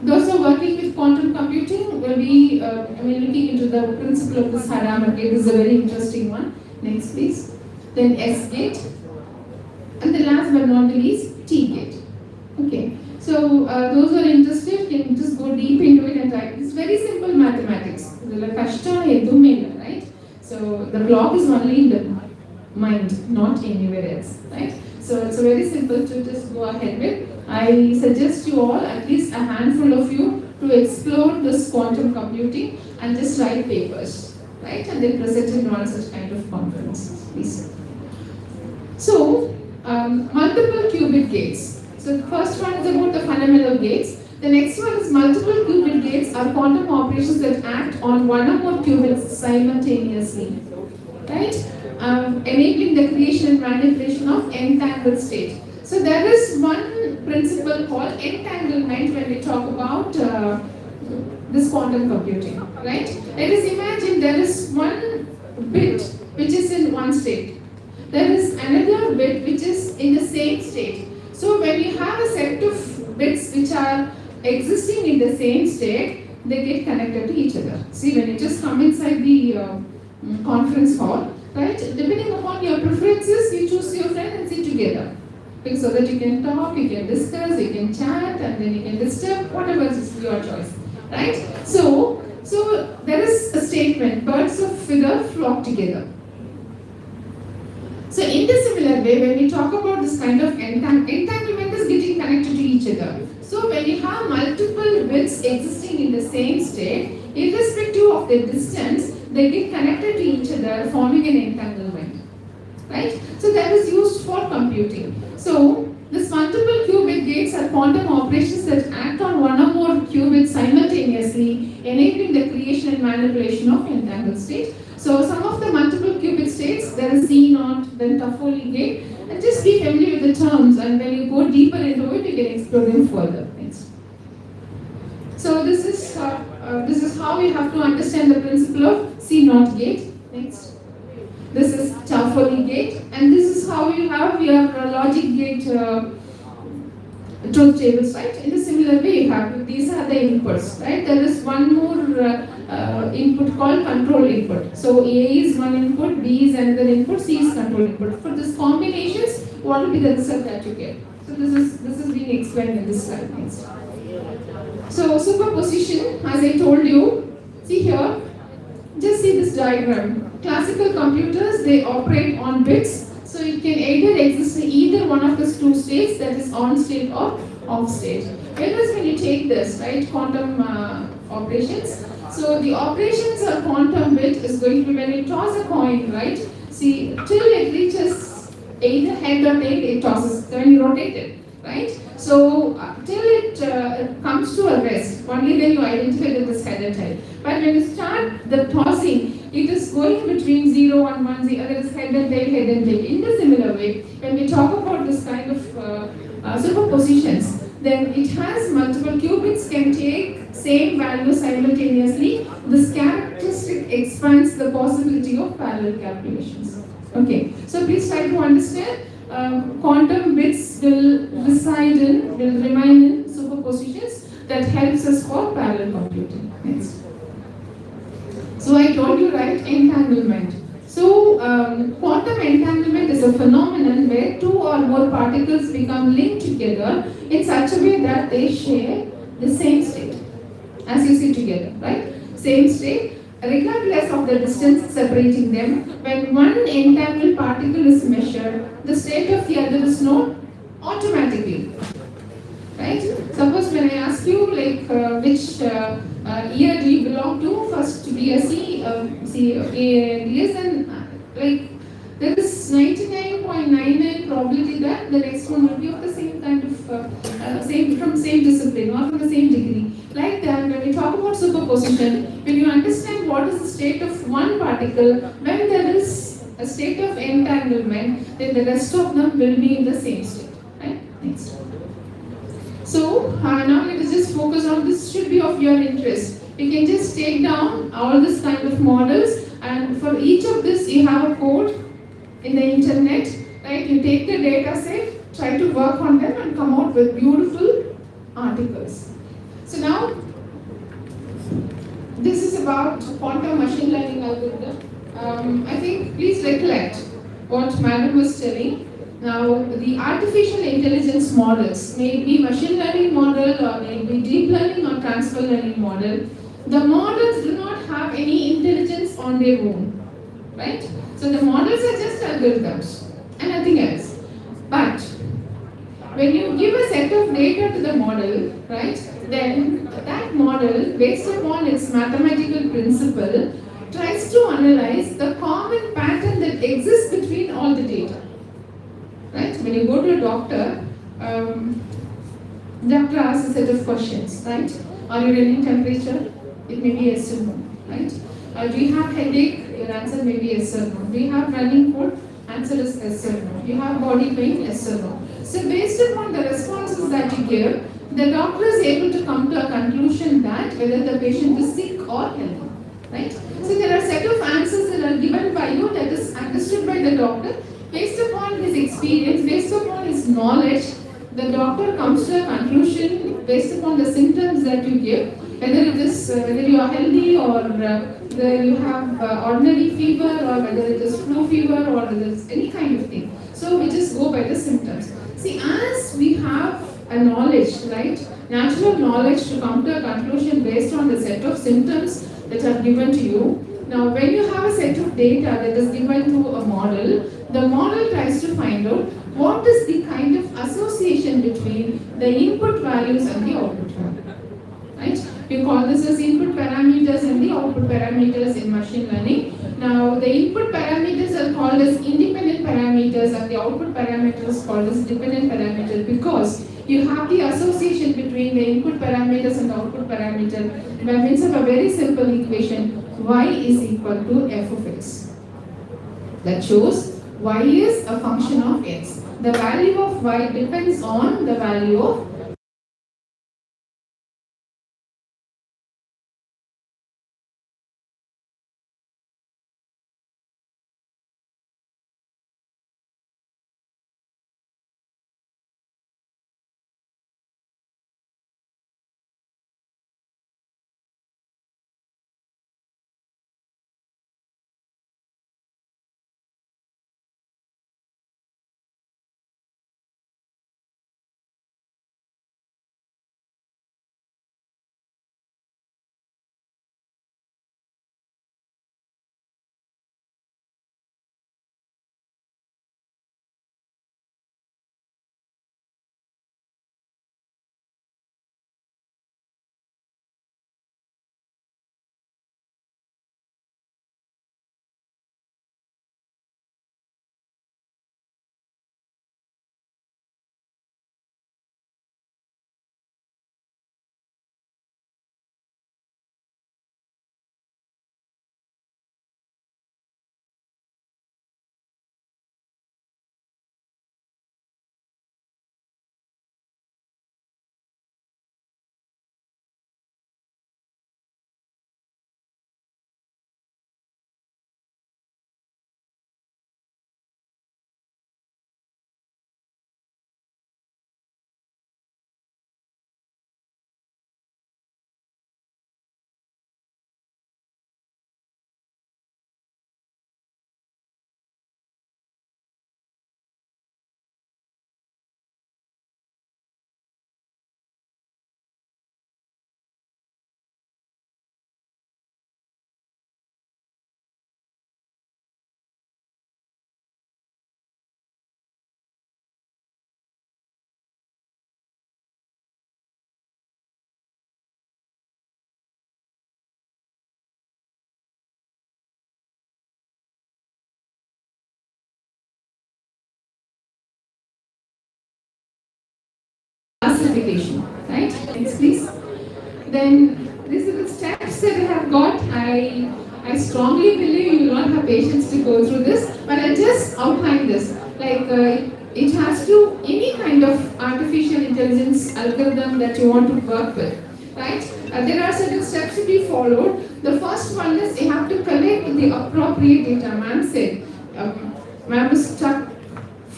Speaker 17: Those who are working with quantum computing will be looking into the principle of this Hadamard gate. This is a very interesting one. Next, please. Then S gate. And the last but not the least, T gate. Okay. So those who are interested can just go deep into it and try. It's very simple mathematics. Right? So the block is only in the mind, not anywhere else. Right? So it's very simple to just go ahead with. I suggest you all, at least a handful of you, to explore this quantum computing and just write papers, right? And then present in one such kind of conference, please. So, multiple qubit gates. So the first one is about the fundamental gates. The next one is multiple qubit gates are quantum operations that act on one or more qubits simultaneously, right? Enabling the creation and manipulation of entangled state. So there is one principle called entanglement when we talk about this quantum computing, right? Let us imagine there is one bit which is in one state. There is another bit which is in the same state. So when you have a set of bits which are existing in the same state, they get connected to each other. See, when you just come inside the conference hall, right? Depending upon your preferences, you choose your friend and sit together. So that you can talk, you can discuss, you can chat, and then you can disturb, whatever is your choice, right? So there is a statement, birds of feather flock together. So in the similar way, when we talk about this kind of entanglement is getting connected to each other. So when you have multiple bits existing in the same state, irrespective of their distance, they get connected to each other, forming an entanglement, right? So that is used for computing. So these multiple qubit gates are quantum operations that act on one or more qubits simultaneously, enabling the creation and manipulation of entangled state. So some of the multiple qubit states, there is C naught, then Toffoli gate, and just be familiar with the terms, and when you go deeper into it, you can explore them further. Next. So this is how you have to understand the principle of C naught gate. Next. This is Toffoli gate, and this is how you have your logic gate truth tables, right? In a similar way, you have these are the inputs, right? There is one more input called control input. So A is one input, B is another input, C is control input. For these combinations, what will be the result that you get? So this is being explained in this slide. Next. So superposition, as I told you, see here, just see this diagram. Classical computers, they operate on bits. So it can either exist in either one of these two states, that is on state or off state. Whereas when you take this, right, quantum operations, so the operations of quantum bit is going to be when you toss a coin, right? See, till it reaches either head or tail, it tosses, then you rotate it, right? So till it comes to a rest, only then you identify that this head and tail. But when you start the tossing, it is going between 0 and 1, 0, there is head and tail, head and tail. In a similar way, when we talk about this kind of superpositions, then it has multiple qubits can take same value simultaneously. This characteristic expands the possibility of parallel calculations. Okay, so please try to understand. Quantum bits will remain in superpositions that helps us for parallel computing. Next. So I told you, right, entanglement. So quantum entanglement is a phenomenon where two or more particles become linked together in such a way that they share the same state, as you see together, right? Same state, regardless of the distance separating them. When one entangled particle is measured, the state of the other is known automatically, right? Suppose when I ask you like which year do you belong to, first to be a C, yes, and like there is 99.99 probability that the next one will be of the same kind of from same discipline or from the same degree. Like that, when we talk about superposition, when you understand what is the state of one particle, when there is a state of entanglement, then the rest of them will be in the same state. Right? Next. So now let us just focus on this should be of your interest. You can just take down all this kind of models, and for each of this you have a code in the internet, right? You take the data set, try to work on them and come out with beautiful articles. So now this is about quantum machine learning algorithm. I think please recollect what Madam was telling. Now, the artificial intelligence models, may it be machine learning model or may it be deep learning or transfer learning model, the models do not have any intelligence on their own, right? So the models are just algorithms and nothing else. But when you give a set of data to the model, right, then that model, based upon its mathematical principle, tries to analyze the common pattern that exists between all the data. Right? When you go to a doctor, doctor asks a set of questions, right? Are you running temperature? It may be yes or no, right? Do you have headache? Your answer may be yes or no. Do you have running cold? Answer is yes or no. Do you have body pain? Yes or no. So based upon the responses that you give, the doctor is able to come to a conclusion that whether the patient is sick or healthy, right? So there are a set of answers that are given by you that is understood by the doctor. Based upon his experience, based upon his knowledge, the doctor comes to a conclusion based upon the symptoms that you give, whether you are healthy or whether you have ordinary fever or whether it is flu fever or whether it's any kind of thing. So we just go by the symptoms. See, as we have a knowledge, right, natural knowledge to come to a conclusion based on the set of symptoms that are given to you. Now, when you have a set of data that is given to a model, the model tries to find out what is the kind of association between the input values and the output values. Right? We call this as input parameters and the output parameters in machine learning. Now, the input parameters are called as independent parameters and the output parameters is called as dependent parameters because you have the association between the input parameters and the output parameter by means of a very simple equation, y is equal to f of x. That shows y is a function of x. The value of y depends on the value of classification, right? Next, please. Then these are the steps that I have got. I strongly believe you will not have patience to go through this, but I just outline this. Like it has to any kind of artificial intelligence algorithm that you want to work with, right? There are certain steps to be followed. The first one is you have to collect the appropriate data. Ma'am said, ma'am was stuck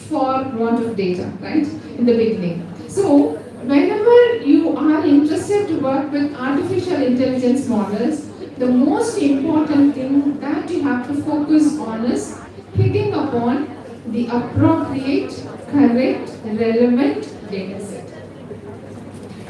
Speaker 17: for want of data, right, in the beginning. So whenever you are interested to work with artificial intelligence models, the most important thing that you have to focus on is hitting upon the appropriate, correct, relevant data set.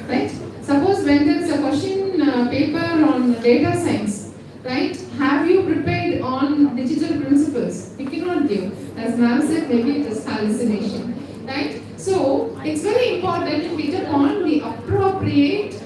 Speaker 17: Right? Suppose when there is a question paper on data science, right? Have you prepared on digital principles? You cannot give. As ma'am said, maybe it is hallucination. Right? So it's very important to hit upon the appropriate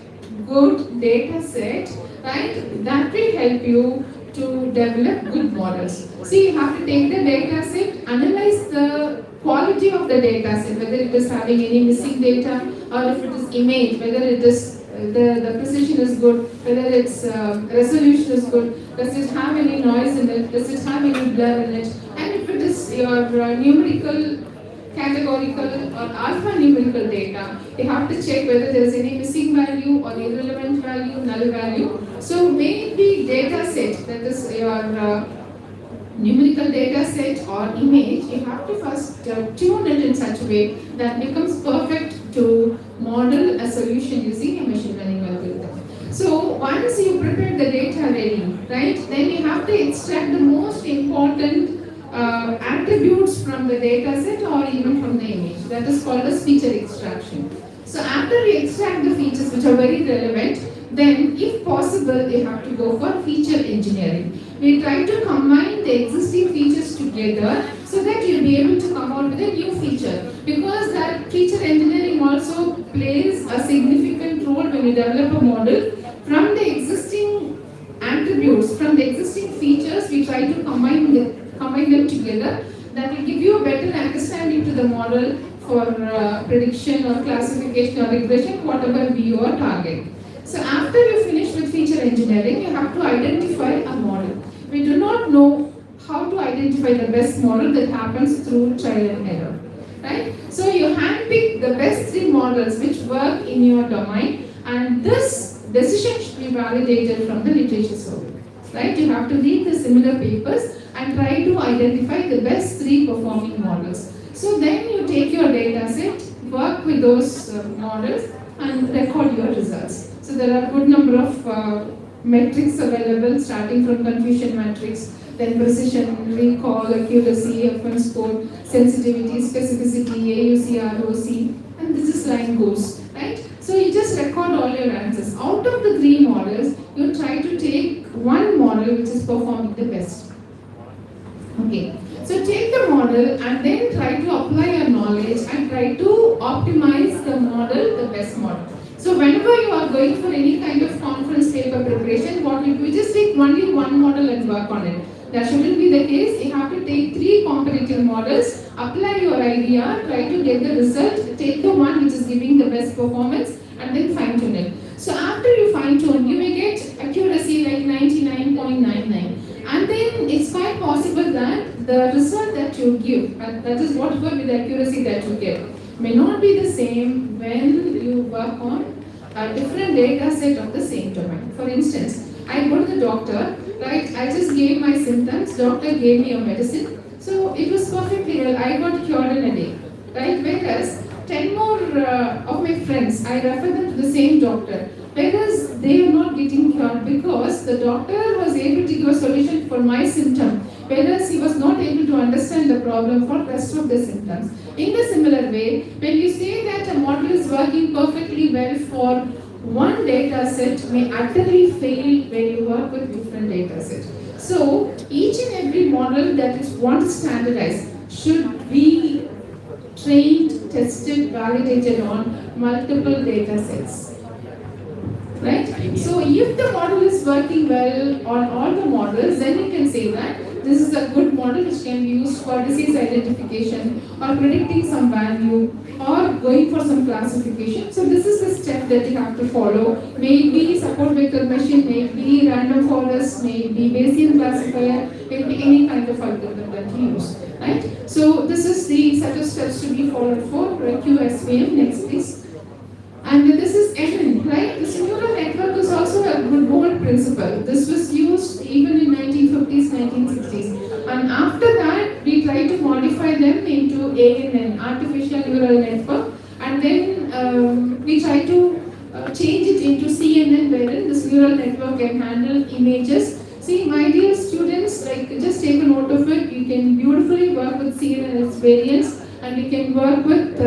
Speaker 17: good data set, right? That will help you to develop good models. So you have to take the data set, analyze the quality of the data set, whether it is having any missing data or if it is image, whether it is the precision is good, whether its resolution is good, does it have any noise in it, does it have any blur in it, and if it is your numerical, categorical or alphanumerical data, you have to check whether there is any missing value or irrelevant value, null value. So may it be data set, that is your numerical data set or image, you have to first tune it in such a way that becomes perfect to model a solution using a machine learning algorithm. So once you prepare the data ready, right, then you have to extract the most important attributes from the data set or even from the image. That is called as feature extraction. So after you extract the features which are very relevant, then if possible you have to go for feature engineering. We try to combine the existing features together so that you'll be able to come out with a new feature, because that feature engineering also plays a significant role when you develop a model. From the existing attributes, from the existing features, we try to combine them together. That will give you a better understanding to the model for prediction or classification or regression, whatever be your target. So after you finish with feature engineering, you have to identify a model. We do not know how to identify the best model that happens through trial and error, right? So you handpick the best 3 models which work in your domain, and this decision should be validated from the literature survey, right? You have to read the similar papers and try to identify the best 3 performing models. So then you take your data set, work with those models and record your results. So there are a good number of metrics available, starting from confusion matrix, then precision, recall, accuracy, FN score, sensitivity, specificity, AUC, ROC, and this line goes, right? So you just record all your answers. Out of the 3 models, you try to take one model which is performing the best. Okay, so take the model and then try to apply your knowledge and try to optimize the model, the best model. So whenever you are going for any kind of conference paper preparation, what you do, just take only one model and work on it. That shouldn't be the case. You have to take 3 competitive models, apply your idea, try to get the result, take the one which is giving the best performance and then fine tune it. So after you fine tune, you may get accuracy like 99.99. And then it's quite possible that the result that you give, and that is whatever with the accuracy that you get, may not be the same when you work on a different data set of the same domain. For instance, I go to the doctor, right? I just gave my symptoms, doctor gave me a medicine, so it was perfectly well. I got cured in a day, right? Whereas 10 more of my friends, I refer them to the same doctor, whereas they are not getting cured because the doctor was able to give a solution for my symptom, whereas he was not able to understand the problem for the rest of the symptoms. In a similar way, when you say that a model is working perfectly well for one data set, may utterly fail when you work with different data sets. So each and every model that is want to standardize should be trained, tested, validated on multiple data sets. Right? So if the model is working well on all the models, then you can say that this is a good model which can be used for disease identification or predicting some value or going for some classification. So this is the step that you have to follow. Maybe support vector machine, maybe random forest, maybe Bayesian classifier, maybe any kind of algorithm that you use. Right? So this is the set of steps to be followed for QSVM. Next please. And this is NN, right? This neural network is also a good bold principle. This was used even in 1950s, 1960s. And after that, we try to modify them into ANN, artificial neural network. And then we try to change it into CNN, wherein this neural network can handle images. See, my dear students, like just take a note of it. You can beautifully work with CNN and its variants, and you can work with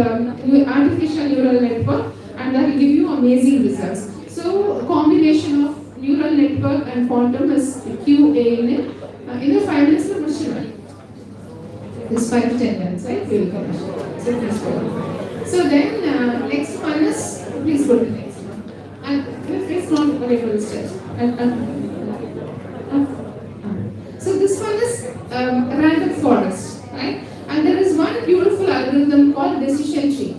Speaker 17: artificial neural network, and that will give you amazing results. So, a combination of neural network and quantum is QANN. In the 5 minutes, we'll finish. This 5 to 10 minutes, right? We will finish. So, please go. So then, next one is, please go to the next one. And it's not available step. So this one is random forest, right? And there is one beautiful algorithm called decision tree.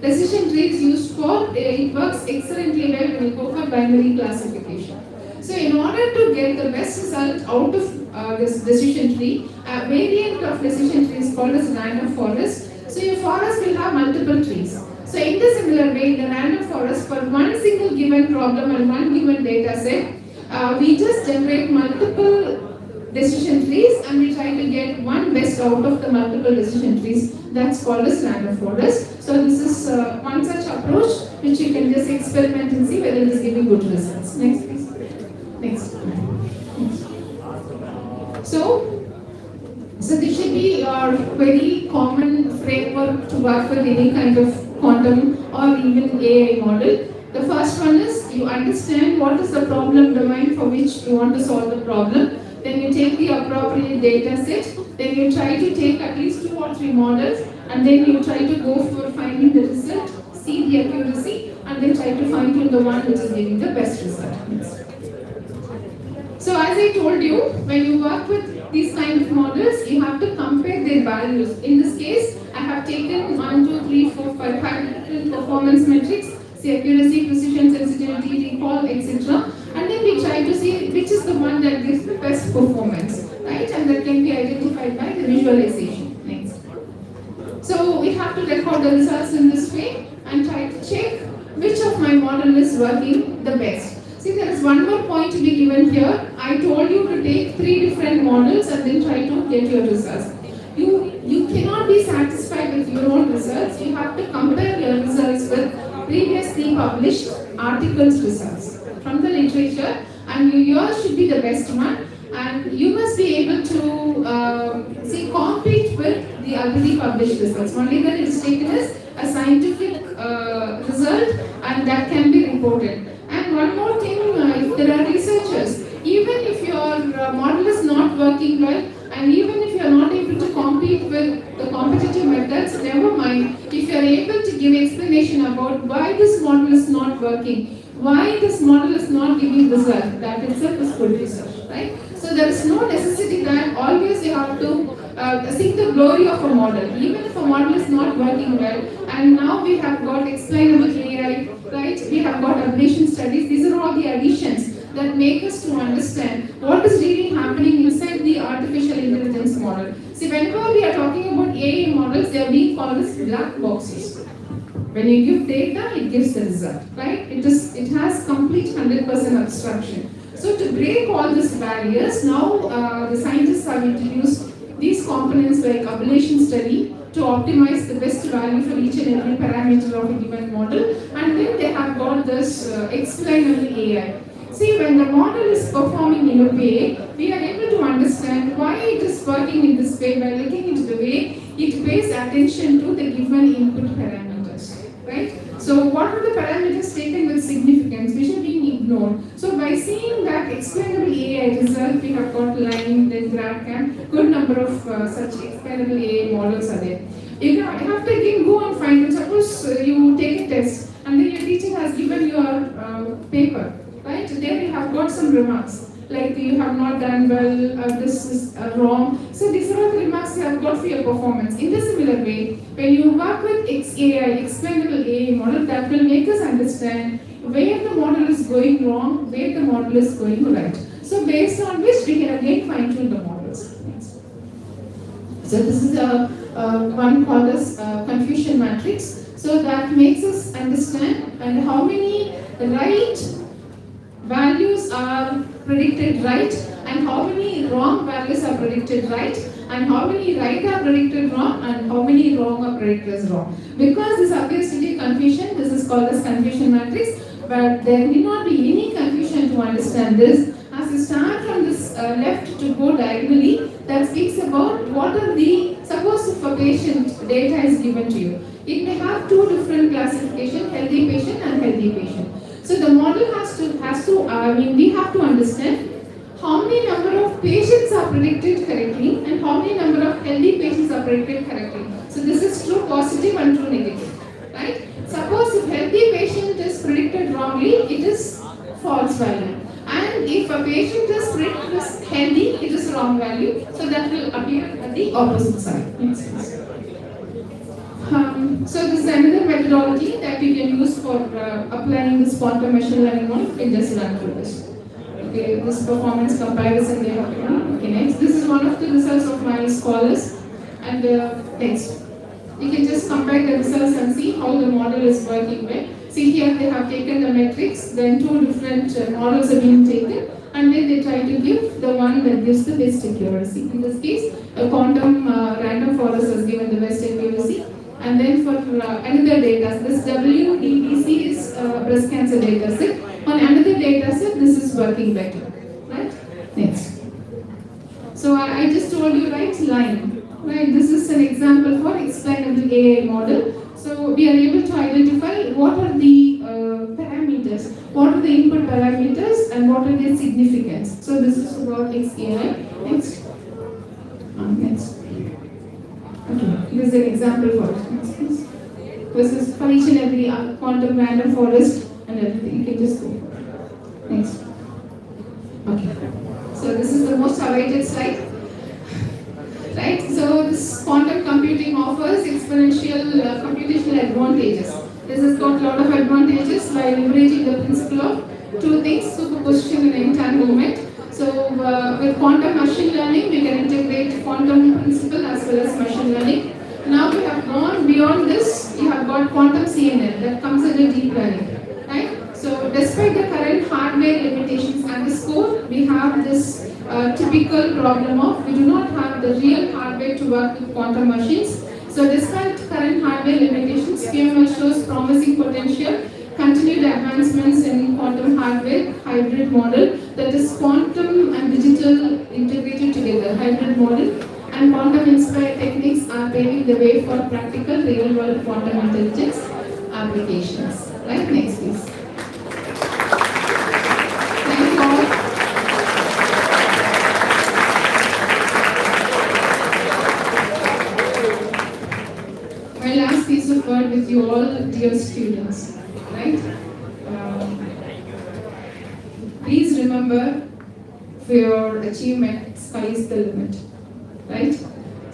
Speaker 17: Decision tree is used for, it works excellently well when you go for binary classification. So in order to get the best result out of this decision tree, a variant of decision tree is called as random forest. So your forest will have multiple trees. So in the similar way, the random forest, for one single given problem and one given data set, we just generate multiple decision trees and we try to get one best out of the multiple decision trees. That's called as random forest. So this is one such approach which you can just experiment and see whether it is giving good results. Next please. Next. So this should be your very common framework to work with any kind of quantum or even AI model. The first one is you understand what is the problem domain for which you want to solve the problem. Then you take the appropriate data set. Then you try to take at least 2 or 3 models, and then you try to go for finding the result, see the accuracy, and then try to fine tune the one which is giving the best result. So as I told you, when you work with these kind of models, you have to compare their values. In this case, I have taken 1, 2, 3, 4, 5 different performance metrics, say accuracy, precision, sensitivity, recall, etc. And then we try to see which is the one that gives the best performance. Right? right? And that can be identified by the visualization. Next. So we have to record the results in this way and try to check which of my model is working the best. See, there is one more point to be given here. I told you to take 3 different models and then try to get your results. You cannot be satisfied with your own results. You have to compare your results with previously published articles results from the literature, and yours should be the best one. And you must be able to compete with the already published results. Only then it is taken as a scientific result, and that can be reported. And one more thing, if there are researchers, even if your model is not working well, and even if you are not able to compete with the competitive methods, never mind. If you are able to give explanation about why this model is not working, why this model is not giving result, that itself is good research, right? So there is no necessity that always you have to seek the glory of a model, even if a model is not working well. And now we have got explainable AI, right? We have got ablation studies. These are all the additions that make us to understand what is really happening inside the artificial intelligence model. See, whenever we are talking about AI models, they are being called as black boxes. When you give data, it gives the result, right? It has complete 100% abstraction. So to break all these barriers, now the scientists have introduced these components like ablation study to optimize the best value for each and every parameter of a given model, and then they have got this explainable AI. See, when the model is performing in a way, we are able to understand why it is working in this way by looking into the way it pays attention to the given input parameters, right? So what are the parameters taken with significance, which are being ignored? So by seeing that explainable AI result, we have got line, then GradCam, good number of such explainable AI models are there. You have to again go and find it. Suppose you take a test and then your teacher has given your paper. Right? There you have got some remarks, like you have not done well, this is wrong. So these are all the remarks you have got for your performance. In the similar way, when you work with XAI, explainable AI model, that will make us understand where the model is going wrong, where the model is going right. So based on which we can again fine tune the models. So this is one called as confusion matrix. So that makes us understand and how many right values are predicted right and how many wrong values are predicted right and how many right are predicted wrong and how many wrong are predicted as wrong. Because this appears to be confusion, this is called as confusion matrix, but there need not be any confusion to understand this. As you start from this left to go diagonally, that speaks about what are the, suppose if a patient data is given to you, it may have 2 different classifications, healthy patient and healthy patient. So the model we have to understand how many number of patients are predicted correctly and how many number of healthy patients are predicted correctly. So this is true positive and true negative, right? Suppose if healthy patient is predicted wrongly, it is false value. And if a patient is predicted as healthy, it is wrong value. So that will appear at the opposite side. Makes sense. So this is another methodology that you can use for applying this quantum machine learning model. You can just run through this. Okay, this performance comparison they have done. Okay, next. This is one of the results of my scholars. And next. You can just compare the results and see how the model is working well. See here they have taken the metrics, then 2 different models are being taken, and then they try to give the one that gives the best accuracy. In this case, a quantum random forest has given the best accuracy. And then for another data, this WDBC is breast cancer data set. On another data set, this is working better. Right? Next. So I just told you, right, line. Right? This is an example for explainable AI model. So we are able to identify what are the parameters, what are the input parameters, and what are their significance. So this is about XAI. Next. Next. Okay, this is an example for it. This is for each and every quantum random forest and everything. You can just go for it. Next. Okay. So this is the most awaited slide. Right? So this quantum computing offers exponential computational advantages. This has got a lot of advantages by leveraging the principle of 2 things, superposition and entanglement. So with quantum machine learning, we can integrate quantum principle as well as machine learning. Now we have gone beyond this, we have got quantum CNN that comes under deep learning, right? So despite the current hardware limitations at the core, we have this typical problem of we do not have the real hardware to work with quantum machines. So despite current hardware limitations, PML shows promising potential, continued advancements in quantum hardware, hybrid model, that is quantum and digital integrated together, hybrid model, and quantum inspired techniques are paving the way for practical real world quantum intelligence applications. Right, next please. Thank you all. My last piece of word with you all, dear students, right? Please remember, for your achievement, sky is the limit, right?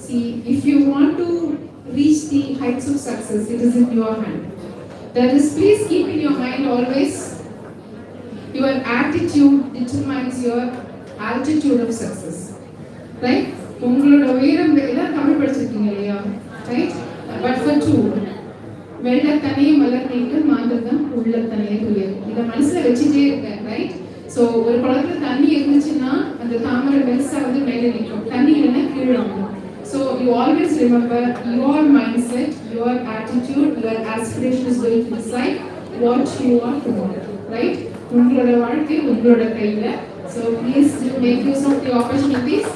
Speaker 17: See, if you want to reach the heights of success, it is in your hand. That is, please keep in your mind always, your attitude determines your altitude of success, right? உங்களோட உயரம் எல்லாம் தமிழ் படிச்சிருக்கீங்க இல்லையா, right? But for two, வெள்ளத்தனையே மலர் நீக்கு மாந்தர்தான் உள்ளத்தனையே துயர். இதை மனசுல வச்சுட்டே இருக்கேன், right? ஸோ ஒரு குளத்துல தண்ணி இருந்துச்சுன்னா அந்த தாமரை பெருசாவது மேலே நிற்கும், தண்ணி இல்லைன்னா கீழே வந்துடும். So you always remember your mindset, your attitude, your aspiration is going to decide what you are tomorrow, right? உங்களோட வாழ்க்கை உங்களோட கையில். So please make use of the opportunities.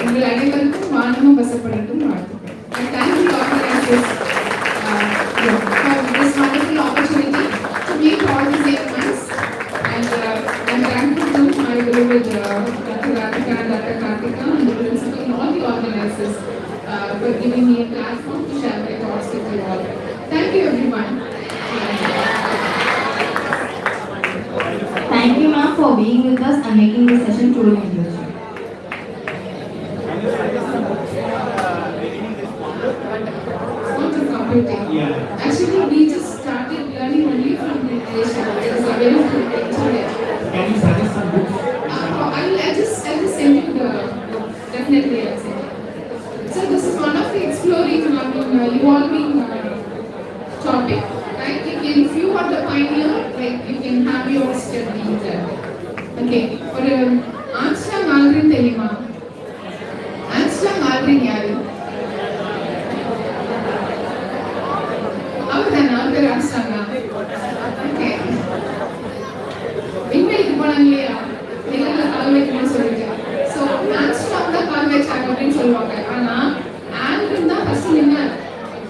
Speaker 17: உங்கள் அனைவருக்கும் வானமும் வசப்படட்டும் வாழ்த்துக்கள். And thank you organizers for this wonderful opportunity to meet all the same minds. And I'm thankful to my beloved Dr. Radhika and Dr. Karthika and the principal and all the organizers for giving me a platform to share my thoughts with you all. Thank you everyone.
Speaker 1: Thank you ma'am for being with us and making this session truly interesting.
Speaker 17: Quantum computing. Actually, we just started learning only from the Asia. It is available on the internet.
Speaker 13: Can you suggest some books?
Speaker 17: I'll just send you the, definitely I'll send you. So this is one of the exploring, evolving topic. Right? If you are the pioneer, like you can have your step in there. Okay. ஒரு Armstrong Aldrin தெரியுமா? Armstrong Aldrin யாரு? அவர் பேர் ஆம்ஸ்டாங்கா? Okay. விண்வெளிக்கு போனாங்க இல்லையா, நிலவுல கால் வைக்கணும்னு சொல்லிட்டு. So Armstrong தான் கால் வச்சாங்க அப்படின்னு சொல்லுவாங்க. ஆனா ஆல்ட்ரின் தான் ஃபர்ஸ்ட் நின்னார்.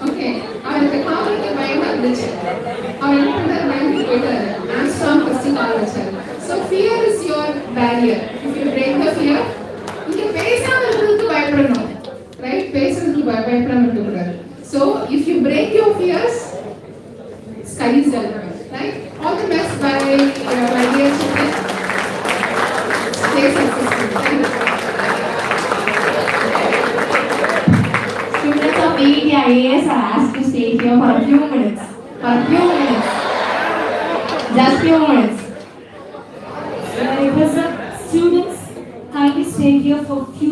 Speaker 17: ஓகே. அவருக்கு கால் வைக்க பயமா இருந்துச்சு. அவர் என்ன பண்ணாரு, பயந்து போயிட்டாரு. ஆம்ஸ்டாங் ஃபர்ஸ்ட் கால் வச்சாரு. So fear is your barrier. If you break the fear, நீங்க பேசாம இருக்கிறதுக்கு பயப்படணும், ரைட்? பேசுறதுக்கு பயப்படாம இருக்கக்கூடாது. So if you break your fears, sky is the limit, right? All the best by my dear children. Stay successful. Thank you.
Speaker 1: Students of AET IAS are asked to stay here for a few minutes. For a few minutes. Just few minutes.
Speaker 18: Students, kindly stay here for few